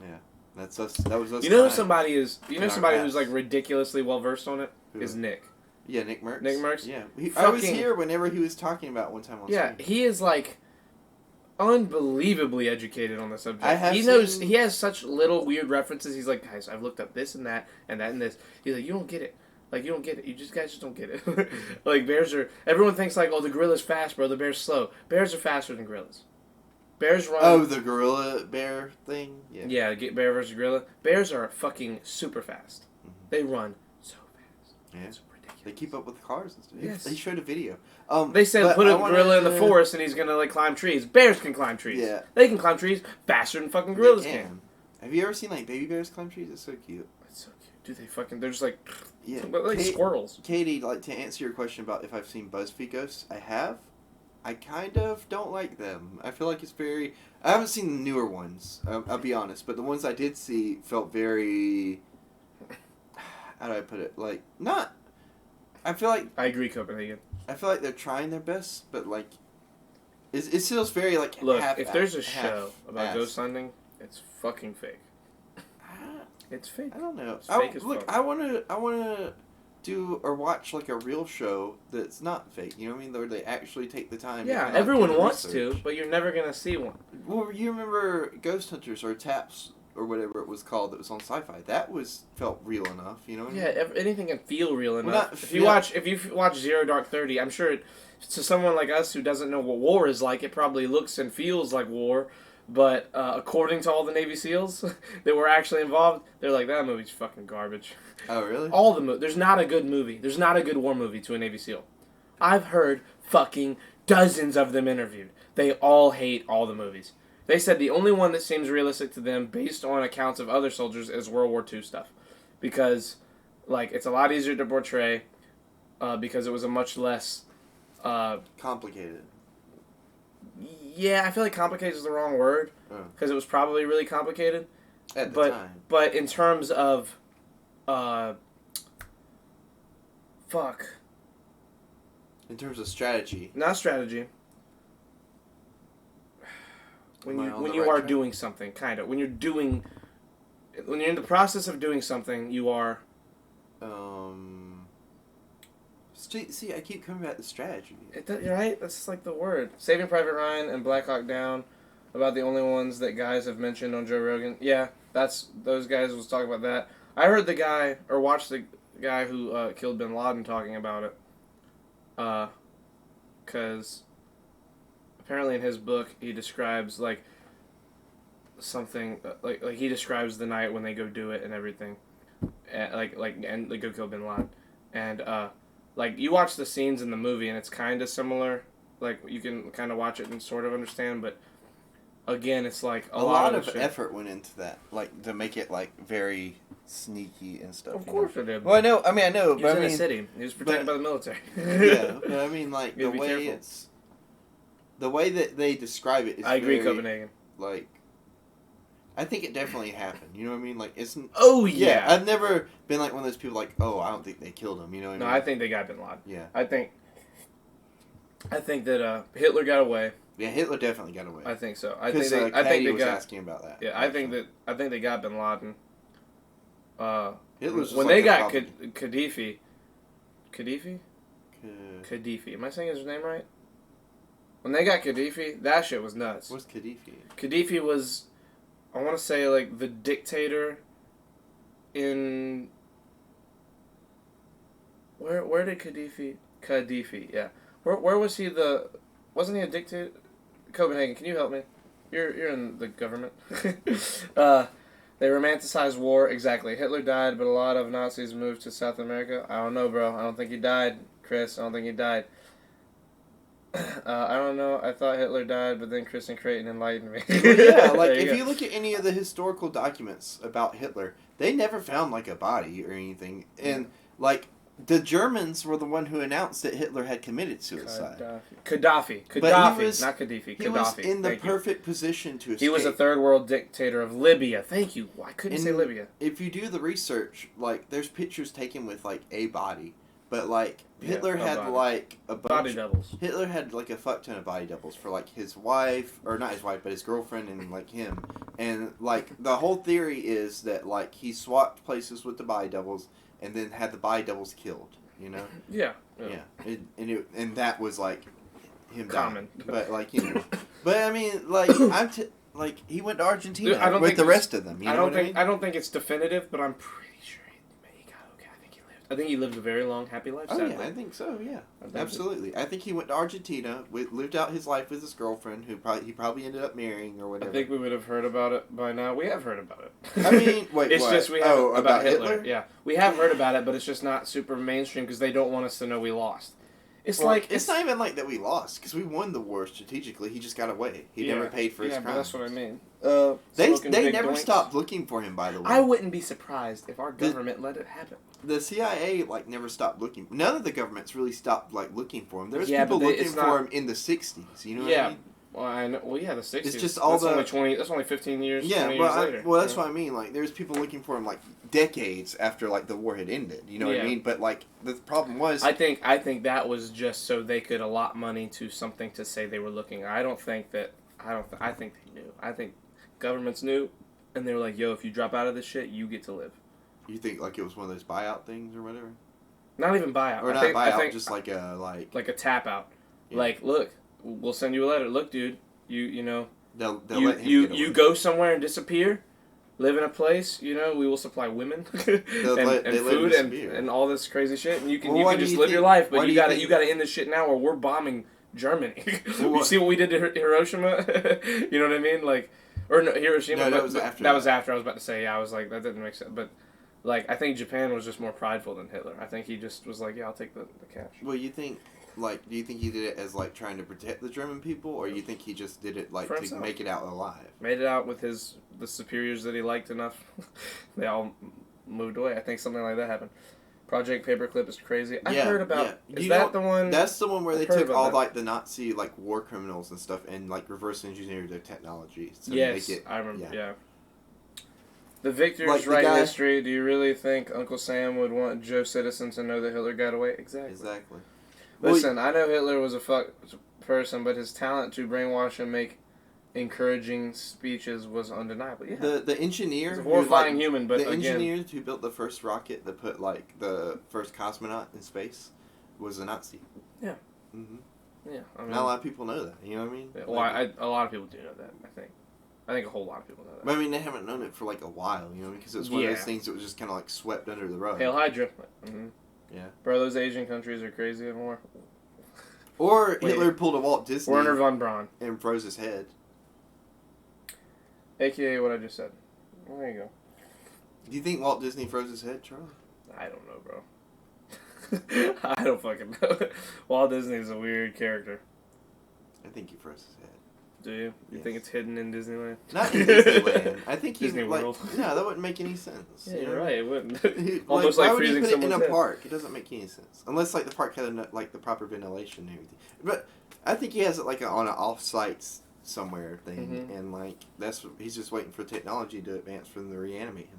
Yeah, that's us. That was us. You know who tonight. somebody is? You know In our somebody past. who's like ridiculously well versed on it Who? is Nick. Yeah, Nick Merckx. Nick Merckx? Yeah, I was Fucking- here whenever he was talking about one time on Yeah, stream. he is like unbelievably educated on the subject. I have he knows seen- he has such little weird references. He's like, guys, I've looked up this and that and that and this. He's like, you don't get it. Like, you don't get it. You guys just don't get it. Like, bears are... Everyone thinks, like, oh, the gorilla's fast, bro. The bear's slow. Bears are faster than gorillas. Bears run... Oh, the gorilla bear thing. Yeah. Yeah, get bear versus gorilla. Bears are fucking super fast. They run so fast. Yeah. It's ridiculous. They keep up with cars and stuff. Yes. He showed a video. They said but put I a gorilla in the wanna- forest and he's gonna, like, climb trees. Bears can climb trees. Yeah. They can climb trees faster than fucking They gorillas can. can. Have you ever seen like baby bears climb trees? It's so cute. It's so cute. Dude, they fucking... They're just like... Yeah. Like squirrels. Katie, like to answer your question about if I've seen BuzzFeed ghosts, I have. I kind of don't like them. I feel like it's very. I haven't seen the newer ones. I'll be honest, but the ones I did see felt very. How do I put it? Like not. I feel like I agree, Copenhagen. they're trying their best, but like, it feels very like. Look, half- if there's a half show about assed. ghost hunting, it's fucking fake. It's fake. I don't know. It's fake as Look, fuck. I wanna do or watch like a real show that's not fake. You know what I mean? Where they actually take the time. Yeah, to, like, everyone do the wants research. to, but you're never gonna see one. Well, you remember Ghost Hunters or Taps or whatever it was called that was on Sci-Fi? That felt real enough. You know what I mean? Yeah, anything can feel real enough. not if you feel- watch Zero Dark 30, I'm sure to someone like us who doesn't know what war is like, it probably looks and feels like war. But according to all the Navy SEALs that were actually involved, they're like, that movie's fucking garbage. Oh, really? All the there's not a good movie. There's not a good war movie to a Navy SEAL. I've heard fucking dozens of them interviewed. They all hate all the movies. They said the only one that seems realistic to them, based on accounts of other soldiers, is World War II stuff, because like it's a lot easier to portray, because it was a much less. Complicated. Yeah, I feel like complicated is the wrong word, Oh. because it was probably really complicated. At the time. But in terms of, In terms of strategy. not strategy. When Am I you on when the you right are track? doing something, kind of when you're in the process of doing something, you are. See, I keep coming back to strategy. You're right. That's like the word. Saving Private Ryan and Black Hawk Down, about the only ones that guys have mentioned on Joe Rogan. Yeah, those guys was talking about that. I heard the guy or watched the guy who killed Bin Laden talking about it. Because apparently in his book he describes like something like he describes the night when they go do it and everything, and they go kill Bin Laden, and like you watch the scenes in the movie and it's kind of similar, like you can kind of watch it and sort of understand, but again it's like A lot of shit. effort went into that, like to make it like very sneaky and stuff. Of you course know? it did. Well, I know. I know, He but was I in mean, a city. He was protected by the military. yeah, but I mean, like You the gotta be way careful. the way that they describe it is. I agree, very, Copenhagen. Like, I think it definitely happened. You know what I mean? Like, it's. Oh yeah. I've never been like one of those people like, oh, I don't think they killed him. You know what I No, mean? I think they got Bin Laden. Yeah. I think that Hitler got away. Yeah, Hitler definitely got away. I think so. I think Because they. I think they was got. asking about that. Yeah, I think they got Bin Laden. Hitler's just When like they a got problem. Khadifi. Khadifi? Am I saying his name right? When they got Gaddafi, that shit was nuts. What's Gaddafi? Gaddafi was, I want to say, like, the dictator in... Where did Gaddafi, yeah. Where was he the... Wasn't he a dictator? Copenhagen, can you help me? You're in the government. They romanticized war, exactly. Hitler died, but a lot of Nazis moved to South America. I don't know, bro. I don't think he died, Chris. I don't think he died. I don't know. I thought Hitler died, but then Chris and Creighton enlightened me. Well, yeah, like, There if go. you look at any of the historical documents about Hitler, they never found, like, a body or anything. And, like, the Germans were the one who announced that Hitler had committed suicide. Gaddafi, But he was- not Gaddafi. He Gaddafi. was in the Thank you. perfect position to escape. He was a third world dictator of Libya. Thank you. I couldn't say And Libya. If you do the research, like, there's pictures taken with, like, a body. But, like, Hitler a had, body. like, a bunch... Body doubles. Hitler had, like, a fuck ton of body doubles for, like, his wife, or not his wife, but his girlfriend and, like, him. And, like, the whole theory is that, like, he swapped places with the body doubles and then had the body doubles killed, you know? Yeah. Yeah. And that was, like, him Common. dying. But, like, you know. But, I mean, like, like, he went to Argentina Dude, I don't with think the it's- rest of them, you I know don't what think I mean? I don't think it's definitive, but I'm pretty sure he got okay. I think he lived a very long, happy life. Oh, sadly. yeah, I think so, yeah. I think Absolutely. I think he went to Argentina, lived out his life with his girlfriend, who he probably ended up marrying or I whatever. think we would have heard about it by now. We have heard about it. I mean, wait, it's what? just we have Oh, about Hitler. Hitler? Yeah, we have heard about it, but it's just not super mainstream because they don't want us to know we lost. It's Well, like it's not even like that we lost, because we won the war strategically. He just got away. He never paid for his but crimes. that's what I mean. They Smoking they big never doinks. stopped looking for him, by the way. I wouldn't be surprised if our government let it happen. The CIA, like, never stopped looking. None of the governments really stopped, like, looking for him. There was Yeah, people but looking it's for not- him in the 60s, you know what Yeah. I mean? Well, I know. Well, yeah, the 60s. just all that's the- only 20. That's only 15 years. Yeah, 20 but years later. well, that's Yeah. what I mean. Like, there's people looking for him, like, decades after, like, the war had ended. You know what Yeah. I mean? But, like, the problem was... I think that was just so they could allot money to something to say they were looking. I think they knew. I think governments knew, and they were like, "Yo, if you drop out of this shit, you get to live." You think, like, it was one of those buyout things or whatever? Not even buyout. Or I not think, buyout, I think just like a, like a tap out. Yeah. Like, look, we'll send you a letter. Look, dude, you know, they'll you let him you, get away. you go somewhere and disappear, live in a place. You know, we will supply women and let him food disappear. and all this crazy shit, and you can Well, why do just you live your think- life. But why do you you gotta think- end this shit now, or we're bombing Germany. Well, You see what we did to Hiroshima? You know what I mean? Like, or no, Hiroshima. No, that but- was but after That that. was after. I was about to say. Yeah, I was like, that didn't make sense. But like, I think Japan was just more prideful than Hitler. I think he just was like, yeah, I'll take the cash. Well, you think, like, do you think he did it as, like, trying to protect the German people, or you think he just did it, like, For to himself. make it out alive? Made it out with the superiors that he liked enough. They all moved away. I think something like that happened. Project Paperclip is crazy. I heard about. Yeah. Is You that know, the one? That's the one where they I've heard took about all, that. like, the Nazi, like, war criminals and stuff and, like, reverse engineered their technology. To Yes, make it, I remember. yeah. Yeah. The victors Like the write guy- history. Do you really think Uncle Sam would want Joe Citizen to know that Hitler got away? Exactly. Exactly. Listen, I know Hitler was a fuck person, but his talent to brainwash and make encouraging speeches was undeniable. Yeah. The engineer, He's a who, horrifying like, human, but the again, engineer who built the first rocket that put, like, the first cosmonaut in space was a Nazi. Yeah. Mm-hmm. yeah. I mean, Not a lot of people know that. You know what I mean? yeah, well, Like, a lot of people do know that. I think a whole lot of people know that. but I mean, they haven't known it for, like, a while. You know, because it was one of Yeah. those things that was just kind of, like, swept under the rug. Hail Hydra. Mm-hmm. Yeah. Bro, those Asian countries are crazy and more. Or Wait. Hitler pulled a Walt Disney Werner von Braun, and froze his head. aka what I just said. Well, there you go. Do you think Walt Disney froze his head, Charlie? I don't know, bro. I don't fucking know. Walt Disney's a weird character. I think he froze his head. Do you? You Yes. think it's hidden in Disneyland? Not in Disneyland. I think he Disney like World. no, that wouldn't make any sense. Yeah, you you're know? right. It wouldn't. He- Almost why like would he freezing put it in someone's a head. park? It doesn't make any sense unless like the park had like the proper ventilation and everything. But I think he has it like on an off-site somewhere thing, Mhm. and like he's just waiting for technology to advance for them to reanimate him.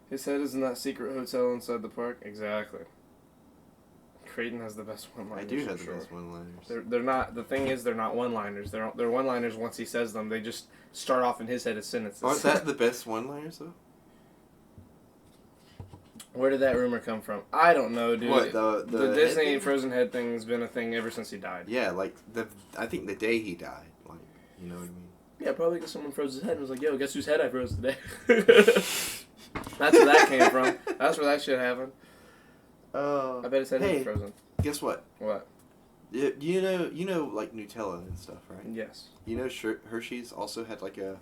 His head is in that secret hotel inside the park. Exactly. Creighton has the best one-liners. I do have for the sure. best one-liners. They're not. The thing is, they're not one-liners. They're one-liners once he says them. They just start off in his head as sentences. Aren't that the best one-liners though? Where did that rumor come from? I don't know, dude. What, the the head Disney thing? frozen head thing's been a thing ever since he died. Yeah, like I think the day he died, like, you know what I mean? Yeah, probably because someone froze his head and was like, "Yo, guess whose head I froze today?" That's where that came from. That's where that shit happened. I bet his head Hey. was frozen. Guess what? What? You know, like Nutella and stuff, right? Yes. You know, Hershey's also had like a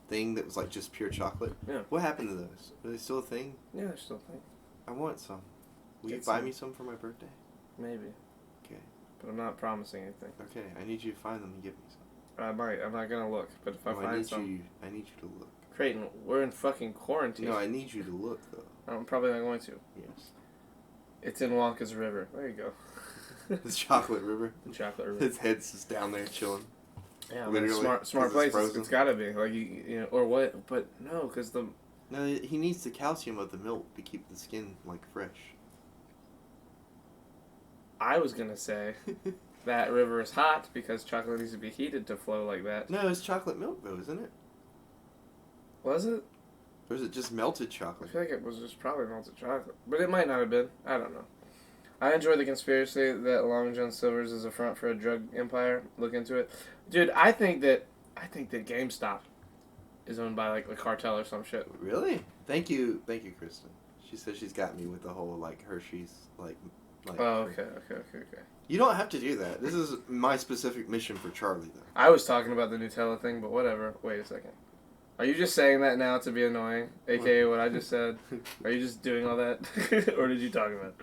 thing that was like just pure chocolate. Yeah. What happened to those? Are they still a thing? Yeah, there's still a thing. I want some. Will you Get buy some. me some for my birthday? Maybe. Okay. But I'm not promising anything. Okay. I need you to find them and give me some. I might. I'm not gonna look. But if I No, find some, I need you to look. Creighton, we're in fucking quarantine. No, I need you to look though. I'm probably not going to. Yes. It's in Wonka's River. There you go. This chocolate river. The chocolate river. His head's just down there chilling. Yeah, I mean, Literally, smart 'cause it's place. frozen. It's gotta be like you know, or what? But no, because the No, he needs the calcium of the milk to keep the skin like fresh. I was gonna say that river is hot because chocolate needs to be heated to flow like that. No, it's chocolate milk though, isn't it? Was it? Or is it just melted I chocolate? feel like it was just probably melted chocolate, but it might not have been. I don't know. I enjoy the conspiracy that Long John Silver's is a front for a drug empire. Look into it, dude. I think that GameStop is owned by like the cartel or some shit. Really? Thank you, Kristen. She says she's got me with the whole like Hershey's like. Oh, okay. You don't have to do that. This is my specific mission for Charlie, though. I was talking about the Nutella thing, but whatever. Wait a second. Are you just saying that now to be annoying, aka what I just said? Are you just doing all that, or did you talk about it?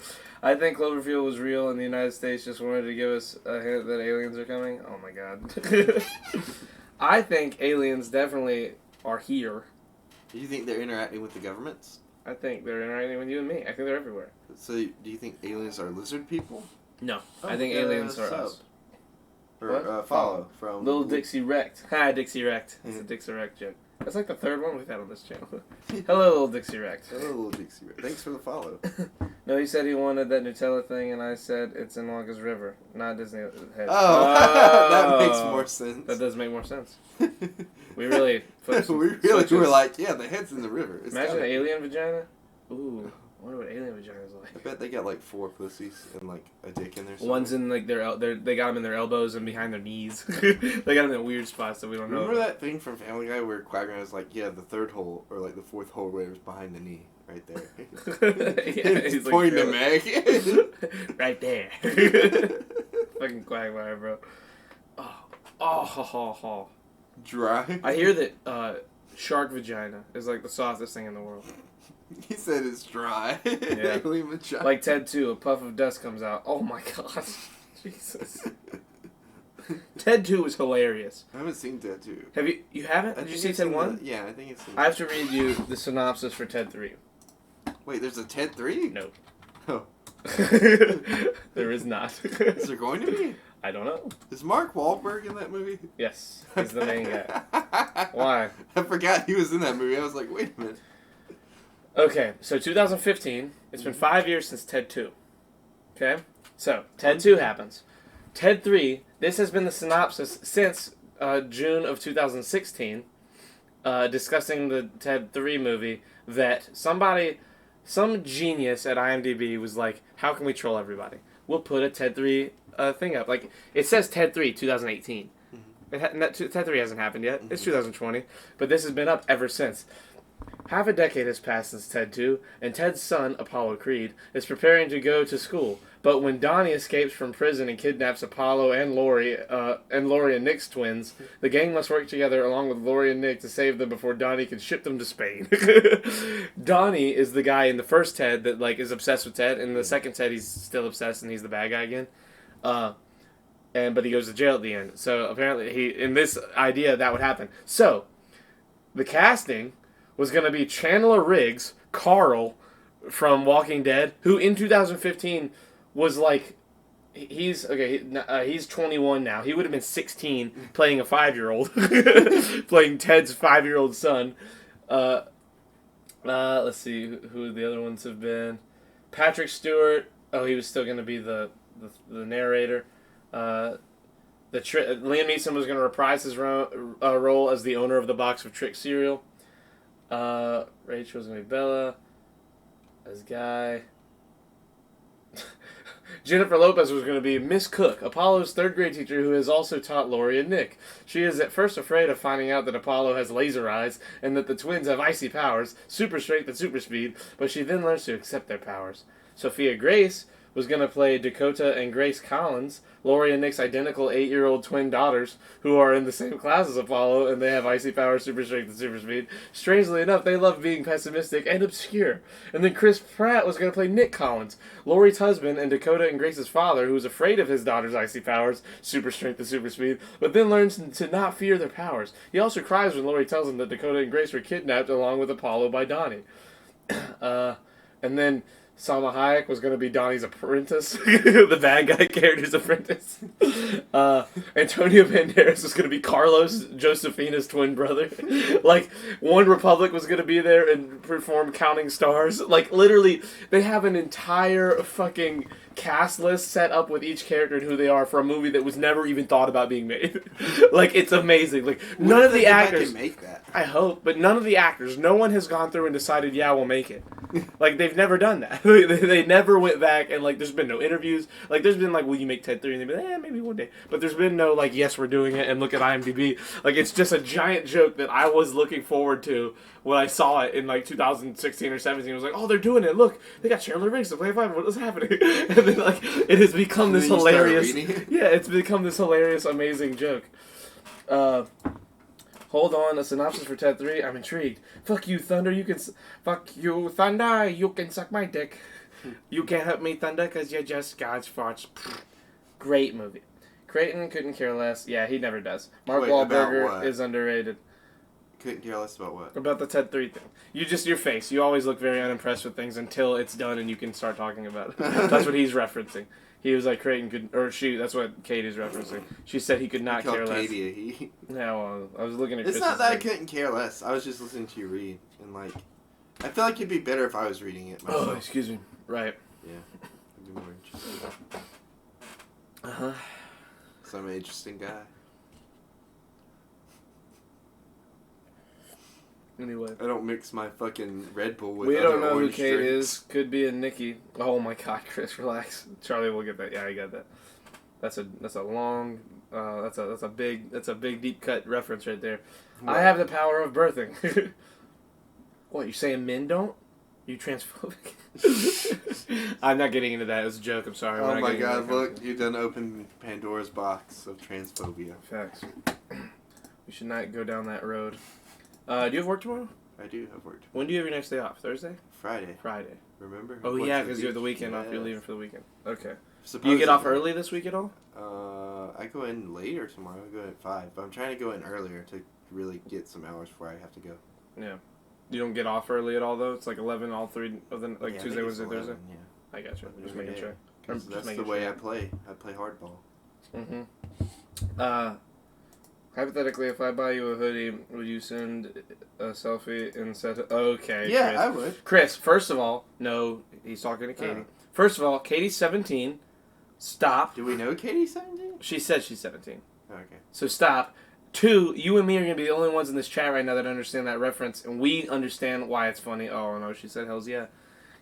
I think Cloverfield was real, and the United States just wanted to give us a hint that aliens are coming. Oh my god. I think aliens definitely are here. Do you think they're interacting with the governments? I think they're interacting with you and me. I think they're everywhere. So, do you think aliens are lizard people? No, Oh, I think aliens are Sub. us. Or What? Follow from Little Dixie Wrecked. Hi, Dixie Wrecked. It's a Dixie Wrecked joke. That's like the third one we've had on this channel. Hello, Little Dixie Wrecked. Hello, Little Dixie. Thanks for the follow. No, he said he wanted that Nutella thing, and I said it's in Wonka's River, not Disney Head. Oh, that makes more sense. That does make more sense. We really put some we really switches. were like, yeah, the head's in the river. It's Imagine gotta an be. alien vagina. Ooh, I wonder what alien vagina's like. I bet they got like 4 pussies and like a dick in there. One's in like they got them in their elbows and behind their knees. They got them in weird spots that we don't know. Remember that thing from Family Guy where Quagmire was like, yeah, the third hole or like the fourth hole where it was behind the knee, right there. Yeah, He's he's like, pointing to "Feel Meg. right there. Fucking Quagmire, bro. Oh. Dry. I hear that shark vagina is like the softest thing in the world. He said it's dry. Yeah. Alien vagina. Like Ted 2, a puff of dust comes out. Oh my god. Jesus. Ted 2 was hilarious. I haven't seen Ted 2. Have you? You haven't? Did you see Ted 1? Yeah, I think it's in I have to read you the synopsis for Ted 3. Wait, there's a Ted 3? No. Oh. There is not. Is there going to be? I don't know. Is Mark Wahlberg in that movie? Yes, he's the main guy. Why? I forgot he was in that movie. I was like, wait a minute. Okay, so 2015. It's been 5 years since Ted 2. Okay? So, Ted 2 happens. Ted 3, this has been the synopsis since June of 2016, discussing the Ted 3 movie, that some genius at IMDb was like, how can we troll everybody? We'll put a Ted 3 thing up. Like, it says Ted 3, 2018. Ted 3 hasn't happened yet. It's 2020. But this has been up ever since. Half a decade has passed since Ted 2, and Ted's son, Apollo Creed, is preparing to go to school. But when Donnie escapes from prison and kidnaps Apollo and Lori and Nick's twins, the gang must work together along with Lori and Nick to save them before Donnie can ship them to Spain. Donnie is the guy in the first Ted that like is obsessed with Ted. In the second Ted, he's still obsessed and he's the bad guy again. But he goes to jail at the end. So apparently, in this idea, that would happen. So the casting was going to be Chandler Riggs, Carl from Walking Dead, who in 2015 was like, he's 21 now. He would have been 16 playing a 5-year-old, playing Ted's 5-year-old son. Let's see who the other ones have been. Patrick Stewart. Oh, he was still going to be the narrator. Liam Neeson was going to reprise his role as the owner of the box of Trick cereal. Rachel was going to be Bella. This guy. Jennifer Lopez was going to be Miss Cook, Apollo's third grade teacher who has also taught Lori and Nick. She is at first afraid of finding out that Apollo has laser eyes and that the twins have icy powers, super strength and super speed, but she then learns to accept their powers. Sophia Grace was going to play Dakota and Grace Collins, Lori and Nick's identical 8-year-old twin daughters, who are in the same class as Apollo, and they have icy powers, super strength, and super speed. Strangely enough, they love being pessimistic and obscure. And then Chris Pratt was going to play Nick Collins, Lori's husband and Dakota and Grace's father, who is afraid of his daughter's icy powers, super strength, and super speed, but then learns to not fear their powers. He also cries when Lori tells him that Dakota and Grace were kidnapped along with Apollo by Donnie. And then Salma Hayek was going to be Donnie's apprentice, the bad guy character's apprentice. Antonio Banderas was going to be Carlos, Josefina's twin brother. Like, One Republic was going to be there and perform Counting Stars. Like, literally, they have an entire fucking cast list set up with each character and who they are for a movie that was never even thought about being made. Like, it's amazing. Like, none of the actors... make that. I hope, but none of the actors, no one has gone through and decided, yeah, we'll make it. Like, they've never done that. They never went back and, like, there's been no interviews. Like, there's been, like, will you make Ted 3? And they've been, maybe one day. But there's been no, like, yes, we're doing it, and look at IMDb. Like, it's just a giant joke that I was looking forward to when I saw it in, like, 2016 or 17. I was like, oh, they're doing it. Look, they got Chandler Riggs to play 5. What is happening? And then, like, it has become this hilarious... Yeah, it's become this hilarious, amazing joke. Hold on, a synopsis for Ted 3. I'm intrigued. Fuck you, Thunder. Fuck you, Thunder. You can suck my dick. You can't help me, Thunder, because you're just God's farts. Great movie. Creighton couldn't care less. Yeah, he never does. Mark Wahlberg is underrated. Couldn't care less about what? About the Ted 3 thing. Your face. You always look very unimpressed with things until it's done and you can start talking about it. That's what he's referencing. He was like, Creighton could, or she, that's what Katie's referencing. She said he could not care less. Katie a he. Yeah, well, I was looking at It's Chris's not that I thing. couldn't care less. I was just listening to you read. And, like, I feel like it'd be better if I was reading it myself. Oh, excuse me. Right. Yeah. It'd be more interesting. Uh-huh. So I'm an interesting guy. Anyway. I don't mix my fucking Red Bull with We other don't know who orange Kate drinks. is. Could be a Nikki. Oh my god, Chris, relax. Charlie will get that. Yeah, I got that. That's a long that's a big deep cut reference right there. What? I have the power of birthing. What, you saying men don't? You transphobic? I'm not getting into that. It was a joke. I'm sorry. Oh my god, look, you done opened Pandora's box of transphobia. Facts. We should not go down that road. Do you have work tomorrow? I do have work tomorrow. When do you have your next day off? Thursday? Friday. Friday. Remember? Oh Went yeah, to the because you have the beach. weekend off. You're Yes. leaving for the weekend. Okay. Supposedly. Do you get off early this week at all? I go in later tomorrow. I go in at 5. But I'm trying to go in earlier to really get some hours before I have to go. Yeah. You don't get off early at all though. It's like 11 all 3 of the Yeah, I Tuesday, think it's Wednesday, 11, Thursday. Yeah. I got you. Just Every making day. sure. 'Cause that's the way I play. I play hardball. Mm-hmm. Hypothetically, if I buy you a hoodie, would you send a selfie and set it? Okay. Yeah, Chris. I would. Chris, first of all, no, he's talking to Katie. First of all, Katie's 17. Stop. Do we know Katie's 17? She said she's 17. Okay. So stop. 2, you and me are going to be the only ones in this chat right now that understand that reference, and we understand why it's funny. Oh, no, she said hells yeah.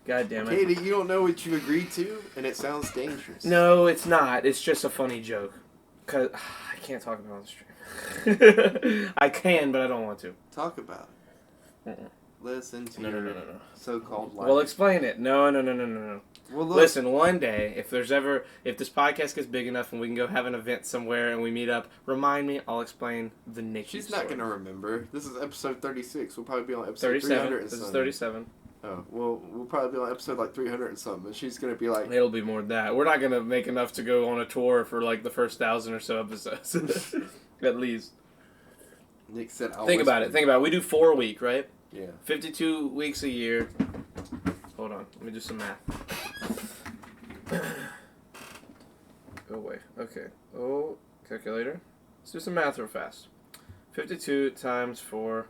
God damn it. Katie, you don't know what you agreed to, and it sounds dangerous. No, it's not. It's just a funny joke. Cause I can't talk about it on the stream. I can, but I don't want to. Talk about it. Listen to No. your so-called life. Well, explain it. No. Well, look, Listen, one day, if this podcast gets big enough and we can go have an event somewhere and we meet up, remind me. I'll explain the Nikki she's not story. going to remember. This is episode 36. We'll probably be on episode 37. 300 and This is something. 37. Oh, well, we'll probably be on episode like 300 and something, and she's going to be like... It'll be more than that. We're not going to make enough to go on a tour for like the first 1,000 or so episodes. At least. Nick said... Think about it. We do 4 a week, right? Yeah. 52 weeks a year. Hold on. Let me do some math. Go away. Okay. Oh, calculator. Let's do some math real fast. 52 times 4.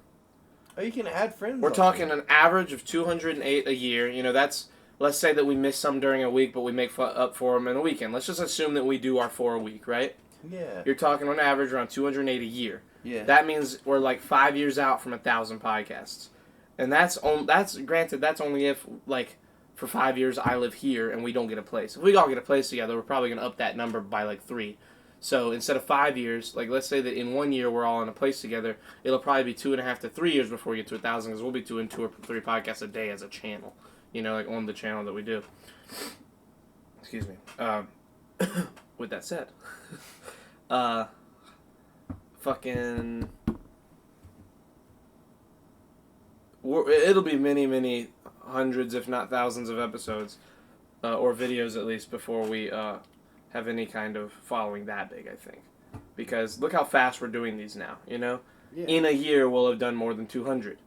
Oh, you can add friends. We're talking an average of 208 a year. You know, that's... Let's say that we miss some during a week, but we make up for them in a weekend. Let's just assume that we do our 4 a week, right? Yeah. You're talking on average around 208 a year. Yeah. That means we're like 5 years out from 1,000 podcasts. And that's granted, that's only if like for 5 years I live here and we don't get a place. If we all get a place together, we're probably going to up that number by like 3. So instead of 5 years, like let's say that in 1 year we're all in a place together, it'll probably be 2.5 to 3 years before we get to 1,000 because we'll be doing 2 or 3 podcasts a day as a channel, you know, like on the channel that we do. Excuse me. With that said, it'll be many hundreds, if not thousands, of episodes or videos at least before we have any kind of following that big, I think. Because look how fast we're doing these now, you know? Yeah. In a year, we'll have done more than 200.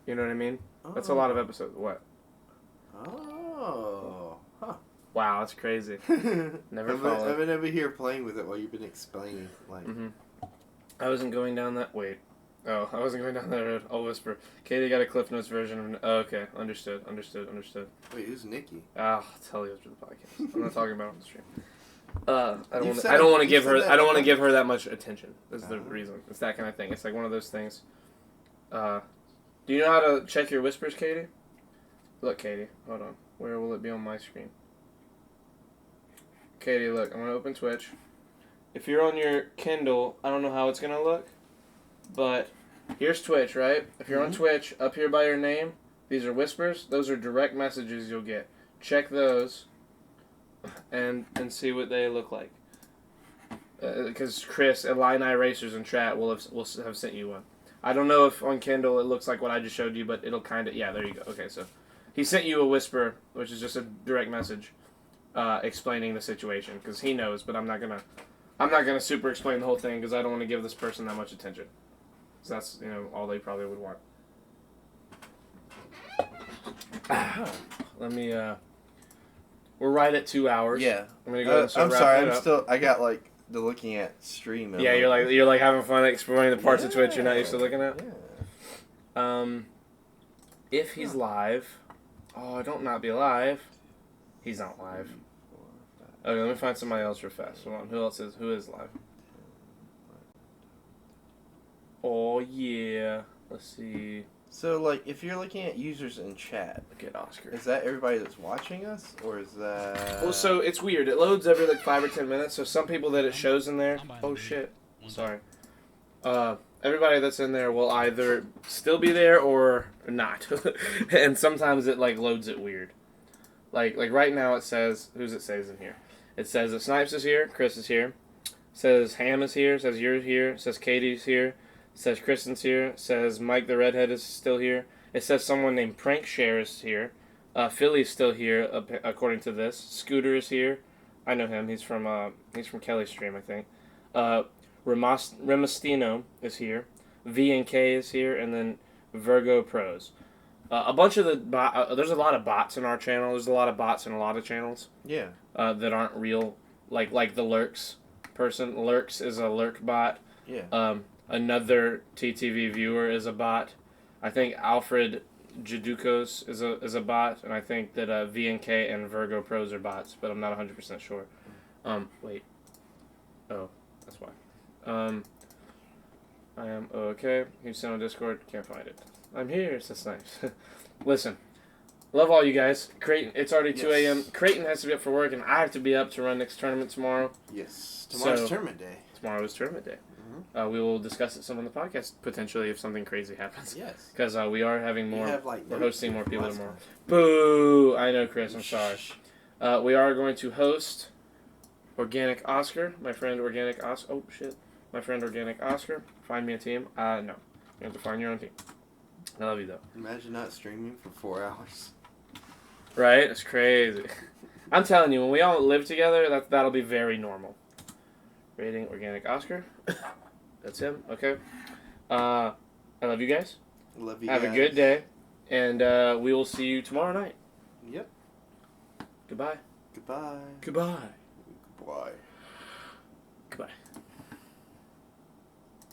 You know what I mean? That's a lot of episodes. What? Oh. Huh. Wow, that's crazy. Never I've followed. been over here playing with it while you've been explaining. Like, I wasn't going down that... Wait. Oh, I wasn't going down that road. I'll whisper. Katie got a Cliff Notes version of... Oh, okay. Understood. wait, who's Nikki? I'll tell you after the podcast. I'm not talking about it on the stream. I You've said don't want to you've give said her. that I don't want to before. give her that much attention. Is the reason. It's that kind of thing. It's like one of those things. Do you know how to check your whispers, Katie? Look, Katie. Hold on. Where will it be on my screen? Katie, look. I'm gonna open Twitch. If you're on your Kindle, I don't know how it's gonna look, but here's Twitch, right? If you're on Twitch, up here by your name, these are whispers. Those are direct messages you'll get. Check those. And see what they look like. Because Chris, Illini Racers in chat will have sent you one. I don't know if on Kindle it looks like what I just showed you, but it'll kind of... Yeah, there you go. Okay, so he sent you a whisper, which is just a direct message explaining the situation. Because he knows, but I'm not gonna super explain the whole thing because I don't want to give this person that much attention. So that's, you know, all they probably would want. Let me... We're right at 2 hours. Yeah. I'm gonna go ahead and start I'm sorry. wrapping it up. I got like the looking at stream. Yeah, you're like having fun exploring the parts of Twitch you're not used to looking at. Yeah. If he's live, don't not be live. He's not live. Okay, let me find somebody else real fast. Hold on, who is live? Oh yeah, let's see. So, like, if you're looking at users in chat, Look at Oscar. is that everybody that's watching us, or is that... Well, so it's weird. It loads every like 5 or 10 minutes. So some people that it shows in there. Oh shit. Sorry. Everybody that's in there will either still be there or not. And sometimes it like loads it weird. Like right now it says, who's it says in here? It says that Snipes is here, Chris is here. It says Ham is here, it says you're here, it says Katie's here. It says Kristen's here. It says Mike the Redhead is still here. It says someone named Prankshare is here. Philly's still here, according to this. Scooter is here. I know him. He's from Kelly's stream, I think. Remastino is here. V&K is here, and then Virgo Pros. A bunch of there's a lot of bots in our channel. There's a lot of bots in a lot of channels. Yeah. That aren't real, like the Lurks person. Lurks is a lurk bot. Yeah. Another TTV viewer is a bot. I think Alfred Jadukos is a bot, and I think that V&K and Virgo Pros are bots, but I'm not 100% sure. Wait. Oh, that's why. I am okay. You sent on Discord. Can't find it. I'm here. That's nice. Listen, love all you guys. Creighton. It's already 2 a.m. Creighton has to be up for work, and I have to be up to run next tournament tomorrow. Yes. Tomorrow's So- tournament day. Tomorrow is tournament day. We will discuss it some on the podcast, potentially, if something crazy happens. Yes. Because we are having more... we're hosting more people last tomorrow. time. Boo! I know, Chris. I'm sorry. We are going to host Organic Oscar. My friend Organic Oscar... Oh, shit. My friend Organic Oscar. Find me a team. No. You have to find your own team. I love you, though. Imagine not streaming for 4 hours. Right? It's crazy. I'm telling you, when we all live together, that'll be very normal. Rating Organic Oscar. That's him. Okay. I love you guys. Love you Have guys. a good day. And we will see you tomorrow night. Yep. Goodbye. Goodbye. Goodbye. Goodbye.